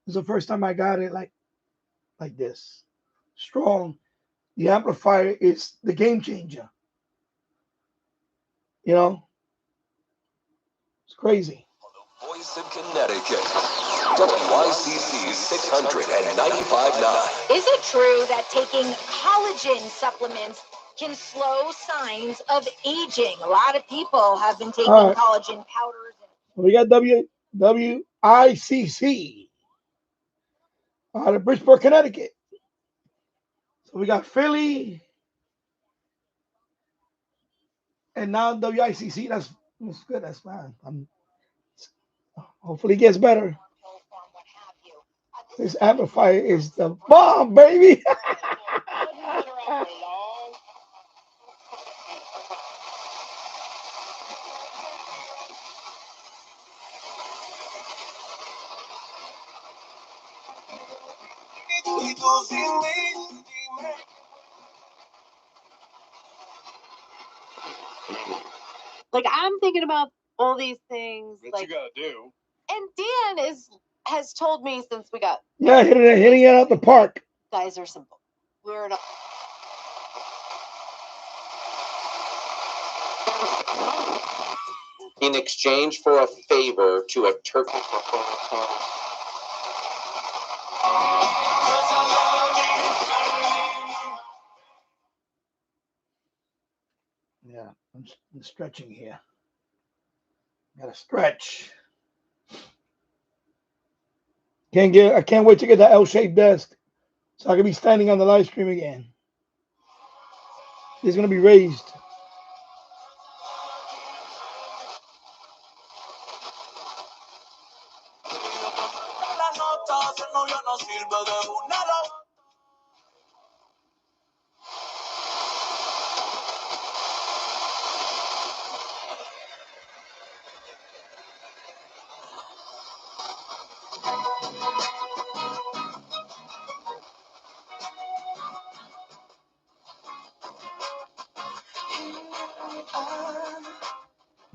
This is the first time I got it like this. Strong. The amplifier is the game changer. You know? It's crazy. Voice of Connecticut. WICC 695.9. Is it true that taking collagen supplements can slow signs of aging? A lot of people have been taking collagen powders. We got WICC out of Bridgeport, Connecticut. So we got Philly and now WICC. That's good. That's fine. Hopefully it gets better. This amplifier is the bomb, baby. Like, I'm thinking about all these things. What like, you gotta do? And Dan has told me since we got hitting it out the park. Guys are simple. We're not. In exchange for a favor to a Turkish. Yeah, I'm stretching here. Gotta stretch. I can't wait to get that L-shaped desk so I can be standing on the live stream again. It's gonna be raised.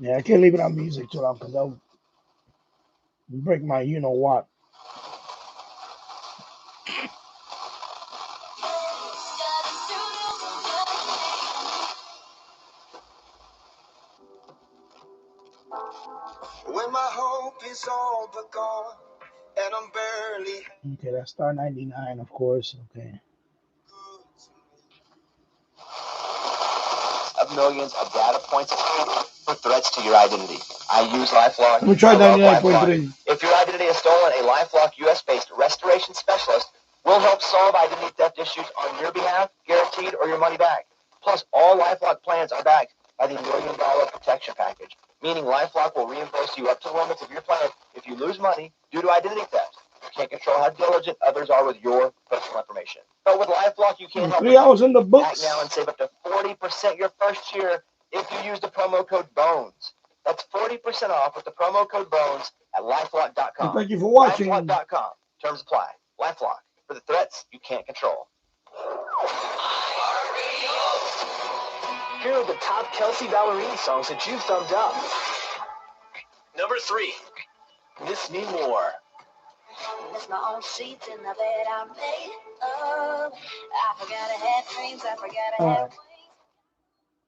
Yeah, I can't leave it on music too long because I'll break my you-know-what. When my hope is all but gone, and I'm barely. Okay, that's star 99, of course. Okay. Of millions of data points for threats to your identity. I use LifeLock. Let me try 99.3. If your identity is stolen, a LifeLock US-based restoration specialist will help solve identity theft issues on your behalf, guaranteed or your money back. Plus, all LifeLock plans are backed by the $1 Million Protection Package. meaning LifeLock will reimburse you up to the limits of your plan if you lose money due to identity theft. You can't control how diligent others are with your personal information. But with LifeLock, you can't help 3 hours in the Act books. now and save up to 40% your first year if you use the promo code BONES. That's 40% off with the promo code BONES at LifeLock.com. And thank you for watching. LifeLock.com. Terms apply. LifeLock, for the threats you can't control. Here are the top Kelsey Ballerini songs that you've thumbed up. Number 3, Miss Me More. Miss my own sheets in the bed I made of. I forgot I had dreams, I forgot I had wings.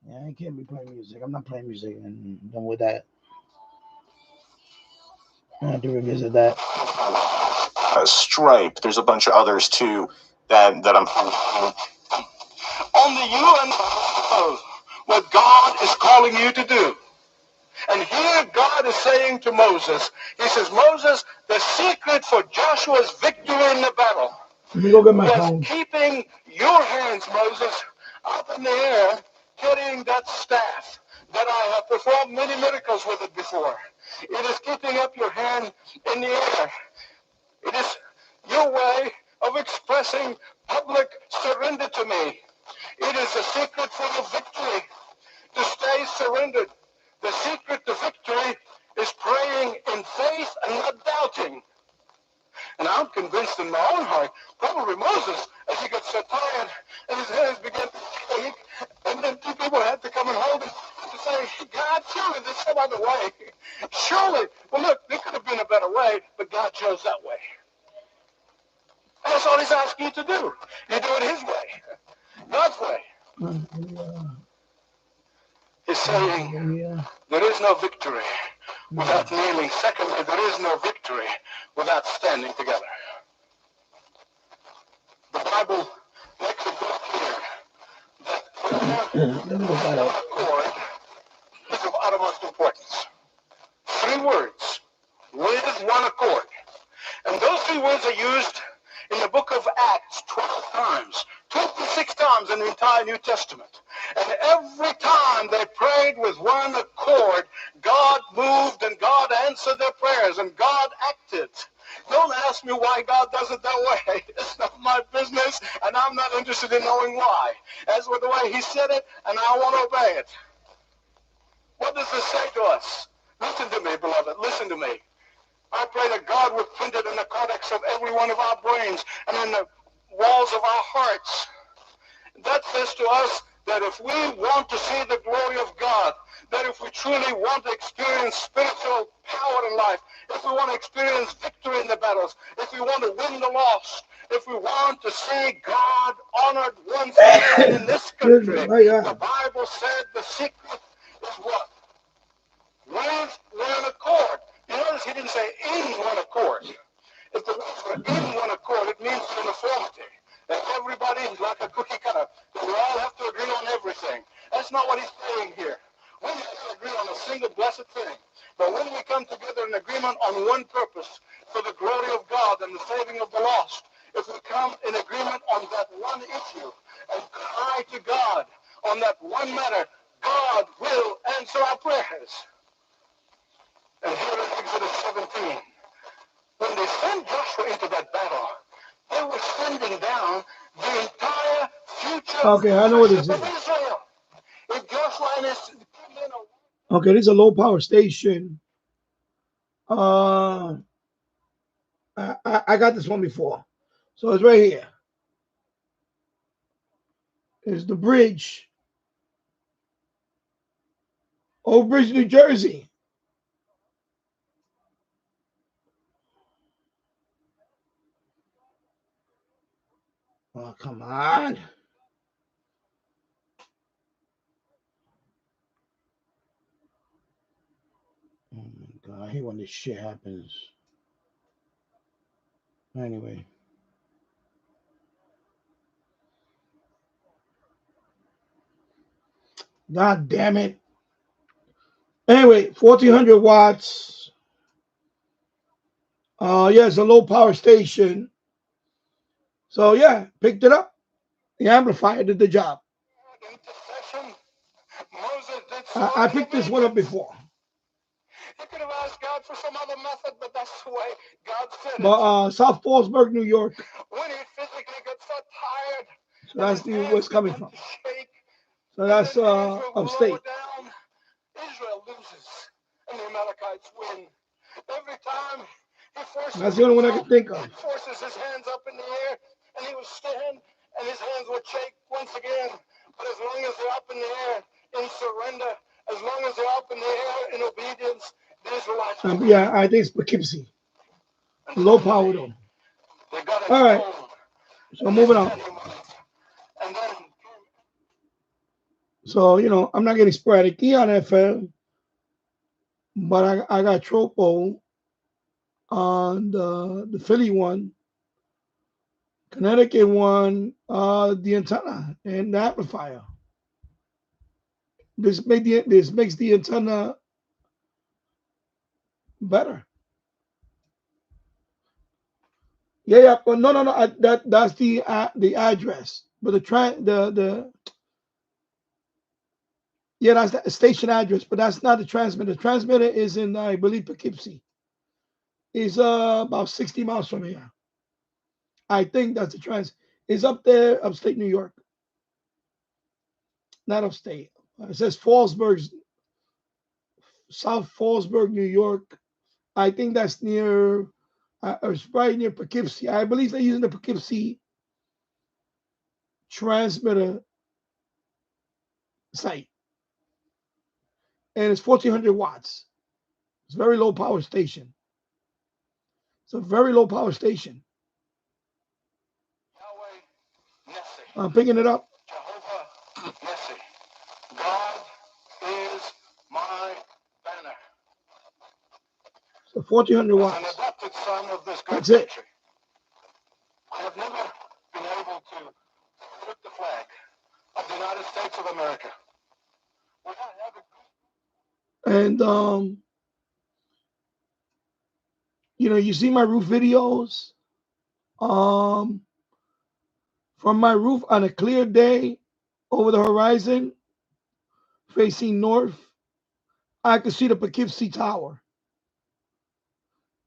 Yeah, I can't be playing music. I'm not playing music, and done with that. I have to revisit that. Stripe. There's a bunch of others too that I'm Only you and what God is calling you to do. And here God is saying to Moses, he says, Moses, the secret for Joshua's victory in the battle Let me go get my was phone. keeping your hands, Moses, up in the air, carrying that staff that I have performed many miracles with it before. It is keeping up your hand in the air. It is your way of expressing public surrender to me. It is the secret for the victory, to stay surrendered. The secret to victory is praying in faith and not doubting. And I'm convinced in my own heart, probably Moses, as he got so tired and his hands began to shake, and then 2 people had to come and hold him to say, God, surely there's some other way. Surely, well, look, there could have been a better way, but God chose that way. And that's all he's asking you to do. You do it his way, God's way. He's saying, there is no victory without kneeling. Secondly, there is no victory without standing together. The Bible makes it very clear that one accord is of uttermost importance. 3 words, with one accord. And those 3 words are used in the book of Acts 12 times, 26 times in the entire New Testament. And every time they prayed with one accord, God moved and God answered their prayers and God acted. Don't ask me why God does it that way. It's not my business, and I'm not interested in knowing why. As with the way he said it, and I want to obey it. What does this say to us? Listen to me, beloved. Listen to me. I pray that God would print it in the cortex of every one of our brains and in the walls of our hearts. That says to us that if we want to see the glory of God, that if we truly want to experience spiritual power in life, if we want to experience victory in the battles, if we want to win the lost, if we want to see God honored once again in this country, the Bible said the secret is what? With one accord. You notice he didn't say in one accord. If the words were in one accord, it means uniformity. That everybody is like a cookie cutter. That we all have to agree on everything. That's not what he's saying here. We have to agree on a single blessed thing. But when we come together in agreement on one purpose, for the glory of God and the saving of the lost, if we come in agreement on that one issue and cry to God on that one matter, God will answer our prayers. And here in Exodus 17, when they sent Joshua into that battle, they were sending down the entire future of Israel. If Joshua and his men are... Okay, this is a low power station. I got this one before. So it's right here. It's the bridge. Old Bridge, New Jersey. Oh, come on. Oh my God, I hate when this shit happens. Anyway. God damn it. Anyway, 1400 watts. Yeah, it's a low power station. So yeah, picked it up. The amplifier did the job. I picked this one up before. for some other method, but that's the way God said it. But South Fallsburg, New York. When he physically got so tired, So that's where it's coming from. So that's upstate. Down, Israel loses, and the Amalekites win. Every time he forces that's the only one I can think of. Forces his hands up in the air, and he would stand, and his hands would shake once again. But as long as they're up in the air in surrender, as long as they're up in the air in obedience, the Israelites. Yeah, I think it's Poughkeepsie. Low power though. All right. So moving on. So, you know, I'm not getting sporadic E on FM, but I got Tropo on the Philly one, Connecticut one, the antenna and the amplifier. This makes the antenna better. Yeah, but no. That's the address, but yeah, that's the station address, but that's not the transmitter. The transmitter is in, I believe, Poughkeepsie. It's about 60 miles from here. I think that's the It's up there, upstate New York. Not upstate. It says Fallsburg, South Fallsburg, New York. I think that's near, it's right near Poughkeepsie. I believe they're using the Poughkeepsie transmitter site. And it's 1400 watts. It's a very low power station. It's a very low power station. I'm picking it up. Jehovah Nissi. God is my banner. So 1400 watts. As an adopted son of this great That's it. country, I have never been able to flip the flag of the United States of America. And you know, you see my roof videos. From my roof on a clear day over the horizon, facing north, I could see the Poughkeepsie Tower.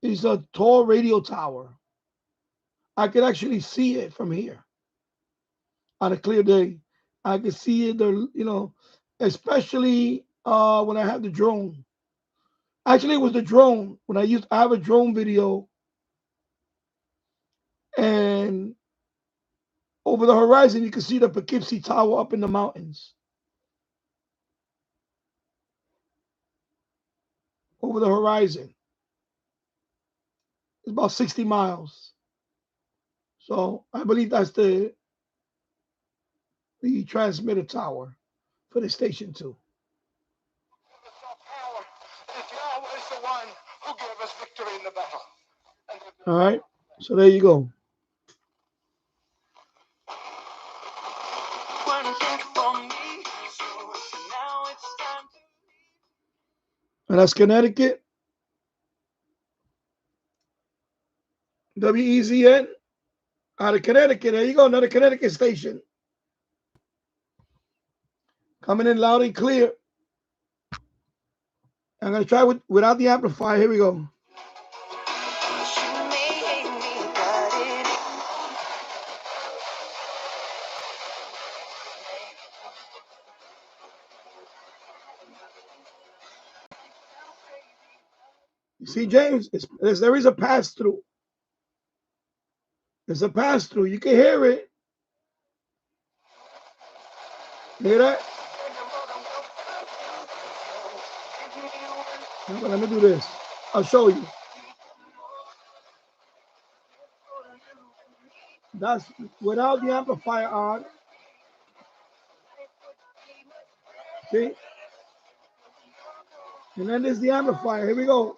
It's a tall radio tower. I could actually see it from here. On a clear day, I could see it. You know, especially when I had the drone. Actually, it was the drone. I have a drone video, and over the horizon, you can see the Poughkeepsie Tower up in the mountains. Over the horizon. It's about 60 miles. So I believe that's the transmitter tower for the station too. All right. So there you go. And that's Connecticut. WEZN out of Connecticut. There you go. Another Connecticut station. Coming in loud and clear. I'm going to try without the amplifier. Here we go. You see, James, there is a pass-through. There's a pass-through. You can hear it. Hear that? Let me do this. I'll show you. That's without the amplifier on. See? And then there's the amplifier. Here we go.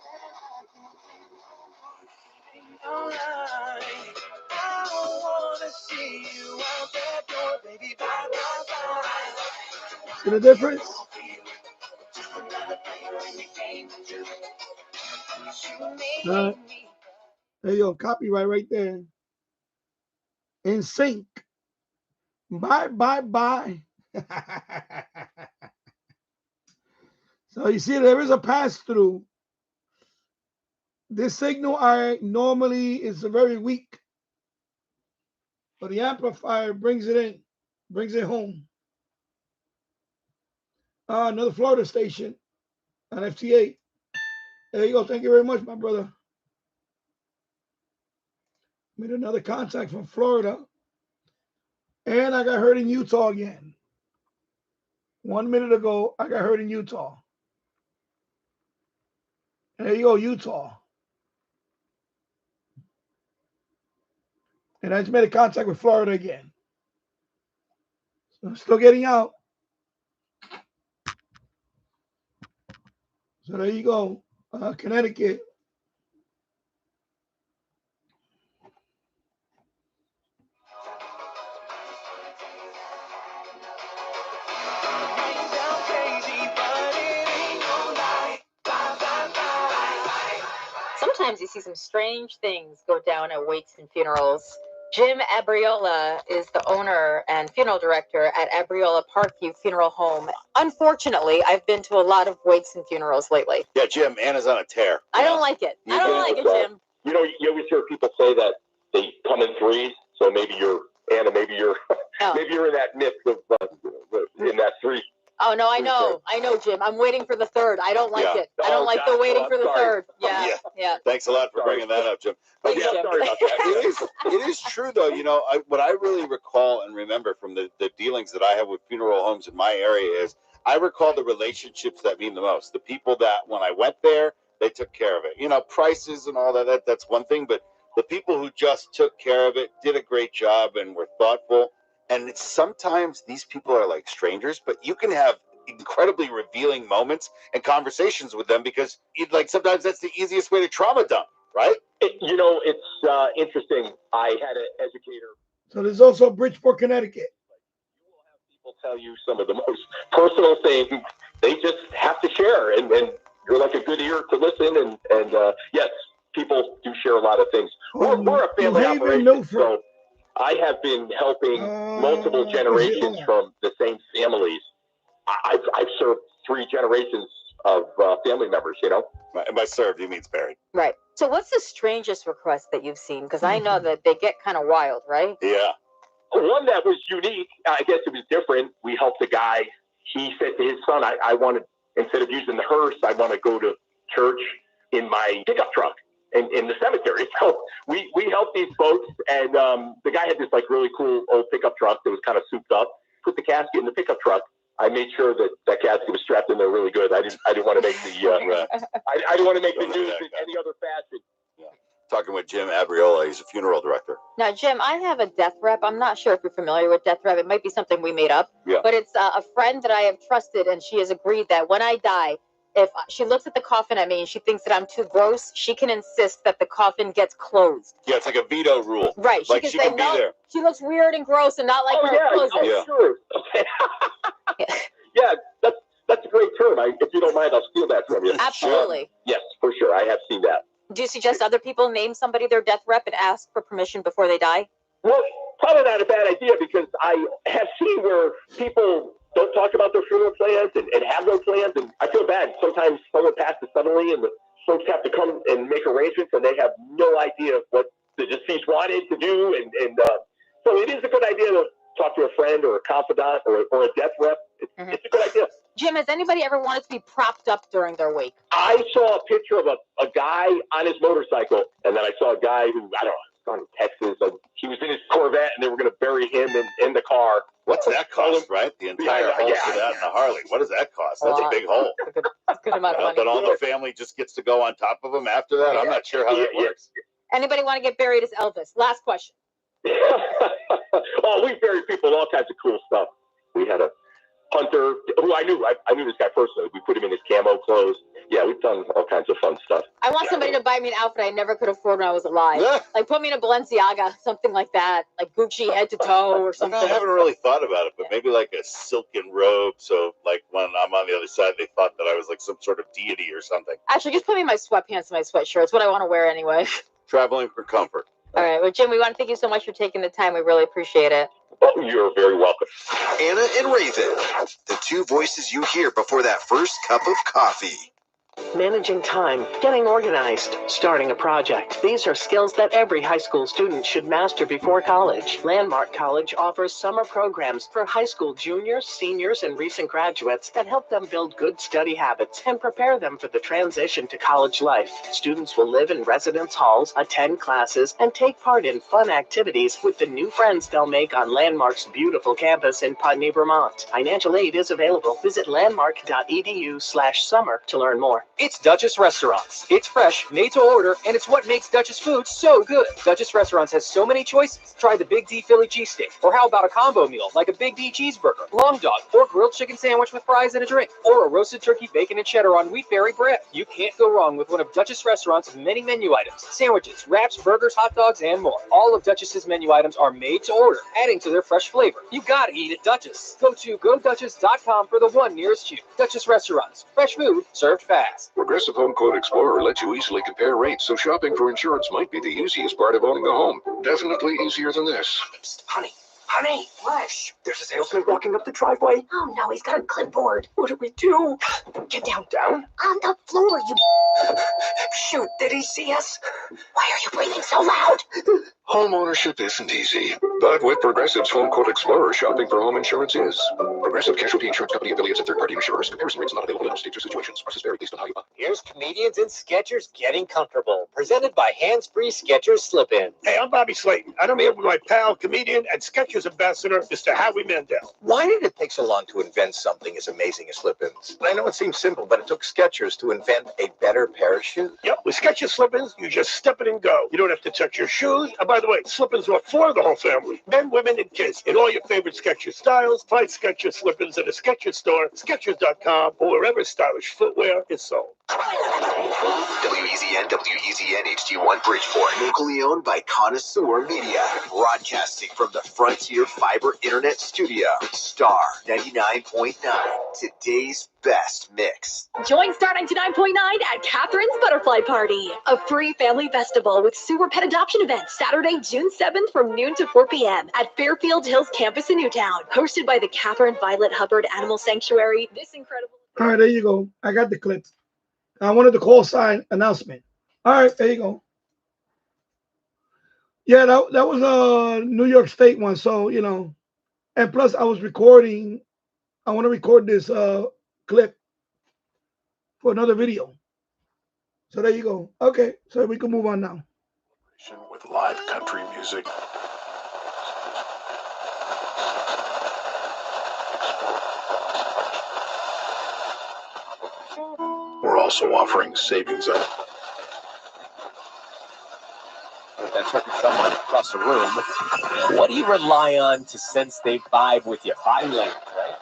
See the difference? There you go. Copyright right there. In sync. Bye. So you see, there is a pass through. This signal normally is very weak, but the amplifier brings it in, brings it home. Another Florida station on FT8. There you go. Thank you very much, my brother. Made another contact from Florida. And I got heard in Utah again. 1 minute ago, I got heard in Utah. There you go, Utah. And I just made a contact with Florida again. So I'm still getting out. So there you go, Connecticut. Sometimes you see some strange things go down at wakes and funerals. Jim Abriola is the owner and funeral director at Abriola Parkview Funeral Home. Unfortunately, I've been to a lot of wakes and funerals lately. Yeah, Jim, Anna's on a tear. I don't like it. I don't like it, Jim. You know, you always hear people say that they come in threes, so maybe you're, Anna, maybe you're in that mix of, in that three. Oh, no, I know, Jim. I'm waiting for the third. I don't like it. I don't like the waiting for the third. Yeah. Thanks a lot for bringing that up, Jim. But Thanks, Jim. Sorry about that. It is true, though. You know, what I really recall and remember from the dealings that I have with funeral homes in my area is I recall the relationships that mean the most. The people that when I went there, they took care of it. You know, prices and all that's one thing, but the people who just took care of it did a great job and were thoughtful. And sometimes these people are like strangers, but you can have incredibly revealing moments and conversations with them because sometimes that's the easiest way to trauma dump, right? It's interesting. I had an educator. So there's also Bridgeport, Connecticut. You will have people tell you some of the most personal things. They just have to share, and you're like a good ear to listen. And yes, people do share a lot of things. We're a family operation, so I have been helping multiple generations from the same families. I've served 3 generations of family members, you know. And by served, he means buried. Right. So what's the strangest request that you've seen? Because I know that they get kind of wild, right? Yeah. One that was unique, I guess it was different. We helped a guy. He said to his son, I wanted, instead of using the hearse, I want to go to church in my pickup truck. In the cemetery. So we helped these folks, and the guy had this like really cool old pickup truck that was kind of souped up. Put the casket in the pickup truck. I made sure that casket was strapped in there really good. I didn't want to make the I didn't want to make the news in any other fashion. Yeah. Talking with Jim Abriola, he's a funeral director. Now, Jim, I have a death rep. I'm not sure if you're familiar with death rep. It might be something we made up. Yeah. But it's a friend that I have trusted, and she has agreed that when I die, if she looks at the coffin at me and she thinks that I'm too gross, she can insist that the coffin gets closed. Yeah, it's like a veto rule. Right. Like she can be there. She looks weird and gross and not like her clothes. Sure. Okay. Yeah, that's a great term. If you don't mind, I'll steal that from you. Absolutely. Yes, for sure. I have seen that. Do you suggest other people name somebody their death rep and ask for permission before they die? Well, probably not a bad idea because I have seen where people don't talk about their funeral plans and have no plans. And I feel bad. Sometimes someone passes suddenly and the folks have to come and make arrangements and they have no idea what the deceased wanted to do. And so it is a good idea to talk to a friend or a confidant or a death rep. It's a good idea. Jim, has anybody ever wanted to be propped up during their wake? I saw a picture of a guy on his motorcycle, and then I saw a guy who, I don't know, in Texas. He was in his Corvette, and they were going to bury him in the car. What's that cost, right? The entire hole for that in the Harley. What does that cost? That's a big hole. Good amount of money. But all the family just gets to go on top of him after that? I'm not sure how that works. Anybody want to get buried as Elvis? Last question. Oh, we buried people with all kinds of cool stuff. We had a hunter who I knew this guy personally. We put him in his camo clothes. Yeah, we've done all kinds of fun stuff. I want somebody to buy me an outfit I never could afford when I was alive. Like put me in a Balenciaga, something like that, like Gucci head to toe or something. I haven't really thought about it, but maybe like a silken robe. So like when I'm on the other side, they thought that I was like some sort of deity or something. Actually, just put me in my sweatpants and my sweatshirt. It's what I want to wear anyway. Traveling for comfort. All right. Well, Jim, we want to thank you so much for taking the time. We really appreciate it. Oh, you're very welcome. Anna and Raven, the two voices you hear before that first cup of coffee. Managing time, getting organized, starting a project. These are skills that every high school student should master before college. Landmark College offers summer programs for high school juniors, seniors, and recent graduates that help them build good study habits and prepare them for the transition to college life. Students will live in residence halls, attend classes, and take part in fun activities with the new friends they'll make on Landmark's beautiful campus in Putney, Vermont. Financial aid is available. Visit landmark.edu/summer to learn more. It's Duchess Restaurants. It's fresh, made to order, and it's what makes Duchess food so good. Duchess Restaurants has so many choices. Try the Big D Philly cheesesteak. Or how about a combo meal like a Big D cheeseburger, long dog, or grilled chicken sandwich with fries and a drink, or a roasted turkey bacon and cheddar on wheat berry bread. You can't go wrong with one of Duchess Restaurants' many menu items. Sandwiches, wraps, burgers, hot dogs, and more. All of Duchess's menu items are made to order, adding to their fresh flavor. You gotta eat at Duchess. Go to GoDuchess.com for the one nearest you. Duchess Restaurants. Fresh food, served fast. Progressive Home Quote Explorer lets you easily compare rates, so shopping for insurance might be the easiest part of owning a home. Definitely easier than this. Honey, what? There's a salesman walking up the driveway. Oh no, he's got a clipboard. What do we do? Get down. On the floor, you. Shoot, did he see us? Why are you breathing so loud? Home ownership isn't easy, but with Progressive's Home Quote Explorer, shopping for home insurance is. Progressive Casualty Insurance Company affiliates and third-party insurers. Comparison rates not available in all states or situations. Prices vary based on how you buy. Here's comedians and Skechers getting comfortable. Presented by Hands-Free Skechers Slip-In. Hey, I'm Bobby Slayton, and I'm here with my pal, comedian, and Skechers ambassador, Mr. Howie Mandel. Why did it take so long to invent something as amazing as slip-ins? I know it seems simple, but it took Skechers to invent a better pair of shoes. Yep, with Skechers slip-ins, you just step it and go. You don't have to touch your shoes. And by the way, slip-ins are for the whole family. Men, women, and kids. In all your favorite Skechers styles, find Skechers slip-ins at a Skechers store, Skechers.com, or wherever stylish footwear is sold. WEZN HD1 Bridgeport, locally owned by Connoisseur Media, broadcasting from the Frontier Fiber Internet Studio. Star 99.9, today's best mix. Join Star 99.9 at Catherine's Butterfly Party, a free family festival with sewer pet adoption events Saturday, June 7th from noon to 4 p.m. at Fairfield Hills campus in Newtown, hosted by the Catherine Violet Hubbard Animal Sanctuary. This incredible. All right, there you go. I got the clip. I wanted the call sign announcement. All right, there you go. Yeah, that was a New York State one. So, you know, and plus I was recording. I want to record this clip for another video. So there you go. Okay, so we can move on now. With live country music. We're also offering savings on. That's from someone across the room. What do you rely on to sense they vibe with you? Body language, right?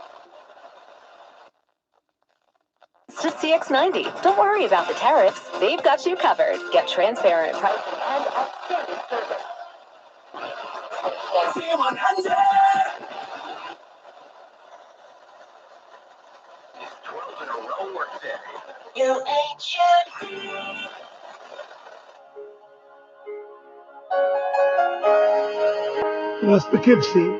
It's just CX90. Don't worry about the tariffs. They've got you covered. Get transparent pricing and outstanding service. You ain't shit. That's Poughkeepsie.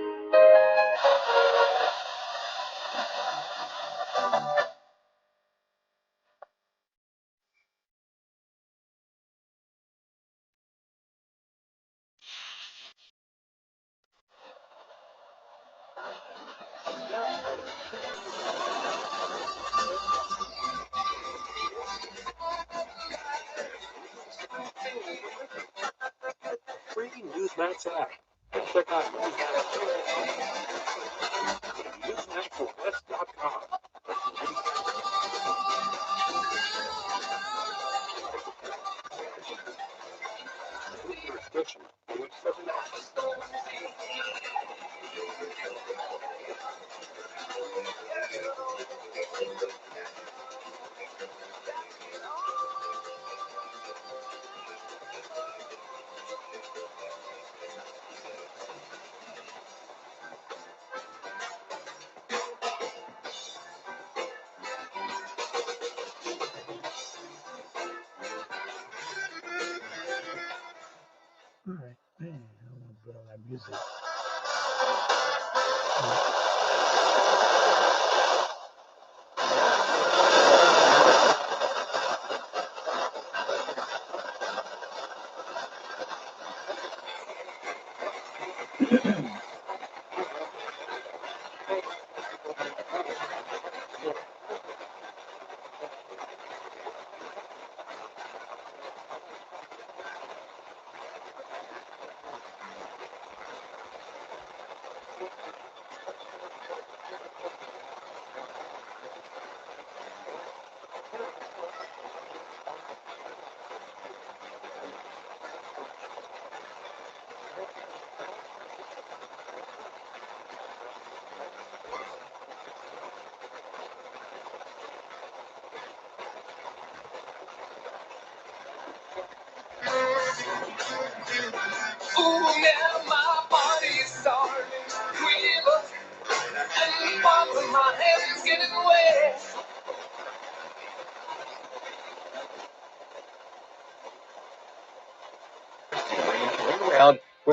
Free Newsmax app. Check out newsmaxwest.com. All right, man, I want to put on that music.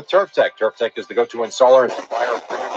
with Turf Tech. Turf Tech is the go-to installer and supplier of premium.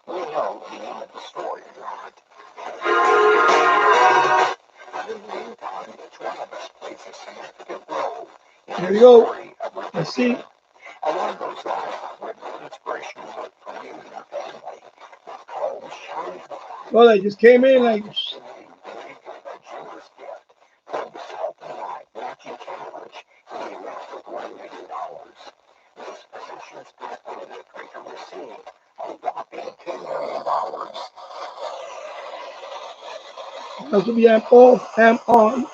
We know the end of the story or not. But in the meantime, each one of us plays a significant role in There the you go. story of our Let's see. And one of those lives where the inspirational work from you and your family was called Shine the Light. Well, they just came in like. Matching challenge in the amount of $1 million. This positions pathway to receive a whopping $10 million. Has to be amp off, amp on.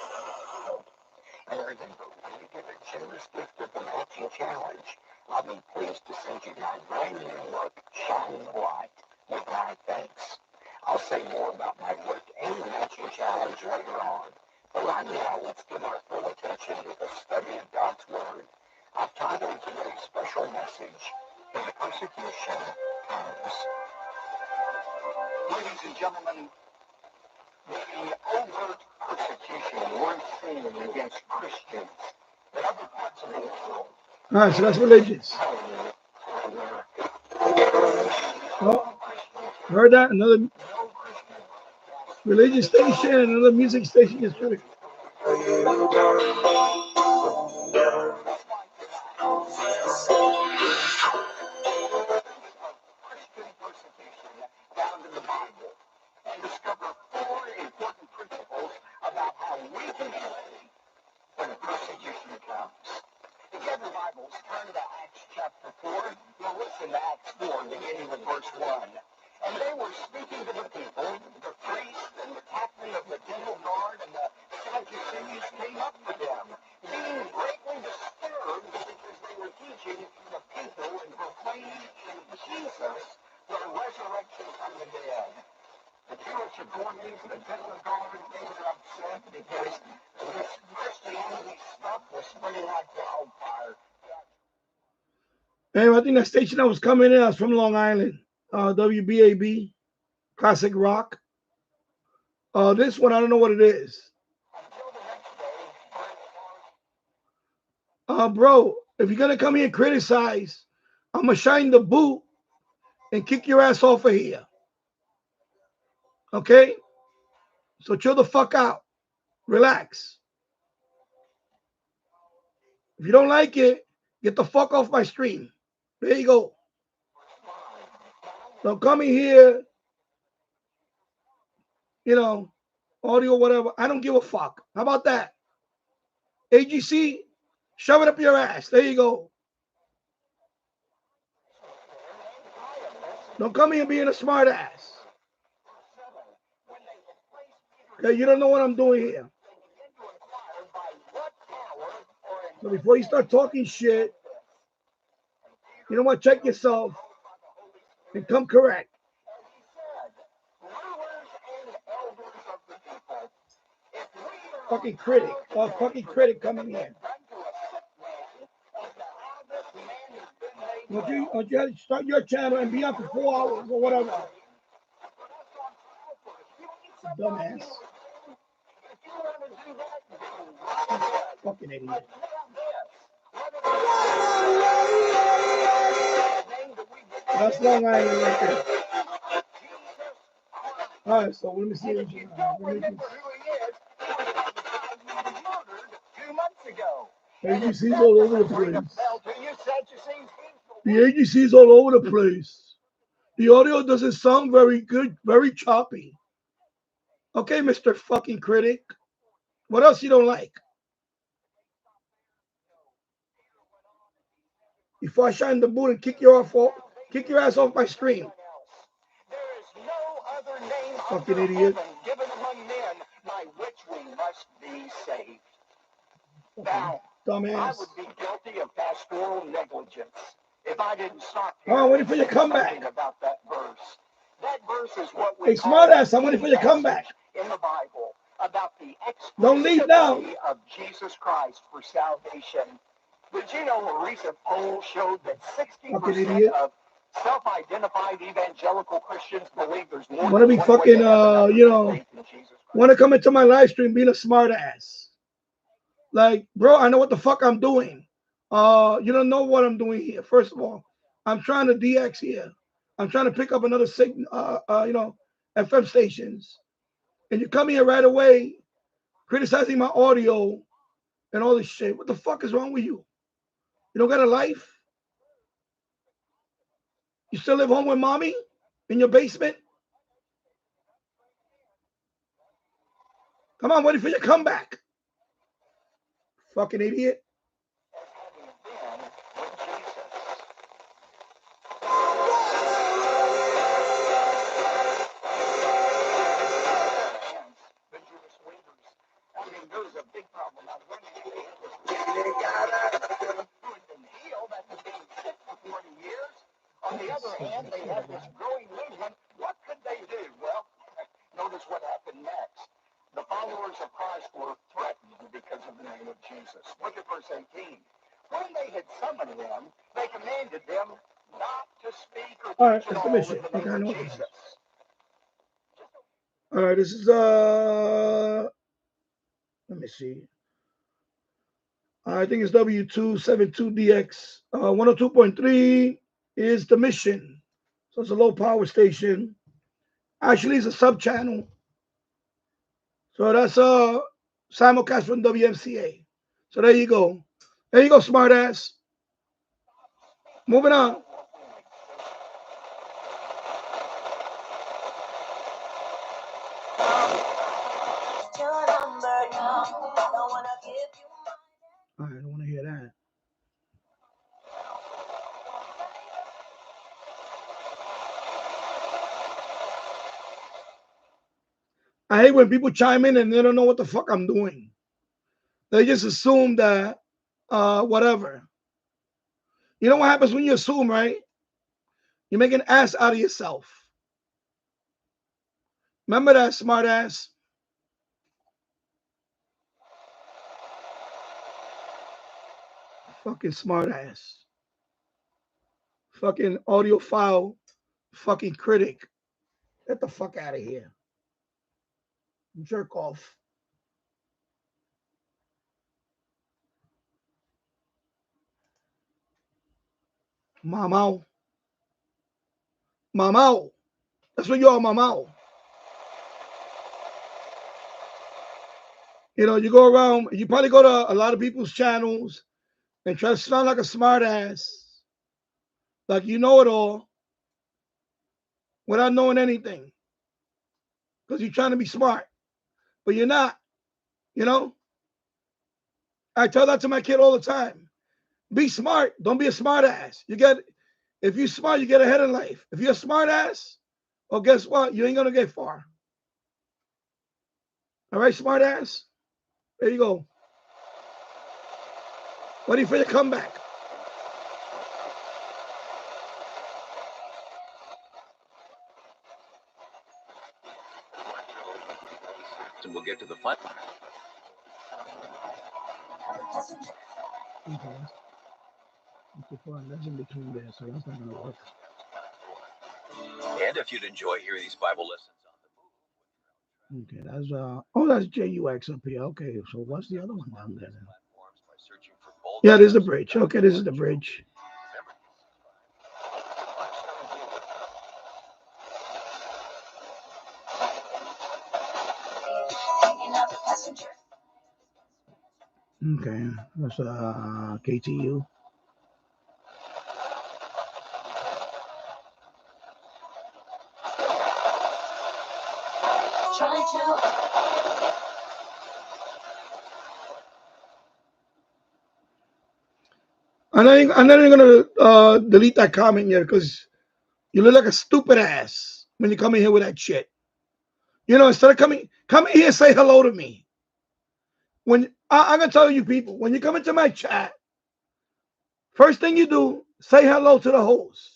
And when you give a generous gift of the matching challenge, I'll be pleased to send you my brand new work, Shine the Light, with my thanks. I'll say more about my work and the matching challenge later on. But right now, let's give our full attention to the study of God's Word. I've titled today's special message, "When the Persecution Comes." Ladies and gentlemen, the overt persecution once seen against Christians in other parts of the world. All right, so that's religious. Oh, heard that? Another religious station, another music station is true. Found in the Bible and discover 4 important principles about how we can pray when persecution comes. If you have your Bibles, turn to Acts chapter 4. You'll listen to Acts 4, beginning with verse 1. And they were speaking to the people. The priest and the captain of the temple guard and the Sadducees came up to them, being greatly disturbed because they were teaching the people and proclaiming in Jesus the resurrection from the dead. The Jewish authorities, the temple guard, they were upset because this Christianity stuff was spreading like wildfire. Anyway, I think that station that was coming in, I was from Long Island. WBAB, classic rock. This one, I don't know what it is. Bro, if you're gonna come here and criticize, I'm gonna shine the boot and kick your ass off of here. Okay? So chill the fuck out. Relax. If you don't like it, get the fuck off my stream. There you go. Don't come in here, audio, whatever. I don't give a fuck. How about that? AGC, shove it up your ass. There you go. Don't come here being a smart ass. Okay, you don't know what I'm doing here. So before you start talking shit, you know what? Check yourself and come correct. Fucking critic. Fucking critic coming in. Don't you have to start your channel and be on for 4 hours or whatever. Dumbass. Fucking idiot. That's Long Island right there. All right, so let me see. The agency's all over the place. The agency's all over the place. The audio doesn't sound very good, very choppy. Okay, Mr. fucking critic. What else you don't like? Before I shine the boot and kick your ass off my stream. There is Fucking idiot. Given among men by which we must be saved. Now, Dumbass. I would be guilty of pastoral negligence if I didn't stop here. Oh, I'm waiting for your comeback. Something about that verse. That verse is what we Hey, call smartass, I'm waiting for your comeback. in the Bible about the Don't leave now. exclusivity of Jesus Christ for salvation. Did you know a recent poll showed that 60% of self-identified evangelical Christians believe there's more Want to be than one fucking, way to heaven you know, faith in Jesus Christ? want to come into my live stream being a smartass. Like, bro, I know what the fuck I'm doing. You don't know what I'm doing here. First of all, I'm trying to DX here. I'm trying to pick up another signal, you know, FM stations. And you come here right away criticizing my audio and all this shit. What the fuck is wrong with you? You don't got a life? You still live home with mommy in your basement? Come on, waiting for your comeback. Fucking idiot. There's a big problem. On one hand, who had been healed after being sick for 40 years. On the other hand, they had this growing movement. What could they do? Well, notice what happened next. The followers of Christ were threatened because of the name of Jesus. Look at verse 18. When they had summoned them, they commanded them not to speak or teach at all in the name of Jesus. All right, this is let me see. I think it's W272DX. 102.3 is the mission. So it's a low power station. Actually, it's a sub channel. So that's simulcast from WMCA. So there you go. There you go, smartass. Moving on. I don't want to hear that. I hate when people chime in and they don't know what the fuck I'm doing. They just assume that whatever. You know what happens when you assume, right? You make an ass out of yourself. Remember that, smart ass? Fucking smart ass. Fucking audiophile. Fucking critic. Get the fuck out of here. Jerk off. Mamau. Mamau. That's what you are, mamau. You know, you go around, you probably go to a lot of people's channels and try to sound like a smart ass. Like you know it all without knowing anything. Because you're trying to be smart. But you're not. You know? I tell that to my kid all the time. Be smart. Don't be a smart ass. If you're smart, you get ahead in life. If you're a smart ass, well, guess what? You ain't gonna get far. All right, smart ass? There you go. Waiting for your comeback. And we'll get to the fun. Okay. That's in between there, so that's not gonna work. And if you'd enjoy hearing these Bible lessons on Okay, that's that's JUX up here. Okay, so what's the other one down there? Yeah, this is the bridge. Okay, this is the bridge. Okay, that's KTU. I'm not even gonna delete that comment yet because you look like a stupid ass when you come in here with that shit. You know, instead of come here and say hello to me. When I'm gonna tell you people, when you come into my chat, first thing you do, say hello to the host.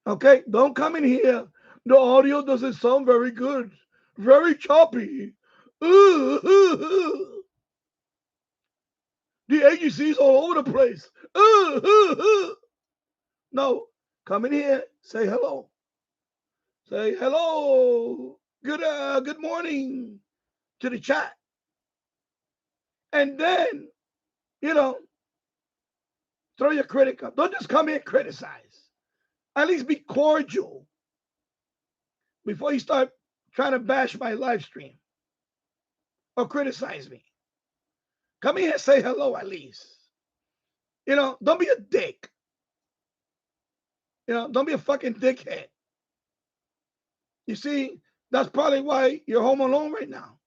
Okay? Don't come in here. The audio doesn't sound very good. Very choppy. The agency's all over the place. No. Come in here. Say hello. Say hello. Good morning to the chat. And then, you know, throw your critic up. Don't just come here and criticize. At least be cordial before you start trying to bash my live stream or criticize me. Come here and say hello at least. You know, don't be a dick. You know, don't be a fucking dickhead. You see, that's probably why you're home alone right now.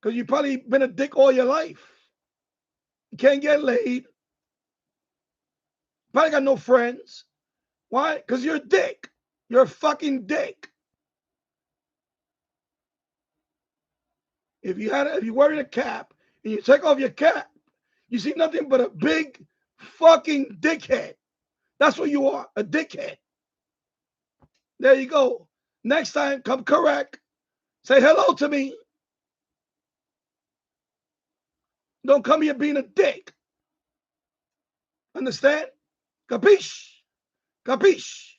Because you've probably been a dick all your life. You can't get laid. Probably got no friends. Why? Because you're a dick. You're a fucking dick. If you're wearing a cap and you take off your cap, you see nothing but a big fucking dickhead. That's what you are, a dickhead. There you go. Next time, come correct. Say hello to me. Don't come here being a dick. Understand? Capiche? Capiche?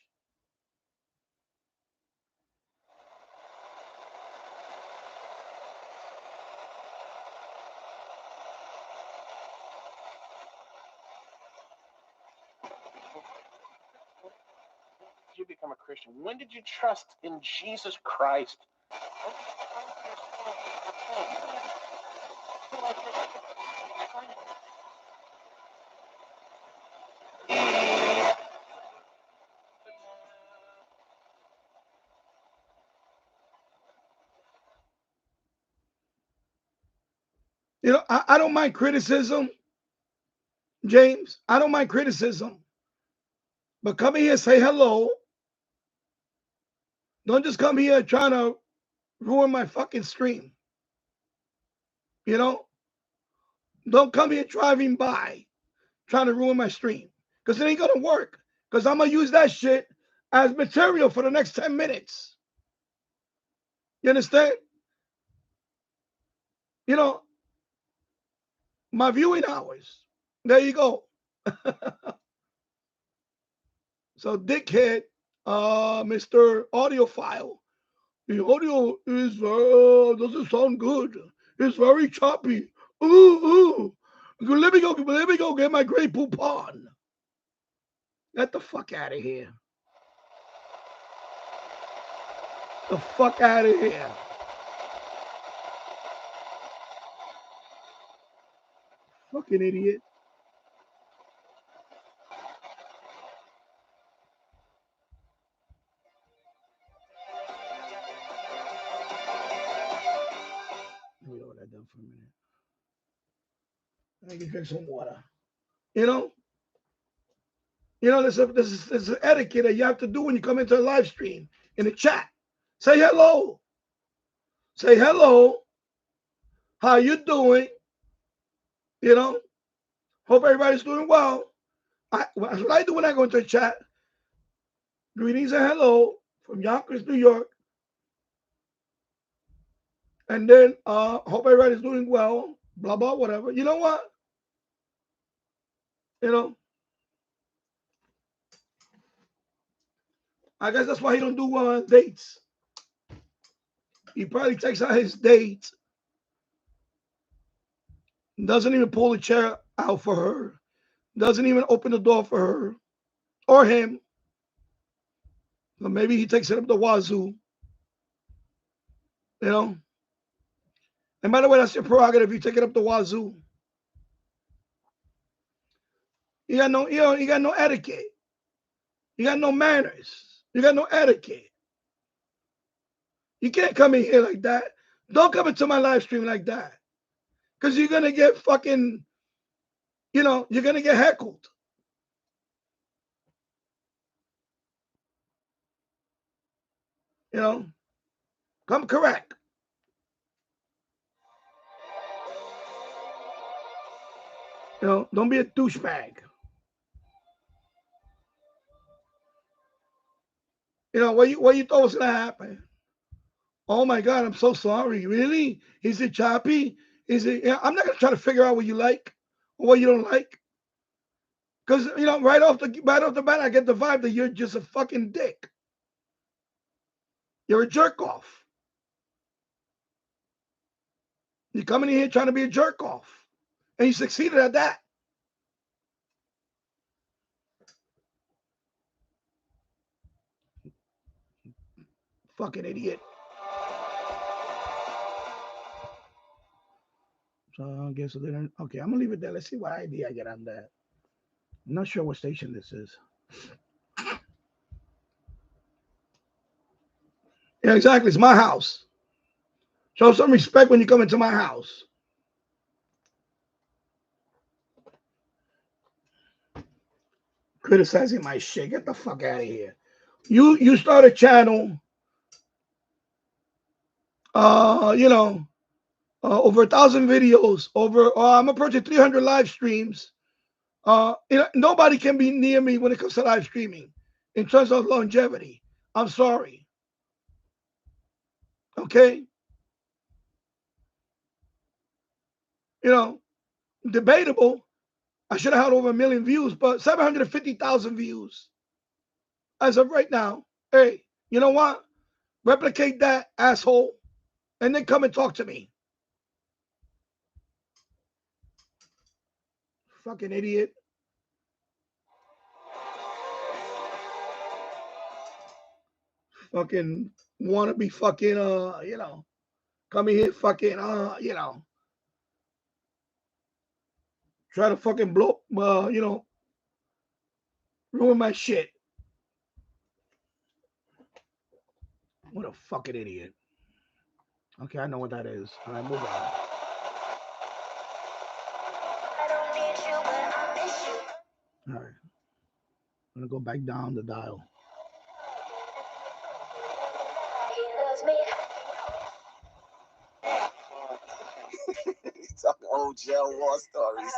You become a Christian? When did you trust in Jesus Christ? You know, I don't mind criticism, James. I don't mind criticism. But come here and say hello. Don't just come here trying to ruin my fucking stream. You know? Don't come here driving by trying to ruin my stream. Because it ain't going to work. Because I'm going to use that shit as material for the next 10 minutes. You understand? You know, my viewing hours. There you go. So, dickhead, Mr. Audiophile, the audio is doesn't sound good. It's very choppy. Ooh. Let me go get my Grey Poupon. Get the fuck out of here. The fuck out of here. Fucking idiot. Let me hold that down for a minute. I can drink some water. You know, there's an etiquette that you have to do when you come into a live stream in the chat. Say hello. Say hello. How you doing? You know, hope everybody's doing well. That's what I do when I go into the chat. Greetings and hello from Yonkers, New York. And then hope everybody's doing well. Blah, blah, whatever. You know what? You know, I guess that's why he don't do dates. He probably takes out his dates. Doesn't even pull the chair out for her. Doesn't even open the door for her or him. Or maybe he takes it up the wazoo. You know. And by the way, that's your prerogative. You take it up the wazoo. You got no etiquette. You got no manners. You got no etiquette. You can't come in here like that. Don't come into my live stream like that. Because you're going to get fucking, you're going to get heckled. You know, come correct. You know, don't be a douchebag. You know, what you thought was gonna happen? Oh my God, I'm so sorry. Really? Is it choppy? Is it? Yeah, I'm not gonna try to figure out what you like or what you don't like, because you know, right off the bat, I get the vibe that you're just a fucking dick. You're a jerk off. You're coming in here trying to be a jerk off, and you succeeded at that. Fucking idiot. So I guess I didn't. Okay, I'm gonna leave it there. Let's see what ID I get on that. I'm not sure what station this is. Yeah, exactly. It's my house. Show some respect when you come into my house. Criticizing my shit. Get the fuck out of here. You start a channel. You know, over 1,000 videos. I'm approaching 300 live streams. You know, nobody can be near me when it comes to live streaming in terms of longevity. I'm sorry. Okay. You know, debatable. I should have had over 1 million views, but 750,000 views as of right now. Hey, you know what? Replicate that, asshole, and then come and talk to me. Fucking idiot. Fucking wanna be fucking you know, come in here fucking you know, try to fucking blow you know, ruin my shit. What a fucking idiot. Okay, I know what that is. All right, move on. All right. I'm gonna go back down the dial. He's talking old jail war stories.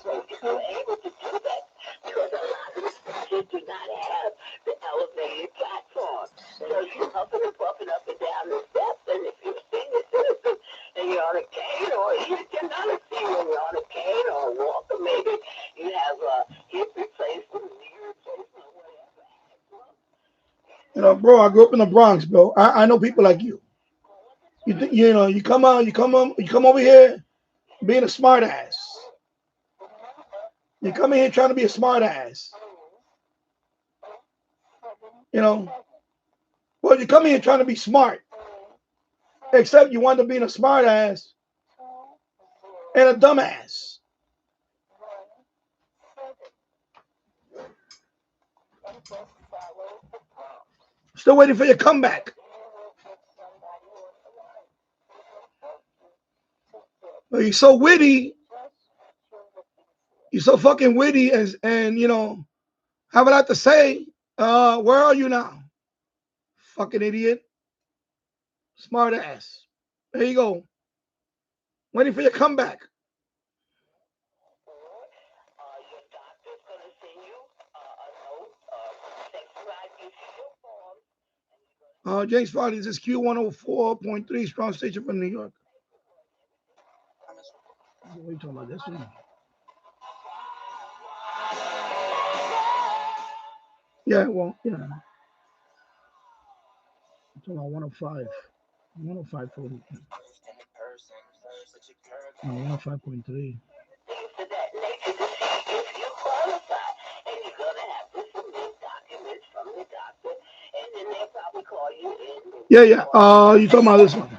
So you were able to do that because a lot of structures do not have the elevated platform. So you're puffing up and down the steps, and if you're a senior citizen and you're on a cane, or even you're not a senior, you're on a cane or a walker, maybe you have a hip replacement, knee replacement, whatever. You know, bro, I grew up in the Bronx, bro. I know people like you. You know, you come over here being a smart ass. You come in here trying to be a smart ass. You know, well, you come in here trying to be smart, except you wind up being a smart ass and a dumbass. Still waiting for your comeback. Well, you're so witty. You're so fucking witty, and you know, have a lot to say. Where are you now? Fucking idiot. Smart ass. There you go. Waiting for your comeback. James Farley, this is Q104.3 Strong Station from New York. What are you talking about? This one? Yeah, well, yeah. I'm talking about 105. 105 for 105.3. Yeah, yeah. You talking about this one?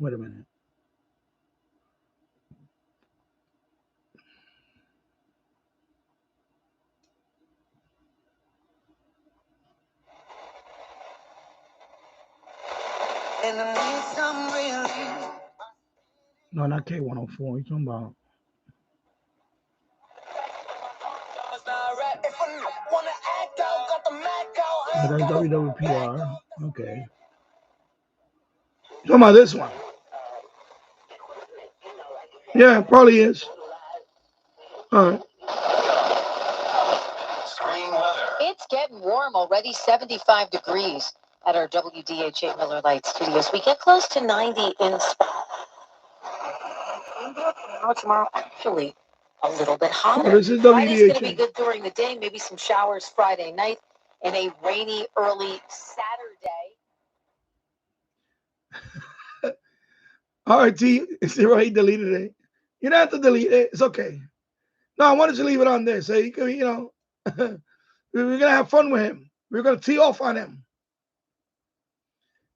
Wait a minute. And I need some relief. No, not K104. You're talking about. Oh, that's WWPR. Okay. You're talking about this one. Yeah, probably is. All right. It's getting warm already, 75 degrees at our WDHA Miller Lite studios. We get close to 90 in tomorrow, actually a little bit hotter. Oh, this is Friday's going to be WDHA. good during the day, maybe some showers Friday night, and a rainy early Saturday. RT, it's right, deleted it. You don't have to delete it. It's okay. No, I wanted to leave it on there. So you can, we're gonna have fun with him. We're gonna tee off on him.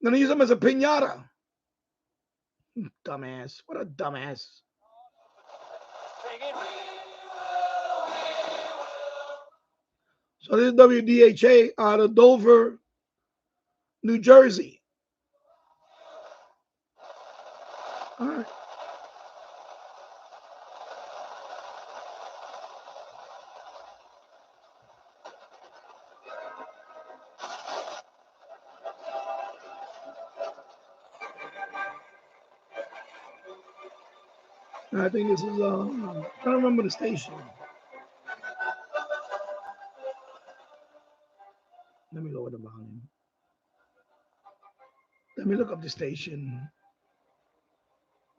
I'm gonna use him as a piñata. Dumbass. What a dumbass. So this is WDHA out of Dover, New Jersey. All right. I think this is I'm trying to remember the station. Let me lower the volume. Let me look up the station.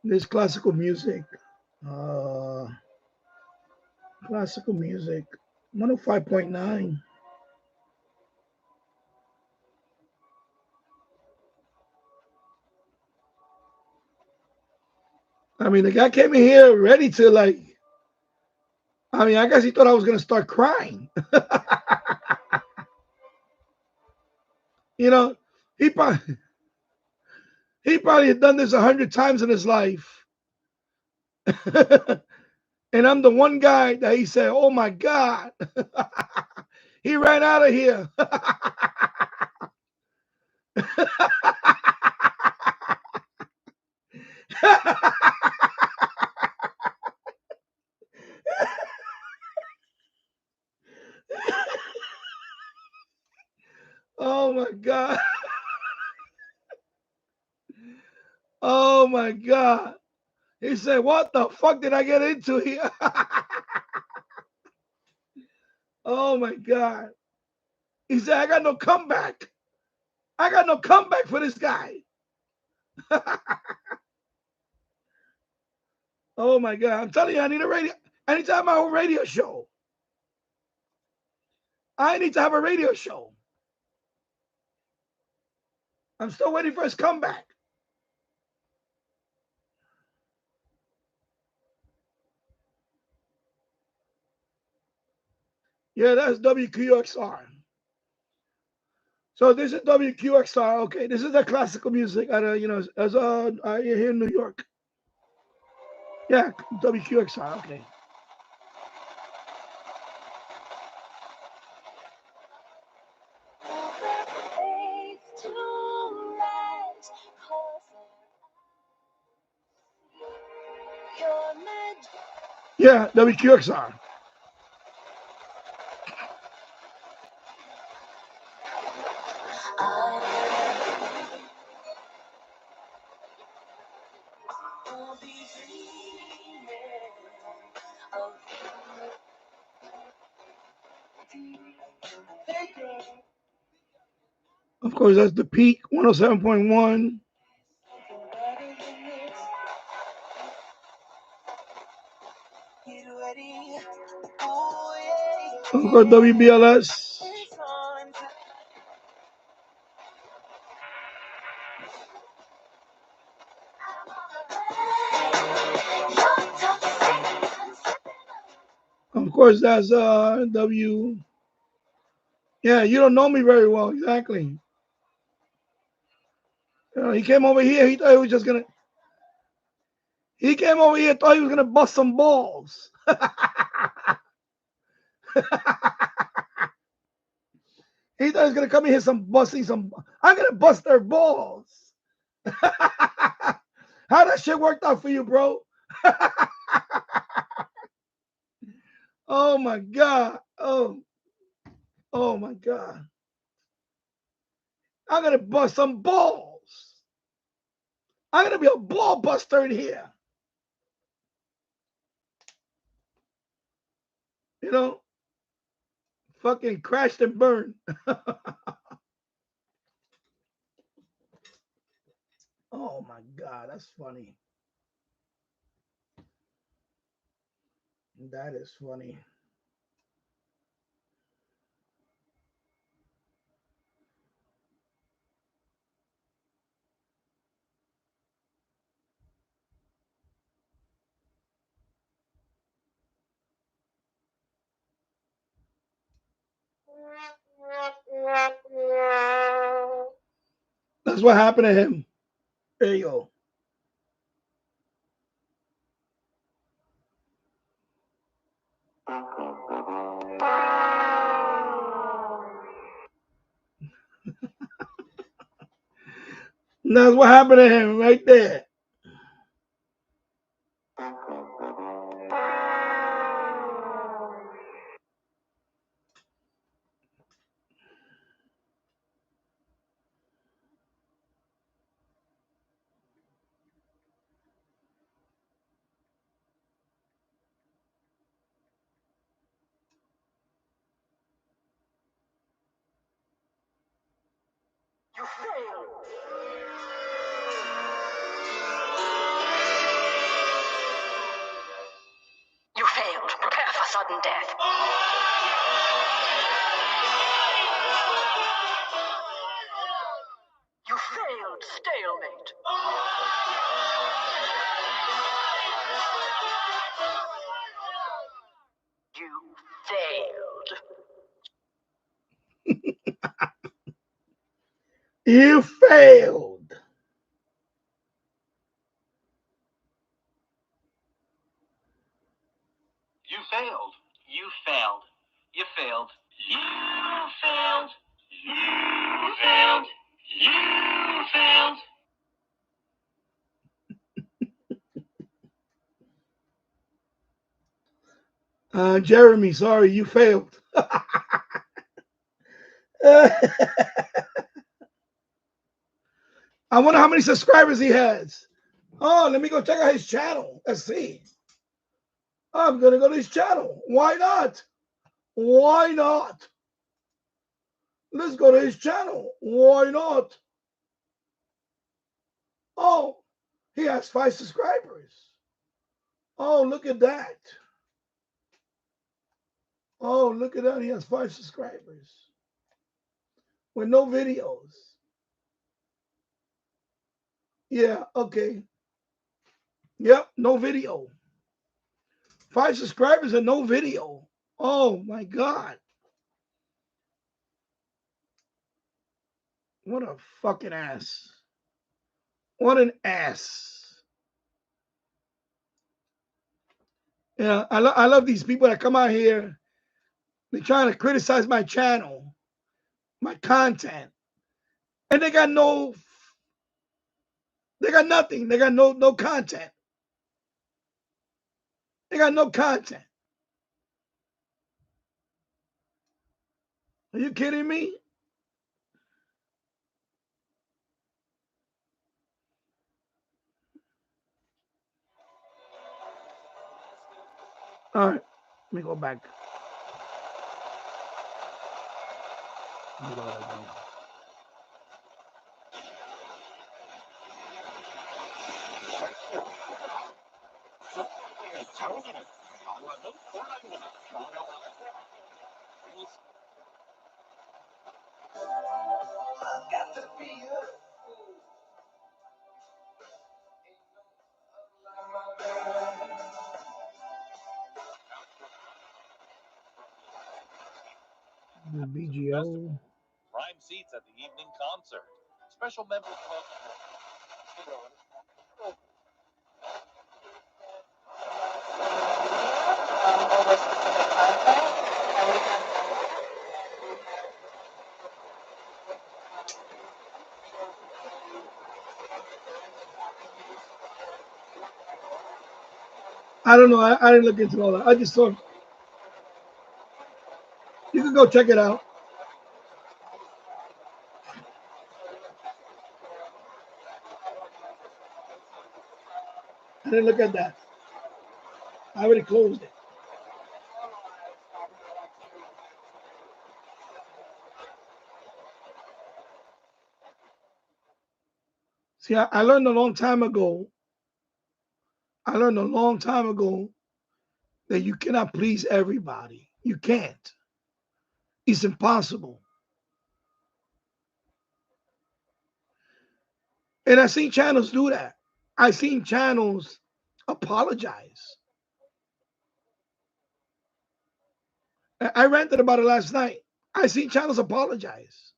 There's classical music. Classical music. 105.9. I mean, the guy came in here ready to I guess he thought I was going to start crying. He probably had done this 100 times in his life. And I'm the one guy that he said, oh my God. He ran out of here. Oh my God. Oh my God. He said, what the fuck did I get into here? Oh my God. He said, I got no comeback. I got no comeback for this guy. Oh my God. I'm telling you, I need a radio. I need to have my own radio show. I need to have a radio show. I'm still waiting for his comeback. Yeah, that's WQXR. So this is WQXR. Okay, this is the classical music here in New York. Yeah, WQXR. Okay. Yeah, WQXR. Of course, that's the peak, 107.1. Of course, WBLS. Of course, that's W. Yeah, you don't know me very well, exactly. He came over here. He thought he was just gonna. He came over here, thought he was gonna bust some balls. He thought he was gonna come in here busting some. I'm gonna bust their balls. How that shit worked out for you, bro? Oh my God. Oh my God. I'm gonna bust some balls. I'm gonna be a ball buster in here. You know, fucking crashed and burned. Oh my God, that's funny. That is funny. That's what happened to him. There you go. That's what happened to him right there. You failed. You failed. Prepare for sudden death. You failed. Stalemate. You failed. You failed. You failed. You failed. You failed. You failed. You failed. You failed. Jeremy, sorry, you failed. I wonder how many subscribers he has. Oh, let me go check out his channel. Let's see. I'm gonna go to his channel. Why not? Why not? Let's go to his channel. Why not? Oh, he has 5 subscribers. Oh, look at that. Oh, look at that. He has 5 subscribers with no videos. Yeah, okay. Yep, no video. 5 subscribers and no video. Oh my God. What a fucking ass. What an ass. Yeah, I love these people that come out here. They're trying to criticize my channel, my content. And they got nothing. They got no content. They got no content. Are you kidding me? All right, let me go back. Let me go back again. The BGO. Prime seats at the evening concert. Special members club. I don't know. I didn't look into all that. I just saw. You can go check it out. I didn't look at that. I already closed it. See, I learned a long time ago. I learned a long time ago that you cannot please everybody. You can't. It's impossible. And I've seen channels do that. I've seen channels apologize. I ranted about it last night. I seen channels apologize.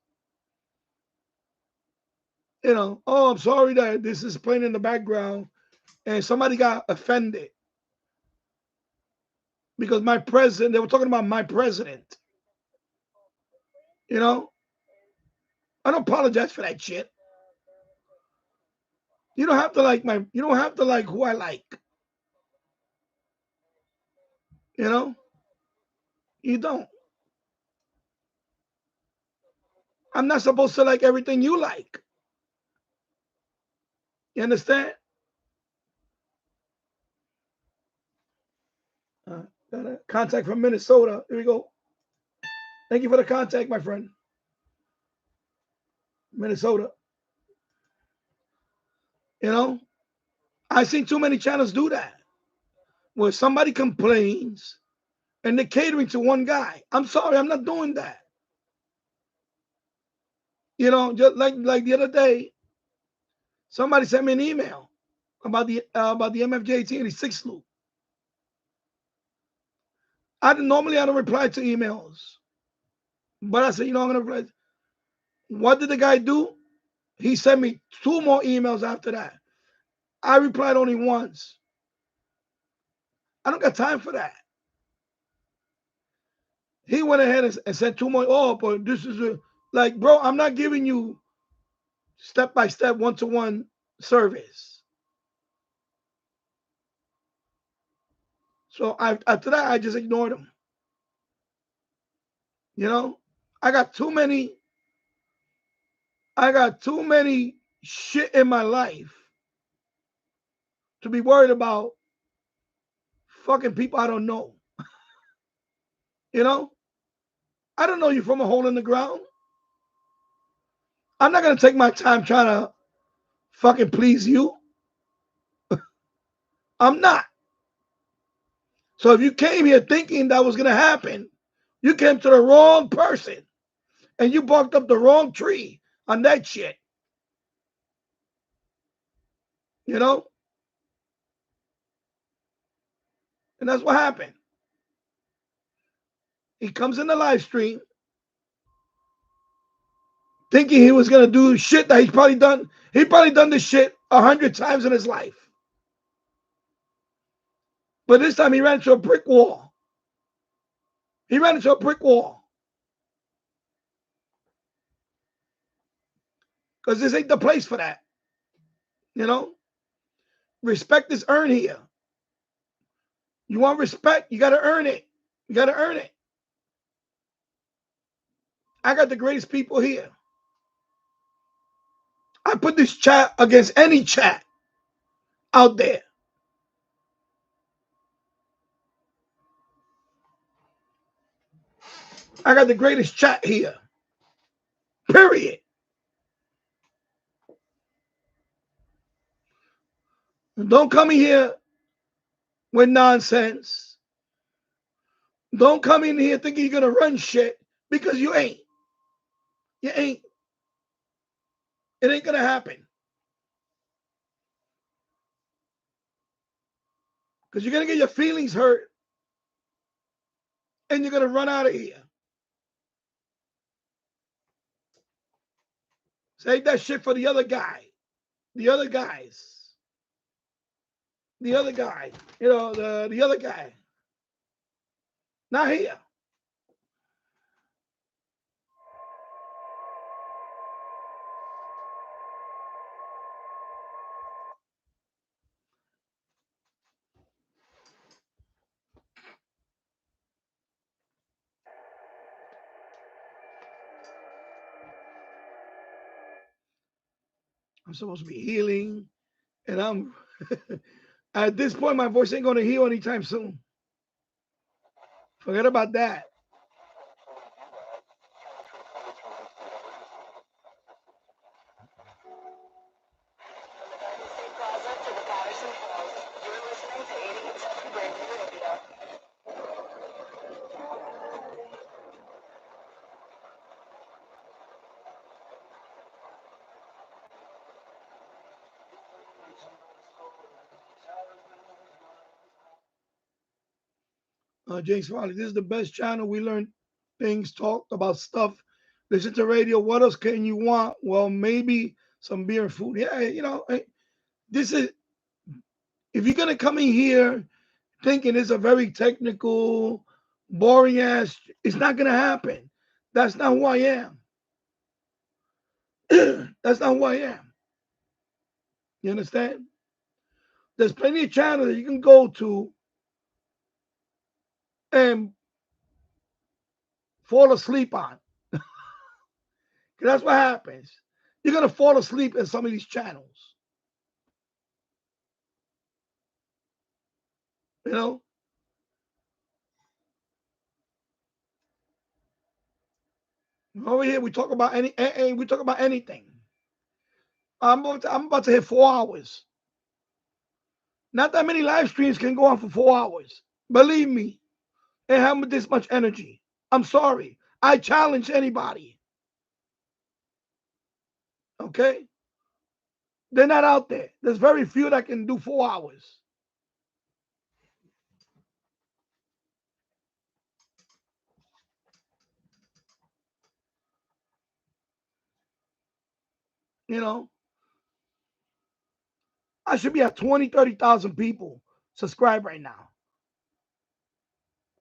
You know, oh, I'm sorry that this is playing in the background and somebody got offended because my president, they were talking about my president. You know, I don't apologize for that shit. You don't have to like you don't have to like who I like. You know, you don't. I'm not supposed to like everything you like. You understand? Got a contact from Minnesota. Here we go. Thank you for the contact, my friend. Minnesota. You know, I've seen too many channels do that. Where somebody complains and they're catering to one guy. I'm sorry, I'm not doing that. You know, just like the other day, somebody sent me an email about the MFJ 86 loop. I don't reply to emails, but I said, you know, I'm gonna reply. What did the guy do? He sent me 2 more emails after that. I replied only once. I don't got time for that. He went ahead and sent 2 more. Oh, but this is like, bro, I'm not giving you step-by-step, one-to-one service. So after that, I just ignored him. You know, I got too many shit in my life to be worried about fucking people I don't know. You know, I don't know you from a hole in the ground. I'm not gonna take my time trying to fucking please you. I'm not. So if you came here thinking that was gonna happen, you came to the wrong person and you barked up the wrong tree on that shit. You know? And that's what happened. He comes in the live stream thinking he was gonna do shit that he's probably done. He probably done this shit 100 times in his life. But this time he ran into a brick wall. He ran into a brick wall. Because this ain't the place for that. You know? Respect is earned here. You want respect, you gotta earn it. You gotta earn it. I got the greatest people here. I put this chat against any chat out there. I got the greatest chat here. Period. Don't come in here with nonsense. Don't come in here thinking you're gonna run shit because you ain't. You ain't. It ain't gonna happen. Because you're gonna get your feelings hurt and you're gonna run out of here. Save that shit for the other guy. The other guys. The other guy. You know, the other guy. Not here. I'm supposed to be healing, and I'm at this point, my voice ain't gonna heal anytime soon. Forget about that. James Farley, this is the best channel. We learn things, talk about stuff, listen to radio. What else can you want? Well, maybe some beer and food. Yeah, this is, if you're gonna come in here thinking it's a very technical, boring ass, it's not gonna happen. That's not who I am. That's not who I am. You understand? There's plenty of channels that you can go to and fall asleep on. That's what happens. You're gonna fall asleep in some of these channels. You know? Over here we talk about anything. I'm about to hit 4 hours. Not that many live streams can go on for 4 hours. Believe me, they have this much energy. I'm sorry. I challenge anybody. Okay? They're not out there. There's very few that can do 4 hours. You know? I should be at 20, 30,000 people subscribe right now.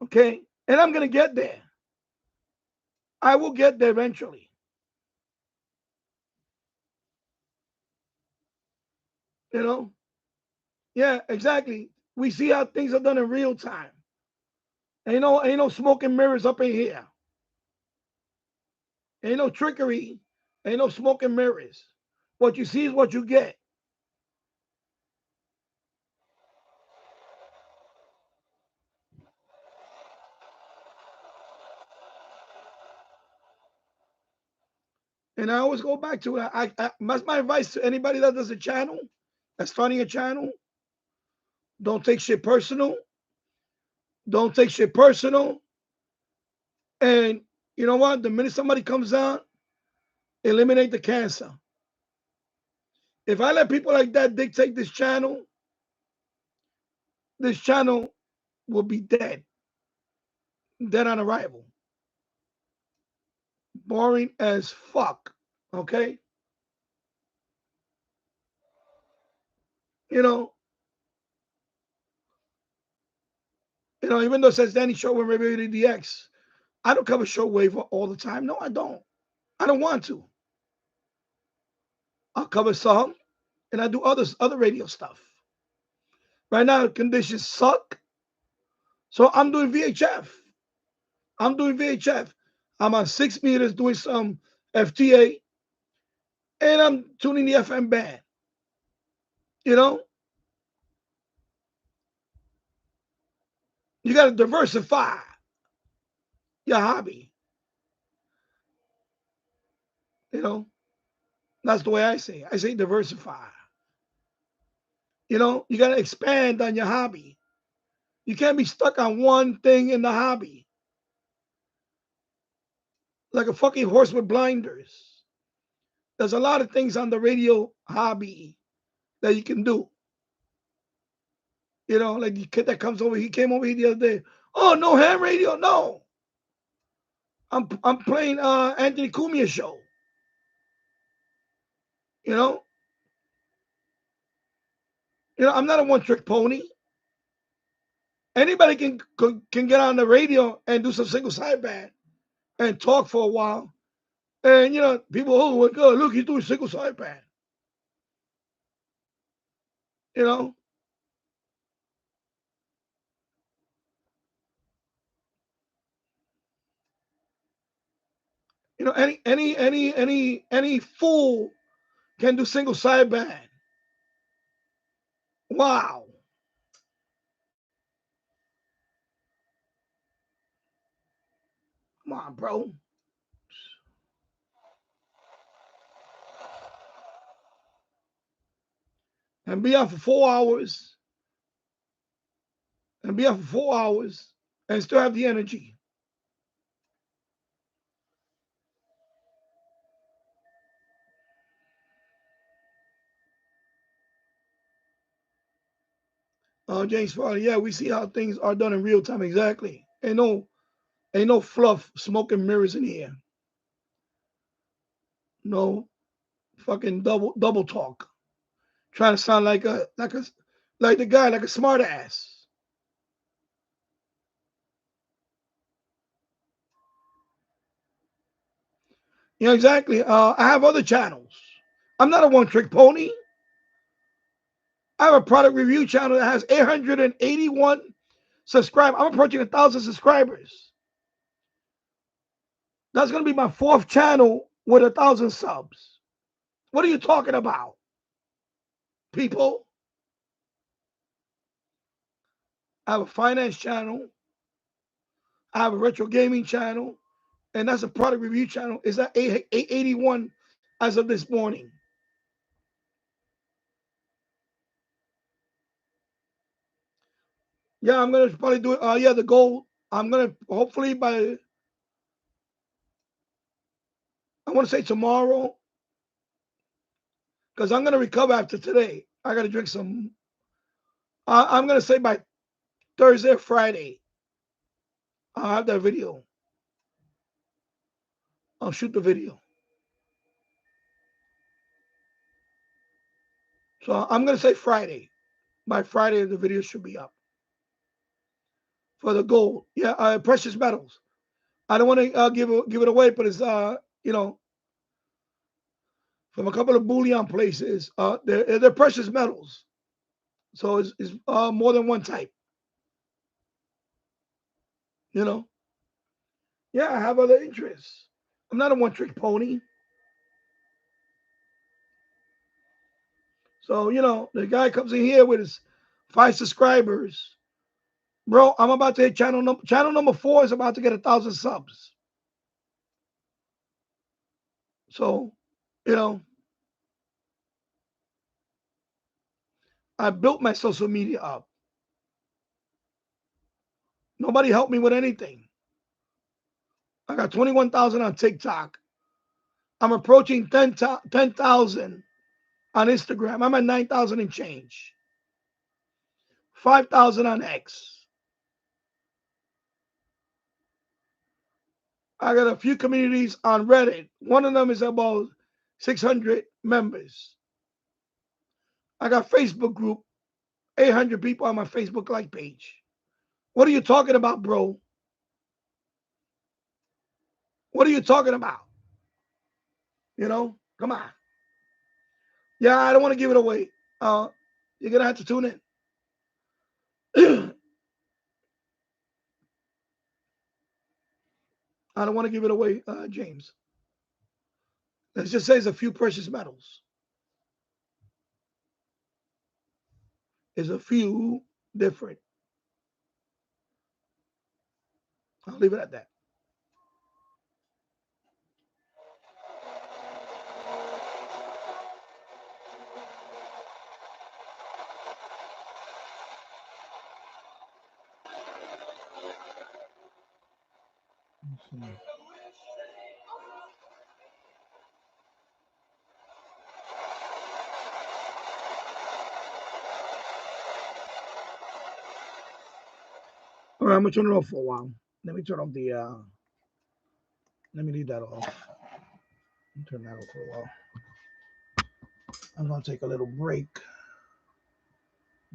Okay? And I'm going to get there. I will get there eventually. You know? Yeah, exactly. We see how things are done in real time. Ain't no smoke and mirrors up in here. Ain't no trickery. Ain't no smoke and mirrors. What you see is what you get. And I always go back to it. That's my advice to anybody that does a channel, that's starting a channel. Don't take shit personal. Don't take shit personal. And you know what? The minute somebody comes on, eliminate the cancer. If I let people like that dictate this channel will be dead. Dead on arrival. Boring as fuck. Okay? You know, even though it says Danny Shortwave Radio DX, I don't cover shortwave all the time. No, I don't. I don't want to. I'll cover some, and I do other radio stuff. Right now, conditions suck, so I'm doing VHF. I'm on 6 meters doing some FT8, and I'm tuning the FM band. You know, you got to diversify your hobby. You know, that's the way I say it. I say diversify. You know, you got to expand on your hobby. You can't be stuck on one thing in the hobby. Like a fucking horse with blinders. There's a lot of things on the radio hobby that you can do. You know, like the kid that comes over, he came over here the other day. Oh, no ham radio? No. I'm playing Anthony Cumia's show. You know? I'm not a one-trick pony. Anybody can get on the radio and do some single sideband and talk for a while. And people, oh my God, look, he's doing single sideband. You know? Any fool Can't do single sideband. Wow. Come on, bro. And be out for 4 hours. And be out for 4 hours and still have the energy. James Farley, yeah, we see how things are done in real time. Exactly. Ain't no fluff, smoke and mirrors in here. No fucking double talk. Trying to sound like the guy, like a smart ass. Yeah, exactly. I have other channels. I'm not a one-trick pony. I have a product review channel that has 881 subscribers. I'm approaching 1,000 subscribers. That's going to be my 4th channel with 1,000 subs. What are you talking about, people? I have a finance channel. I have a retro gaming channel. And that's a product review channel. It's at 881 as of this morning. Yeah, I'm going to probably do it. Yeah, the goal, I'm going to hopefully by, I want to say tomorrow, because I'm going to recover after today. I got to drink some. I'm going to say by Thursday or Friday, I'll have that video. I'll shoot the video. So I'm going to say Friday. By Friday, the video should be up. For the gold. Yeah, precious metals. I don't want to give it away, but it's, from a couple of bullion places. They're precious metals. So it's more than one type. Yeah, I have other interests. I'm not a one-trick pony. So, the guy comes in here with his 5 subscribers. Bro, I'm about to hit channel number 4 is about to get 1,000 subs. So, I built my social media up. Nobody helped me with anything. I got 21,000 on TikTok. I'm approaching 10,000 on Instagram. I'm at 9,000 and change. 5,000 on X. I got a few communities on Reddit. One of them is about 600 members. I got Facebook group, 800 people on my Facebook like page. What are you talking about, bro? What are you talking about? Come on. Yeah, I don't want to give it away. You're going to have to tune in. I don't want to give it away, James. Let's just say it's a few precious metals. There's a few different. I'll leave it at that. All right, I'm gonna turn it off for a while. Let me turn off the. Let me leave that off. Turn that off for a while. I'm gonna take a little break.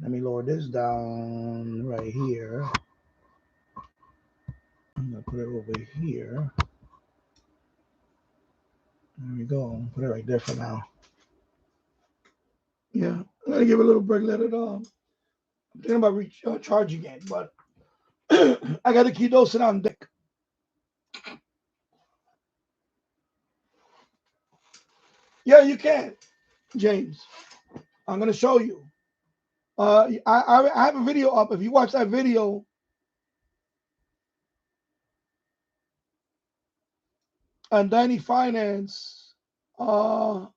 Let me lower this down right here. I'm gonna put it over here. There we go. Put it right there for now. Yeah, I'm gonna give it a little break. Let it I'm thinking about recharging it, but I got to keep dosing on deck. Yeah, you can. James. I'm gonna show you. I have a video up. If you watch that video, on Danny Finance, and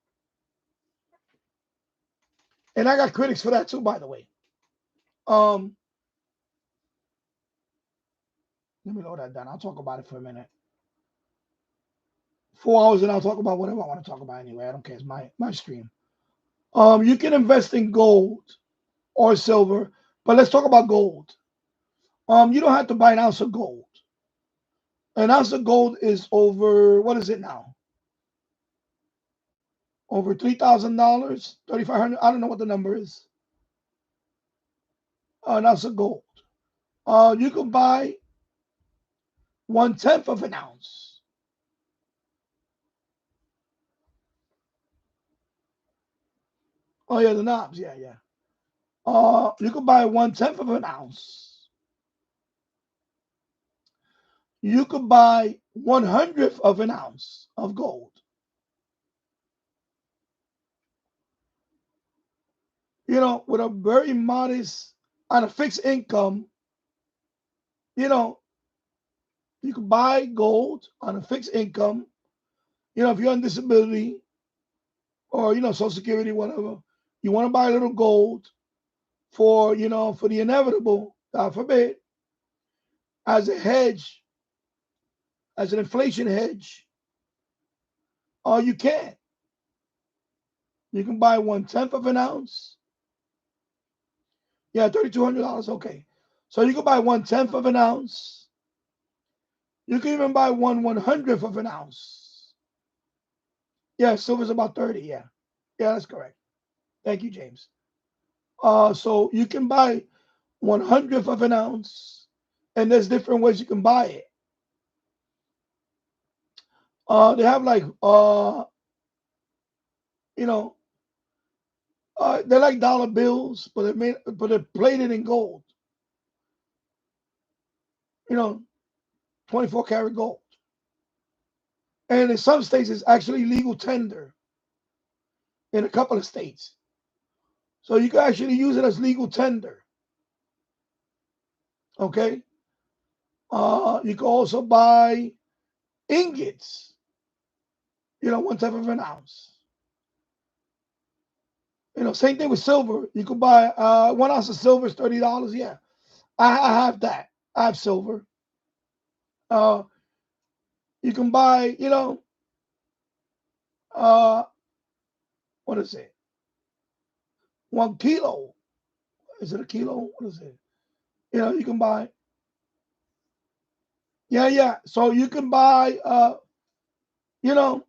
I got critics for that too, by the way. Let me load that down. I'll talk about it for a minute. 4 hours and I'll talk about whatever I want to talk about anyway. I don't care. It's my stream. You can invest in gold or silver, but let's talk about gold. You don't have to buy an ounce of gold. An ounce of gold is over, what is it now? Over $3,000, $3,500. I don't know what the number is. An ounce of gold. You can buy 1/10 of an ounce. Oh yeah, the knobs. Yeah. You can buy 1/10 of an ounce. You could buy 1/100th of an ounce of gold. You know, with a very modest, on a fixed income, you know, you could buy gold on a fixed income. You know, if you're on disability or, you know, Social Security, whatever, you want to buy a little gold for, you know, for the inevitable, God forbid, as a hedge, as an inflation hedge, or you can. You can buy 1/10 of an ounce. Yeah, $3,200. Okay. So you can buy 1/10 of an ounce. You can even buy 1/100th of an ounce. Yeah, silver's about 30. Yeah, that's correct. Thank you, James. So you can buy 1/100th of an ounce, and there's different ways you can buy it. They have like you know, they're like dollar bills, but they're plated in gold. You know, 24 karat gold. And in some states, it's actually legal tender. In a couple of states, so you can actually use it as legal tender. Okay. You can also buy ingots. You know, 1/10 of an ounce. You know, same thing with silver. You could buy 1 ounce of silver is $30. Yeah, I have that. I have silver. You can buy, you know, what is it? 1 kilo. Is it a kilo? What is it? You know, you can buy. Yeah. So you can buy, you know,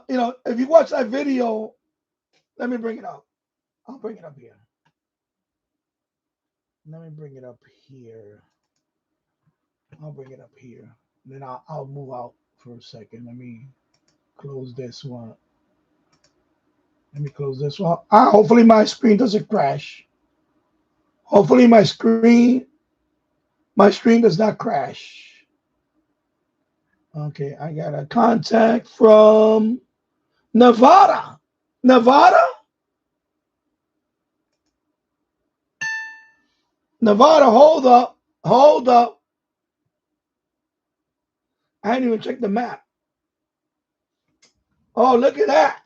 you know, if you watch that video, let me bring it up. I'll bring it up here. Let me bring it up here. I'll bring it up here. Then I'll move out for a second. Let me close this one. Let me close this one. Hopefully my screen doesn't crash. Hopefully my screen does not crash. Okay, I got a contact from Nevada. Nevada, hold up. I didn't even check the map. Oh, look at that.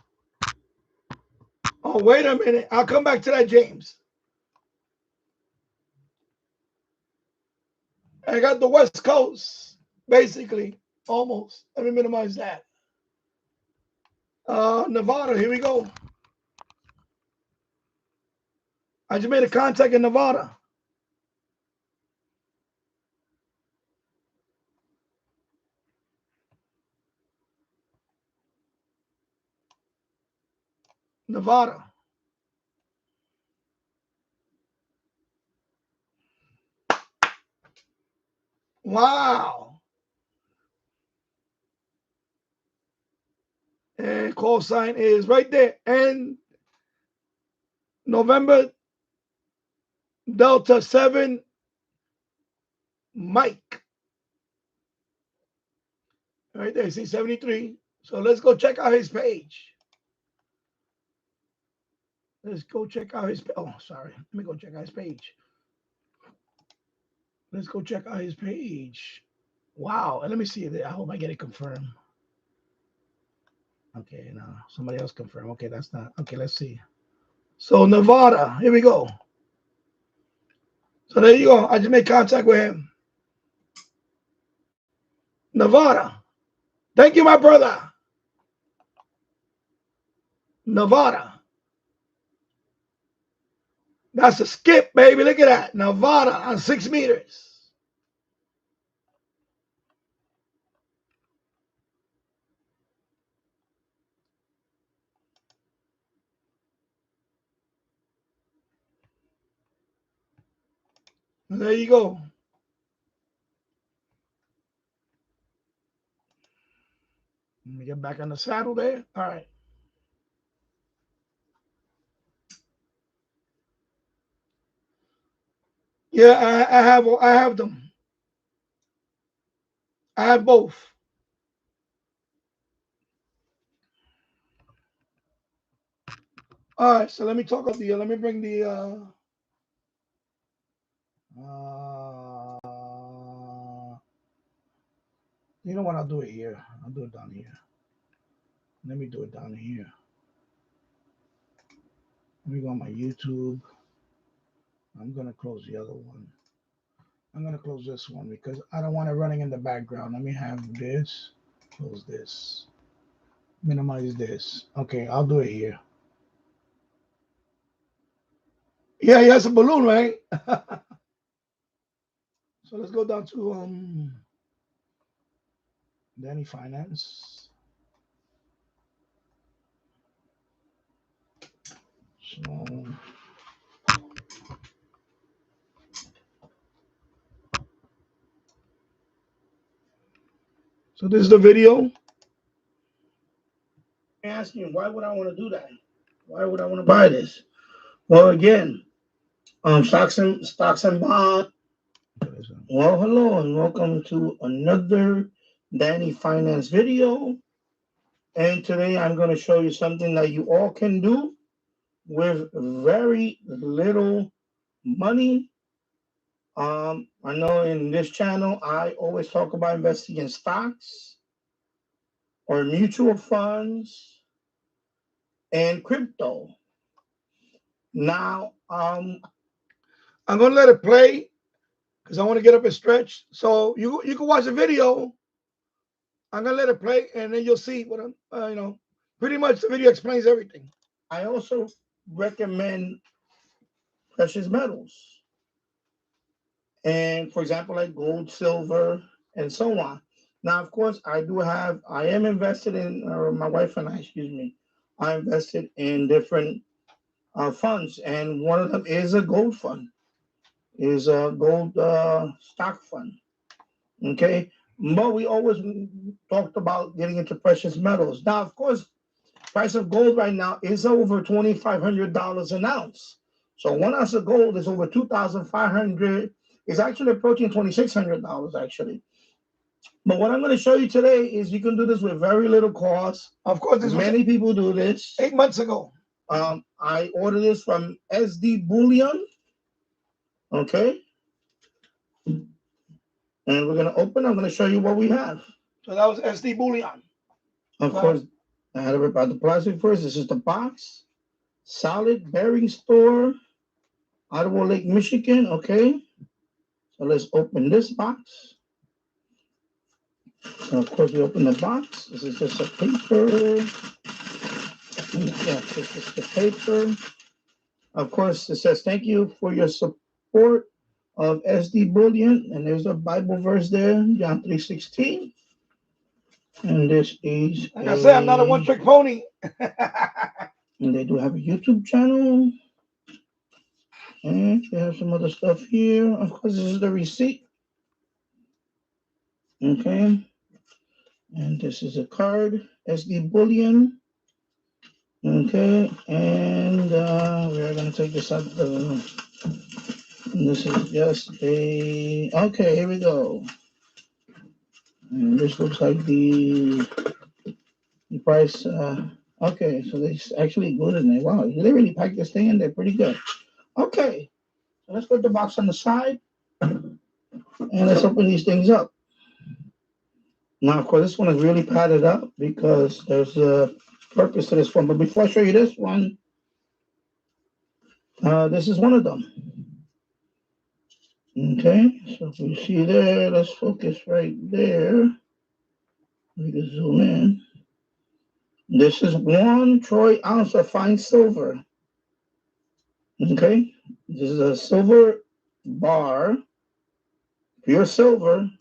Oh, wait a minute. I'll come back to that, James. I got the West Coast, basically, almost. Let me minimize that. Nevada, here we go. I just made a contact in Nevada. Nevada. Wow. And call sign is right there. And November Delta 7 Mike. Right there. See 73. So let's go check out his page. Let's go check out his. Oh, sorry. Let me go check out his page. Let's go check out his page. Wow. And let me see it. I hope I get it confirmed. Okay, no, somebody else confirmed. Okay, that's not. Okay, let's see. So Nevada, here we go. So there you go. I just made contact with him. Nevada. Thank you, my brother. Nevada. That's a skip, baby. Look at that. Nevada on 6 meters. And there you go. Let me get back on the saddle there. All right. Yeah, I have them. I have both. All right, so let me talk about let me bring the you know what, I'll do it here. I'll do it down here. Let me do it down here. Let me go on my YouTube. I'm gonna close the other one. I'm gonna close this one because I don't want it running in the background. Let me have this. Close this. Minimize this. Okay, I'll do it here. Yeah, he has a balloon, right? So let's go down to Danny Finance. So this is the video. Asking you, why would I want to do that? Why would I want to buy this? Well, again, stocks and bond. Well, hello and welcome to another Danny Finance video. And today I'm going to show you something that you all can do with very little money. I know in this channel I always talk about investing in stocks or mutual funds and crypto. Now, I'm gonna let it play because I want to get up and stretch. So you can watch the video. I'm gonna let it play, and then you'll see what I'm. Pretty much the video explains everything. I also recommend precious metals, and for example, like gold, silver, and so on. Now, of course, I am invested in, or my wife and I, excuse me, I invested in different funds, and one of them is a gold fund. Is a gold stock fund. Okay. But we always talked about getting into precious metals. Now, of course, price of gold right now is over $2,500 an ounce. So 1 ounce of gold is over $2,500. It's actually approaching $2,600 actually. But what I'm going to show you today is you can do this with very little cost. Of course, many people do this. 8 months ago. I ordered this from SD Bullion. Okay. And we're going to open. I'm going to show you what we have. So that was SD Bullion. Of course, I had to rip out the plastic first. This is the box. Solid Bearing Store, Ottawa Lake, Michigan. Okay. So let's open this box. So of course, we open the box. This is just a paper. Yeah, this is the paper. Of course, it says, thank you for your support of SD Bullion. And there's a Bible verse there, John 3:16. And this is, like I said, I'm not a one-trick pony. And they do have a YouTube channel. And they have some other stuff here. Of course, this is the receipt. Okay. And this is a card, SD Bullion. Okay. And we are going to take this out. This is just a, okay, here we go. And this looks like the The price, okay, so they actually good in there. Wow, they really packed this thing in there pretty good. Okay, so let's put the box on the side and let's open these things up. Now, of course, this one is really padded up because there's a purpose to this one. But before I show you this one, this is one of them. Okay, so if you see there, let's focus right there. We can zoom in. This is 1 troy ounce of fine silver. Okay, this is a silver bar, pure silver.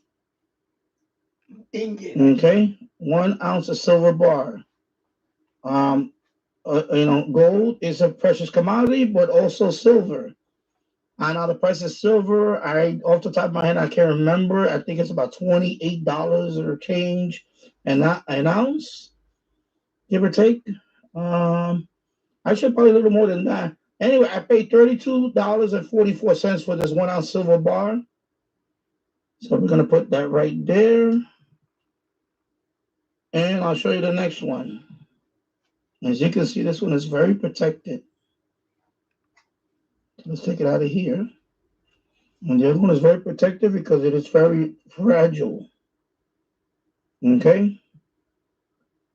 Okay, 1 ounce of silver bar. Gold is a precious commodity, but also silver. I know the price of silver. Off the top of my head, I can't remember. I think it's about $28 or change, and not an ounce, give or take. I should probably a little more than that. Anyway, I paid $32.44 for this 1 ounce silver bar. So we're gonna put that right there, and I'll show you the next one. As you can see, this one is very protected. Let's take it out of here. And the other one is very protected because it is very fragile. Okay.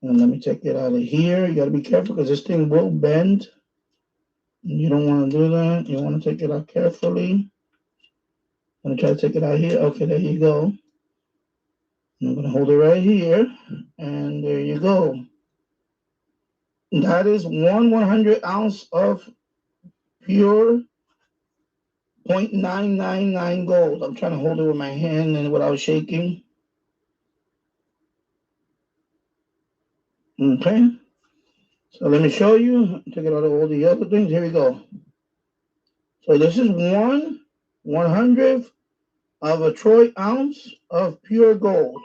And let me take it out of here. You got to be careful because this thing will bend. You don't want to do that. You want to take it out carefully. I'm going to try to take it out here. Okay, there you go. I'm going to hold it right here. And there you go. That is 1/100 ounce of pure 0.999 gold. I'm trying to hold it with my hand and without shaking. Okay. So let me show you. Take it out of all the other things. Here we go. So this is 1/100th of a troy ounce of pure gold.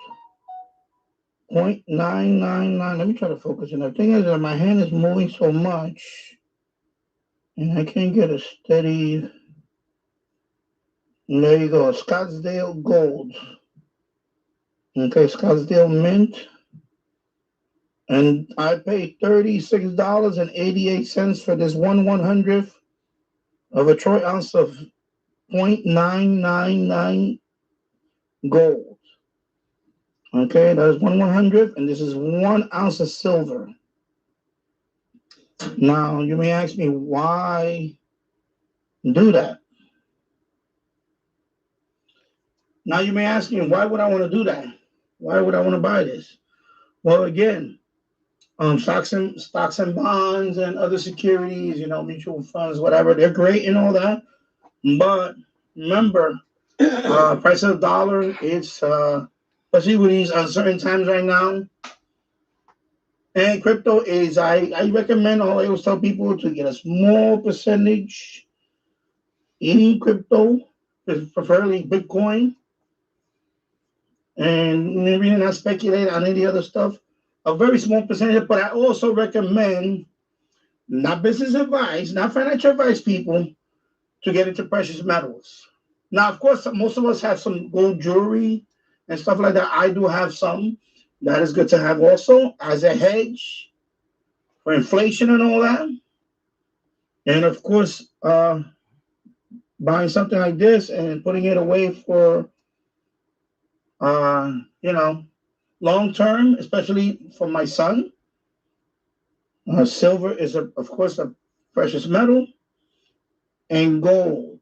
0.999. Let me try to focus. And the thing is that my hand is moving so much, and I can't get a steady. And there you go. Scottsdale gold. Okay, Scottsdale mint. And I paid $36.88 for this 1/100th of a troy ounce of 0.999 gold. Okay, that is 1/100th, and this is 1 ounce of silver. Now, you may ask me why do that. Now, you may ask me, why would I want to do that? Why would I want to buy this? Well, again, stocks and bonds and other securities, mutual funds, whatever, they're great and all that. But remember, price of the dollar, it's especially with these uncertain times right now. And crypto is, I recommend, I always tell people to get a small percentage in crypto, preferably Bitcoin, and maybe not speculate on any other stuff. A very small percentage, but I also recommend, not business advice, not financial advice, people, to get into precious metals. Now, of course, most of us have some gold jewelry and stuff like that. I do have some. That is good to have also as a hedge for inflation and all that. And of course, buying something like this and putting it away for, long term, especially for my son. Silver is, of course, a precious metal, and gold.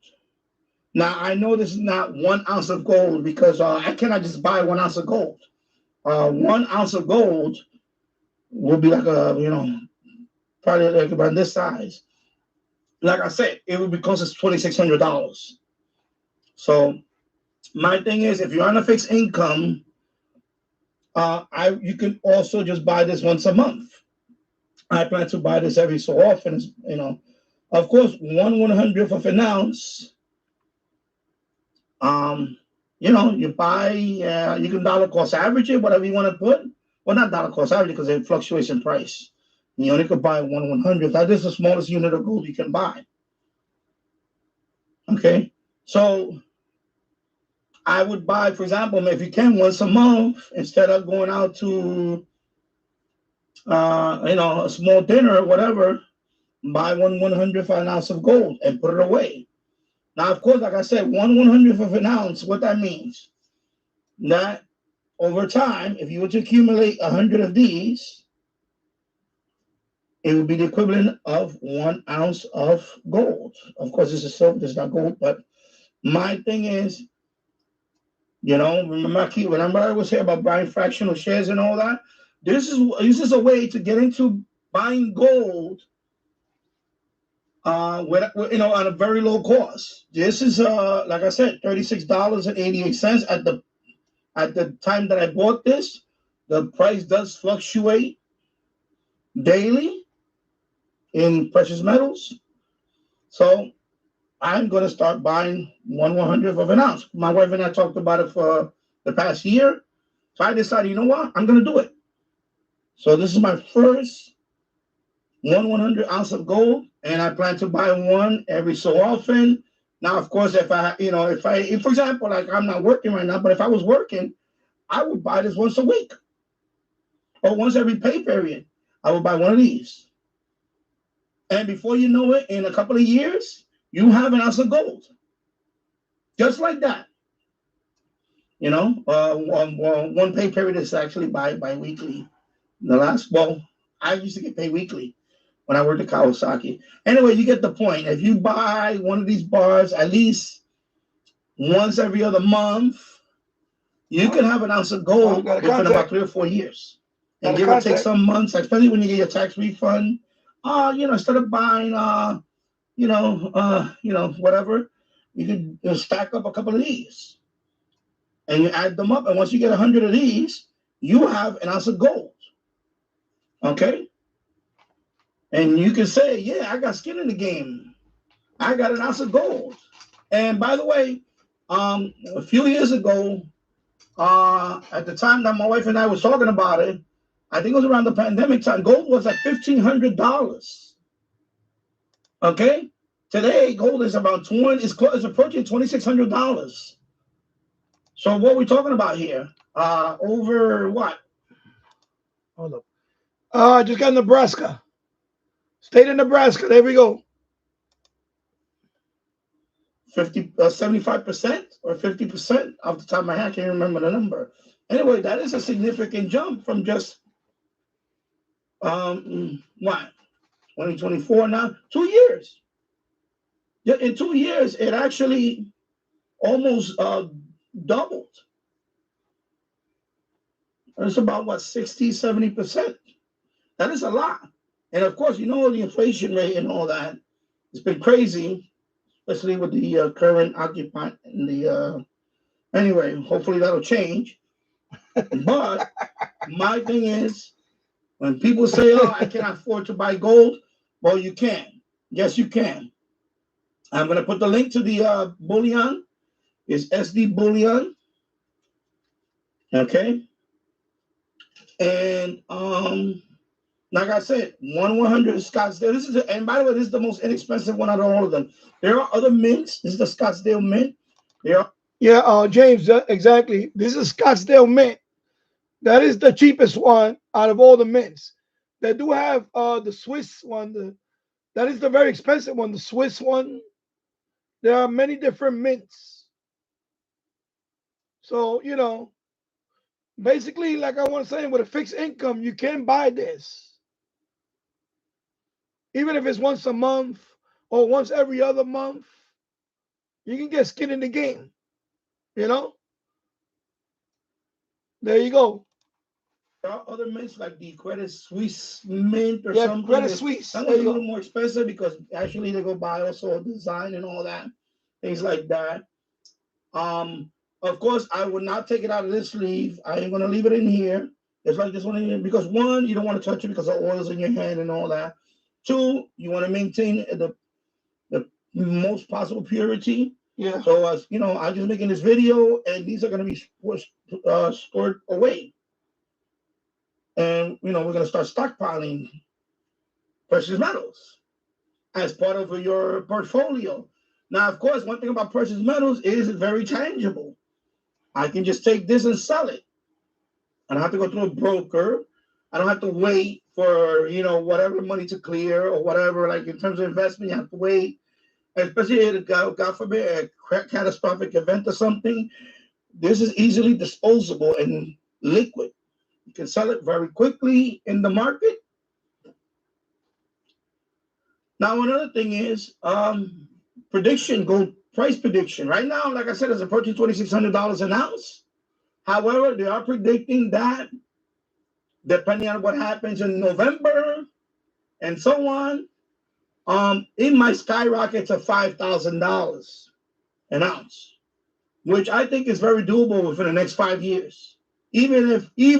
Now, I know this is not 1 ounce of gold because I cannot just buy 1 ounce of gold. 1 ounce of gold will be like probably like about this size. Like I said, it would be close to $2,600. So my thing is, if you're on a fixed income, you can also just buy this once a month. I plan to buy this every so often. Of course, 1/100th of an ounce. You buy. You can dollar cost average it, whatever you want to put. Well, not dollar cost average because it fluctuates in price. You only could buy 1/100th. That is the smallest unit of gold you can buy. Okay, so I would buy, for example, if you can, once a month instead of going out to a small dinner or whatever, buy 1/100th of an ounce of gold and put it away. Now, of course, like I said, 1/100th of an ounce, what that means, that over time, if you were to accumulate 100 of these, it would be the equivalent of 1 ounce of gold. Of course, this is silver, this is not gold, but my thing is, remember I was here about buying fractional shares and all that? This is a way to get into buying gold on a very low cost. This is like I said, $36.88 at the time that I bought this. The price does fluctuate daily in precious metals. So I'm going to start buying 1/100th of an ounce. My wife and I talked about it for the past year. So I decided, you know what? I'm going to do it. So this is my first 1/100 ounce of gold, and I plan to buy one every so often. Now, of course, if for example, like I'm not working right now, but if I was working, I would buy this once a week or once every pay period. I would buy one of these. And before you know it, in a couple of years, you have an ounce of gold. Just like that. One pay period is actually bi-weekly. I used to get paid weekly when I worked at Kawasaki. Anyway, you get the point. If you buy one of these bars at least once every other month, you can have an ounce of gold within about 3 or 4 years. And give or take some months, especially when you get your tax refund, instead of buying, whatever, you can stack up a couple of these. And you add them up. And once you get 100 of these, you have an ounce of gold. Okay? And you can say, yeah, I got skin in the game. I got an ounce of gold. And by the way, a few years ago, at the time that my wife and I was talking about it, I think it was around the pandemic time, gold was like $1,500. Okay? Today, gold is about it's approaching $2,600. So what are we talking about here? Over what? Hold up. I just got Nebraska. State of Nebraska. There we go. 75% or 50% off the top of my head. I can't remember the number. Anyway, that is a significant jump from just 2024 now, 2 years. In 2 years, it actually almost doubled. It's about 60-70%. That is a lot. And of course, the inflation rate and all that. It's been crazy, especially with the current occupant and the anyway, hopefully that'll change. But my thing is, when people say, oh, I cannot afford to buy gold, well, you can. Yes, you can. I'm going to put the link to the bullion. It's SD bullion. Okay. And like I said, 1/100 Scottsdale. And by the way, this is the most inexpensive one out of all of them. There are other mints. This is the Scottsdale mint. James, exactly. This is Scottsdale mint. That is the cheapest one out of all the mints. They do have the Swiss one. That is the very expensive one, the Swiss one. There are many different mints. So, basically, like I was saying, with a fixed income, you can buy this. Even if it's once a month or once every other month, you can get skin in the game. There you go. There are other mints like the Credit Suisse mint or something. Credit Suisse. That was a little more expensive because actually they go buy also a design and all that, things like that. Of course, I would not take it out of this sleeve. I ain't gonna leave it in here. It's like this one in here because 1, you don't want to touch it because the oil's in your hand and all that. 2, you want to maintain the most possible purity. Yeah. So I'm just making this video, and these are going to be stored away. And we're going to start stockpiling precious metals as part of your portfolio. Now, of course, one thing about precious metals is it's very tangible. I can just take this and sell it. I don't have to go through a broker. I don't have to wait for, whatever money to clear or whatever. Like in terms of investment, you have to wait, especially if, God forbid, a catastrophic event or something. This is easily disposable and liquid. You can sell it very quickly in the market. Now, another thing is prediction, gold price prediction. Right now, like I said, it's approaching $2,600 an ounce. However, they are predicting that depending on what happens in November and so on, it might skyrocket to $5,000 an ounce, which I think is very doable within the next 5 years. Even if we,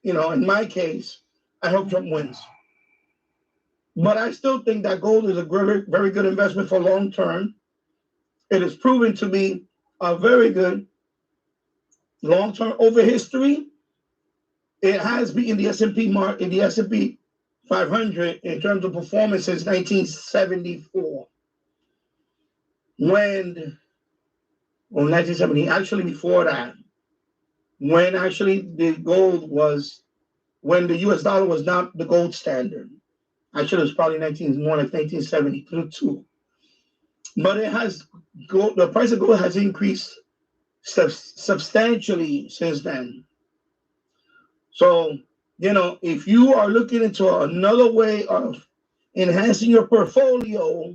in my case, I hope Trump wins. But I still think that gold is a very, very good investment for long term. It is proven to be a very good long term over history. It has been in the S&P 500 in terms of performance since 1974. 1970, actually before that, when actually when the US dollar was not the gold standard. Actually, it was probably more like 1972. But the price of gold has increased substantially since then. So, if you are looking into another way of enhancing your portfolio,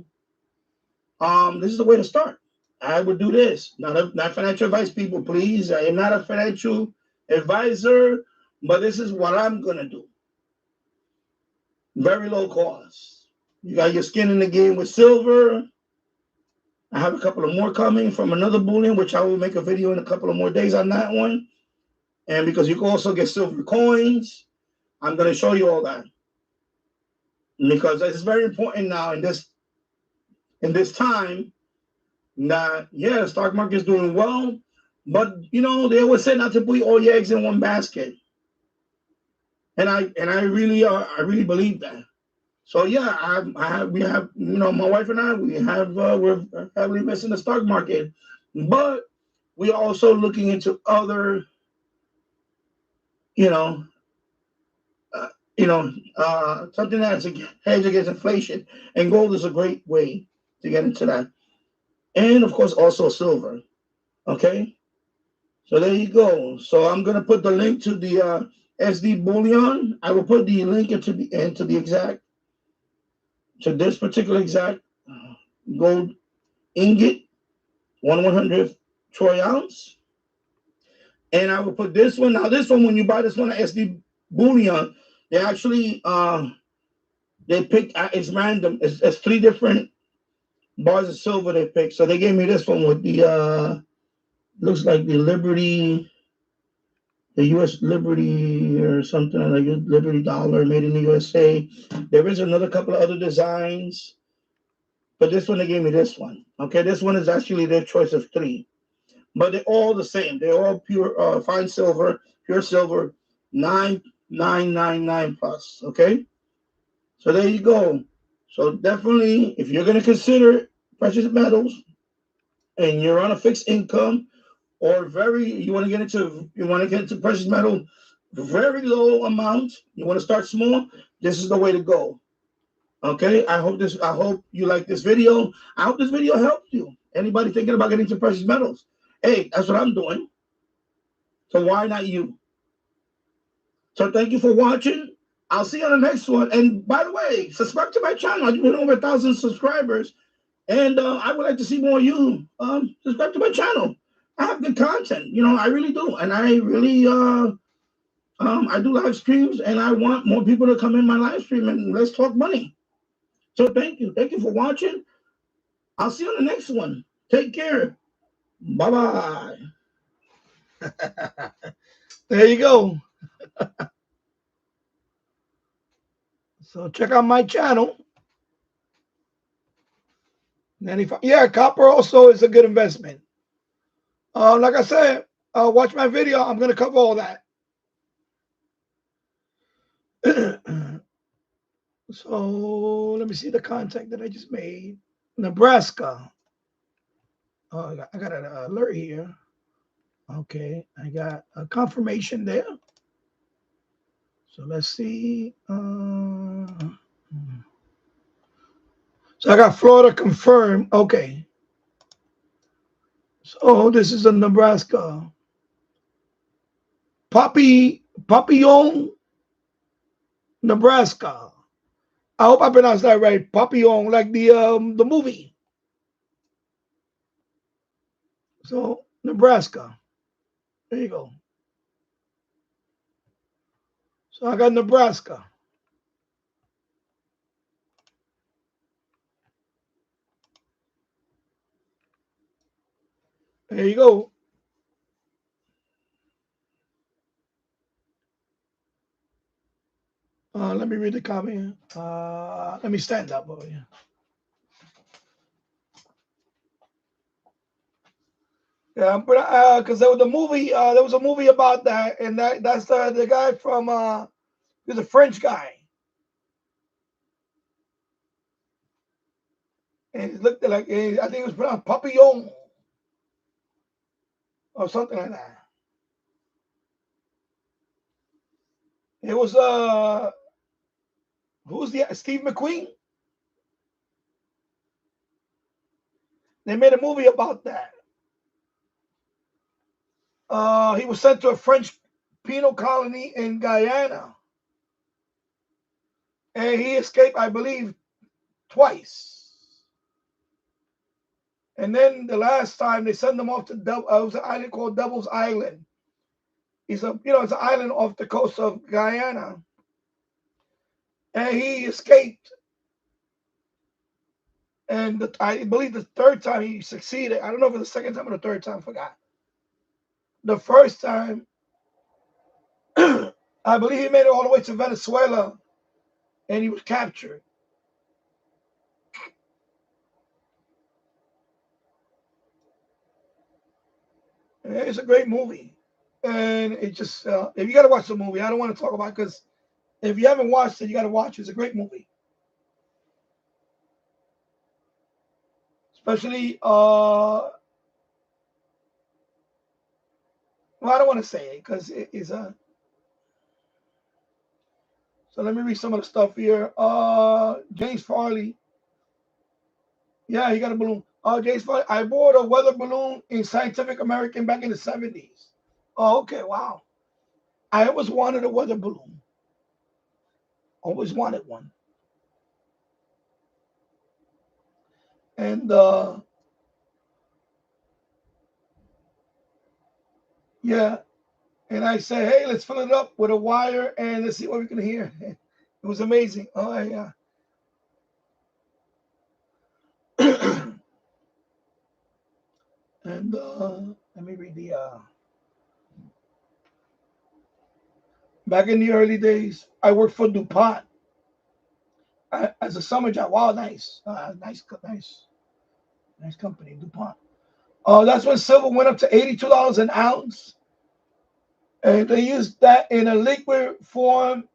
this is the way to start. I would do this. Not financial advice, people, please. I am not a financial advisor, but this is what I'm going to do. Very low cost. You got your skin in the game with silver. I have a couple of more coming from another bullion, which I will make a video in a couple of more days on that one. And because you can also get silver coins, I'm going to show you all that. Because it's very important now in this time that, the stock market is doing well, but they always say not to put all your eggs in one basket. And I really believe that. So we have, my wife and I, we're heavily invested in the stock market, but we're also looking into other, something that's a hedge against inflation, and gold is a great way to get into that. And of course, also silver. Okay. So there you go. So I'm going to put the link to the SD bullion. I will put the link into this particular exact gold ingot, 1/100th troy ounce. And I will put this one. Now, this one, when you buy this one at SD bullion, they actually they pick. It's random. It's 3 different bars of silver they pick. So they gave me this one with the looks like the Liberty. The U.S. Liberty or something like a Liberty dollar made in the USA. There is another couple of other designs, but this one, they gave me this one. Okay, this one is actually their choice of 3, but they're all the same. They're all pure, fine silver, pure silver, 9999 plus. Okay, so there you go. So definitely, if you're going to consider precious metals and you're on a fixed income, or you want to get into precious metal, very low amount. You want to start small. This is the way to go. Okay. I hope you like this video. I hope this video helped you. Anybody thinking about getting into precious metals? Hey, that's what I'm doing. So why not you? So thank you for watching. I'll see you on the next one. And by the way, subscribe to my channel. I've been over 1,000 subscribers, and I would like to see more of you subscribe to my channel. I have good content, I really do, and I really I do live streams, and I want more people to come in my live stream and let's talk money. So thank you for watching. I'll see you on the next one. Take care. Bye bye. There you go. So check out my channel. Copper also is a good investment. Like I said, watch my video. I'm going to cover all that. So let me see the contact that I just made. Nebraska. Oh, I got an alert here. Okay, I got a confirmation there. So let's see. So I got Florida confirmed. Okay. So this is in Nebraska. Papillon, Nebraska. I hope I pronounced that right. Papillon, like the movie. So Nebraska. There you go. So I got Nebraska. There you go. Let me read the comment. Let me stand up over here. Yeah, but because there was a movie about that, and that's the guy from he's a French guy, and he looked like I think it was pronounced Papillon or something like that. It was who's the Steve McQueen? They made a movie about that. He was sent to a French penal colony in Guyana, and he escaped, I believe, twice. And then the last time they sent him off to it was an island called Devil's Island. It's an island off the coast of Guyana, and he escaped. And I believe the third time he succeeded. I don't know if it was the second time or the third time. I forgot. The first time, I believe he made it all the way to Venezuela, and he was captured. And it's a great movie, and it just if you got to watch the movie, I don't want to talk about it because if you haven't watched it, you got to watch it. It's a great movie, especially well, I don't want to say it because it is a. So let me read some of the stuff here. James Farley. Yeah, he got a balloon. James Farley. I bought a weather balloon in Scientific American back in the 70s. Oh, okay. Wow. I always wanted a weather balloon. Always wanted one. And yeah. And I said, hey, let's fill it up with a wire and let's see what we can hear. It was amazing. Oh, yeah. And let me read the. Back in the early days, I worked for DuPont as a summer job. Wow, nice. Nice company, DuPont. That's when silver went up to $82 an ounce. And they used that in a liquid form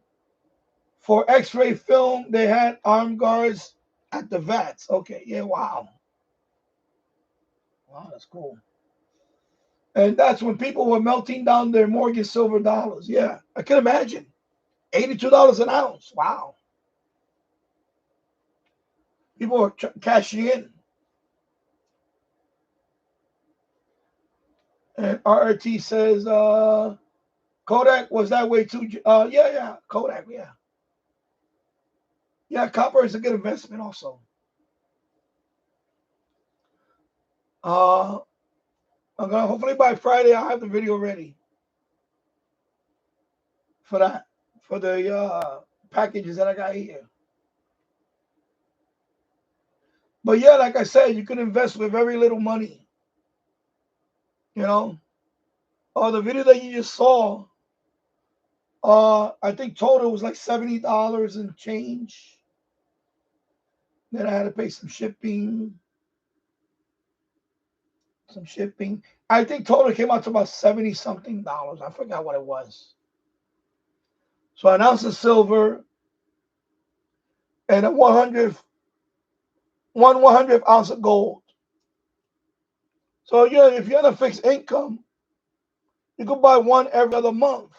for X-ray film. They had armed guards at the vats. Okay, yeah, wow. Wow, that's cool. And that's when people were melting down their Morgan silver dollars. Yeah, I can imagine. $82 an ounce. Wow. People were cashing in. And RRT says Kodak was that way too. Yeah, Kodak, yeah. Yeah, copper is a good investment also. I'm gonna hopefully by Friday I'll have the video ready for that, for the packages that I got here. But yeah, like I said, you can invest with very little money. You know, the video that you just saw, I think total was like $70 and change. Then I had to pay some shipping. I think total came out to about 70 something dollars. I forgot what it was. So an ounce of silver and a 100th ounce of gold. So yeah, if you're on a fixed income, You could buy one every other month,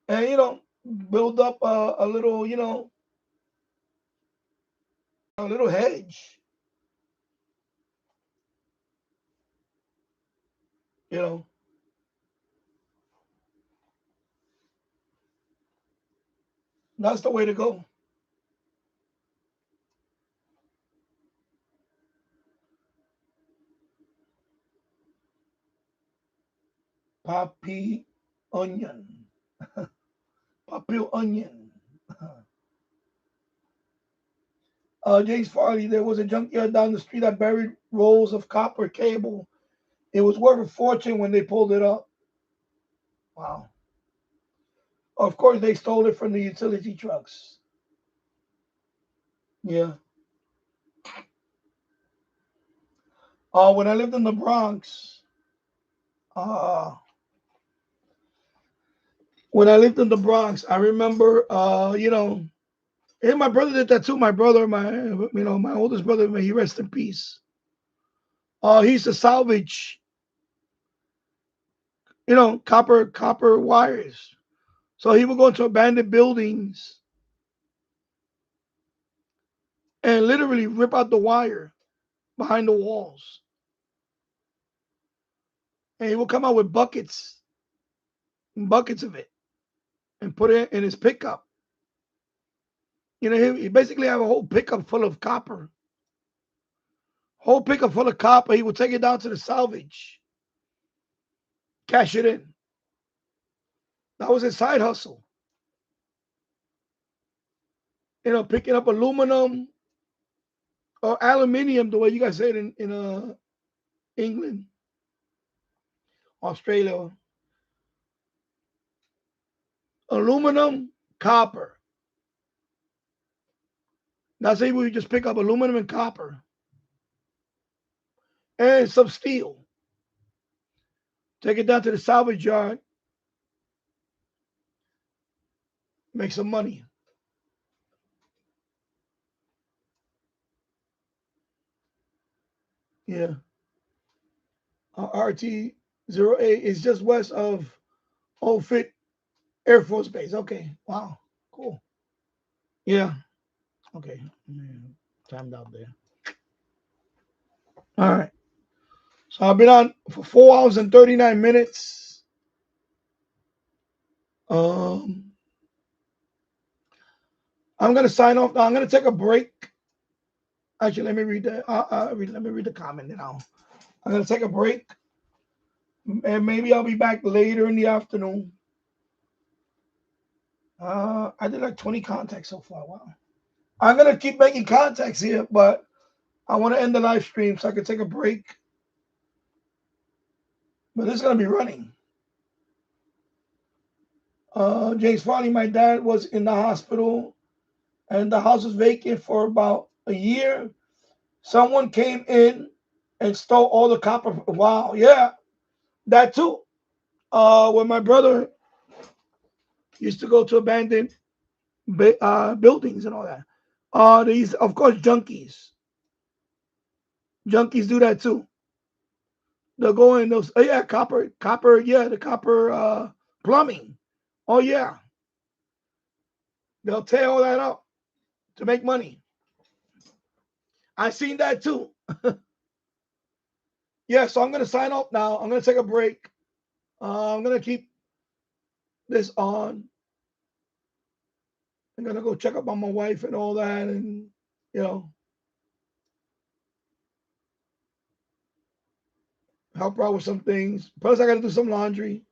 and build up a little, a little hedge. That's the way to go. Poppy onion. Poppy onion. James Farley, there was a junkyard down the street that buried rolls of copper cable. It was worth a fortune when they pulled it up. Wow. Of course, they stole it from the utility trucks. Yeah. When I lived in the Bronx, I remember, and my brother did that too. My brother, my oldest brother, may he rest in peace. He used to salvage, copper wires. So he would go into abandoned buildings and literally rip out the wire behind the walls. And he would come out with buckets of it and put it in his pickup. He basically have a whole pickup full of copper. Whole pickup full of copper. He would take it down to the salvage, cash it in. That was his side hustle. Picking up aluminum or aluminium, the way you guys say it in England, Australia. Aluminum, copper. That's able to just pick up aluminum and copper. And some steel. Take it down to the salvage yard. Make some money. Yeah. RT-08 is just west of Old Fit Air Force Base. Okay. Wow. Cool. Yeah. Okay. Timed out there. All right. So I've been on for 4 hours and 39 minutes. I'm going to sign off now. I'm going to take a break. Actually, let me read the let me read the comment now. I'm going to take a break. And maybe I'll be back later in the afternoon. I did like 20 contacts so far. Wow. I'm going to keep making contacts here, but I want to end the live stream so I can take a break. But this is going to be running. James Farley, my dad was in the hospital and the house was vacant for about a year. Someone came in and stole all the copper. Wow. Yeah. That too. When my brother used to go to abandoned buildings and all that. These, of course, junkies. Junkies do that too. They'll go in those. Oh yeah, copper. Yeah, the copper plumbing. Oh yeah. They'll tear all that up to make money. I seen that too. Yeah, so I'm gonna sign off now. I'm gonna take a break. I'm gonna keep this on. I'm gonna go check up on my wife and all that, and help her out with some things. Plus, I gotta do some laundry.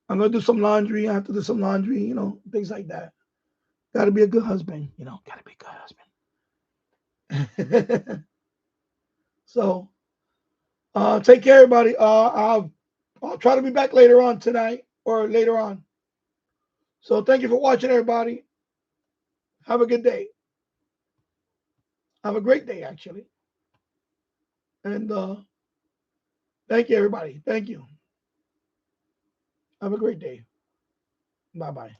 I'm gonna do some laundry. I have to do some laundry, things like that. Gotta be a good husband, gotta be a good husband. So take care, everybody. I'll try to be back later on tonight or later on. So thank you for watching, everybody. Have a good day. Have a great day, actually. And thank you, everybody. Thank you. Have a great day. Bye-bye.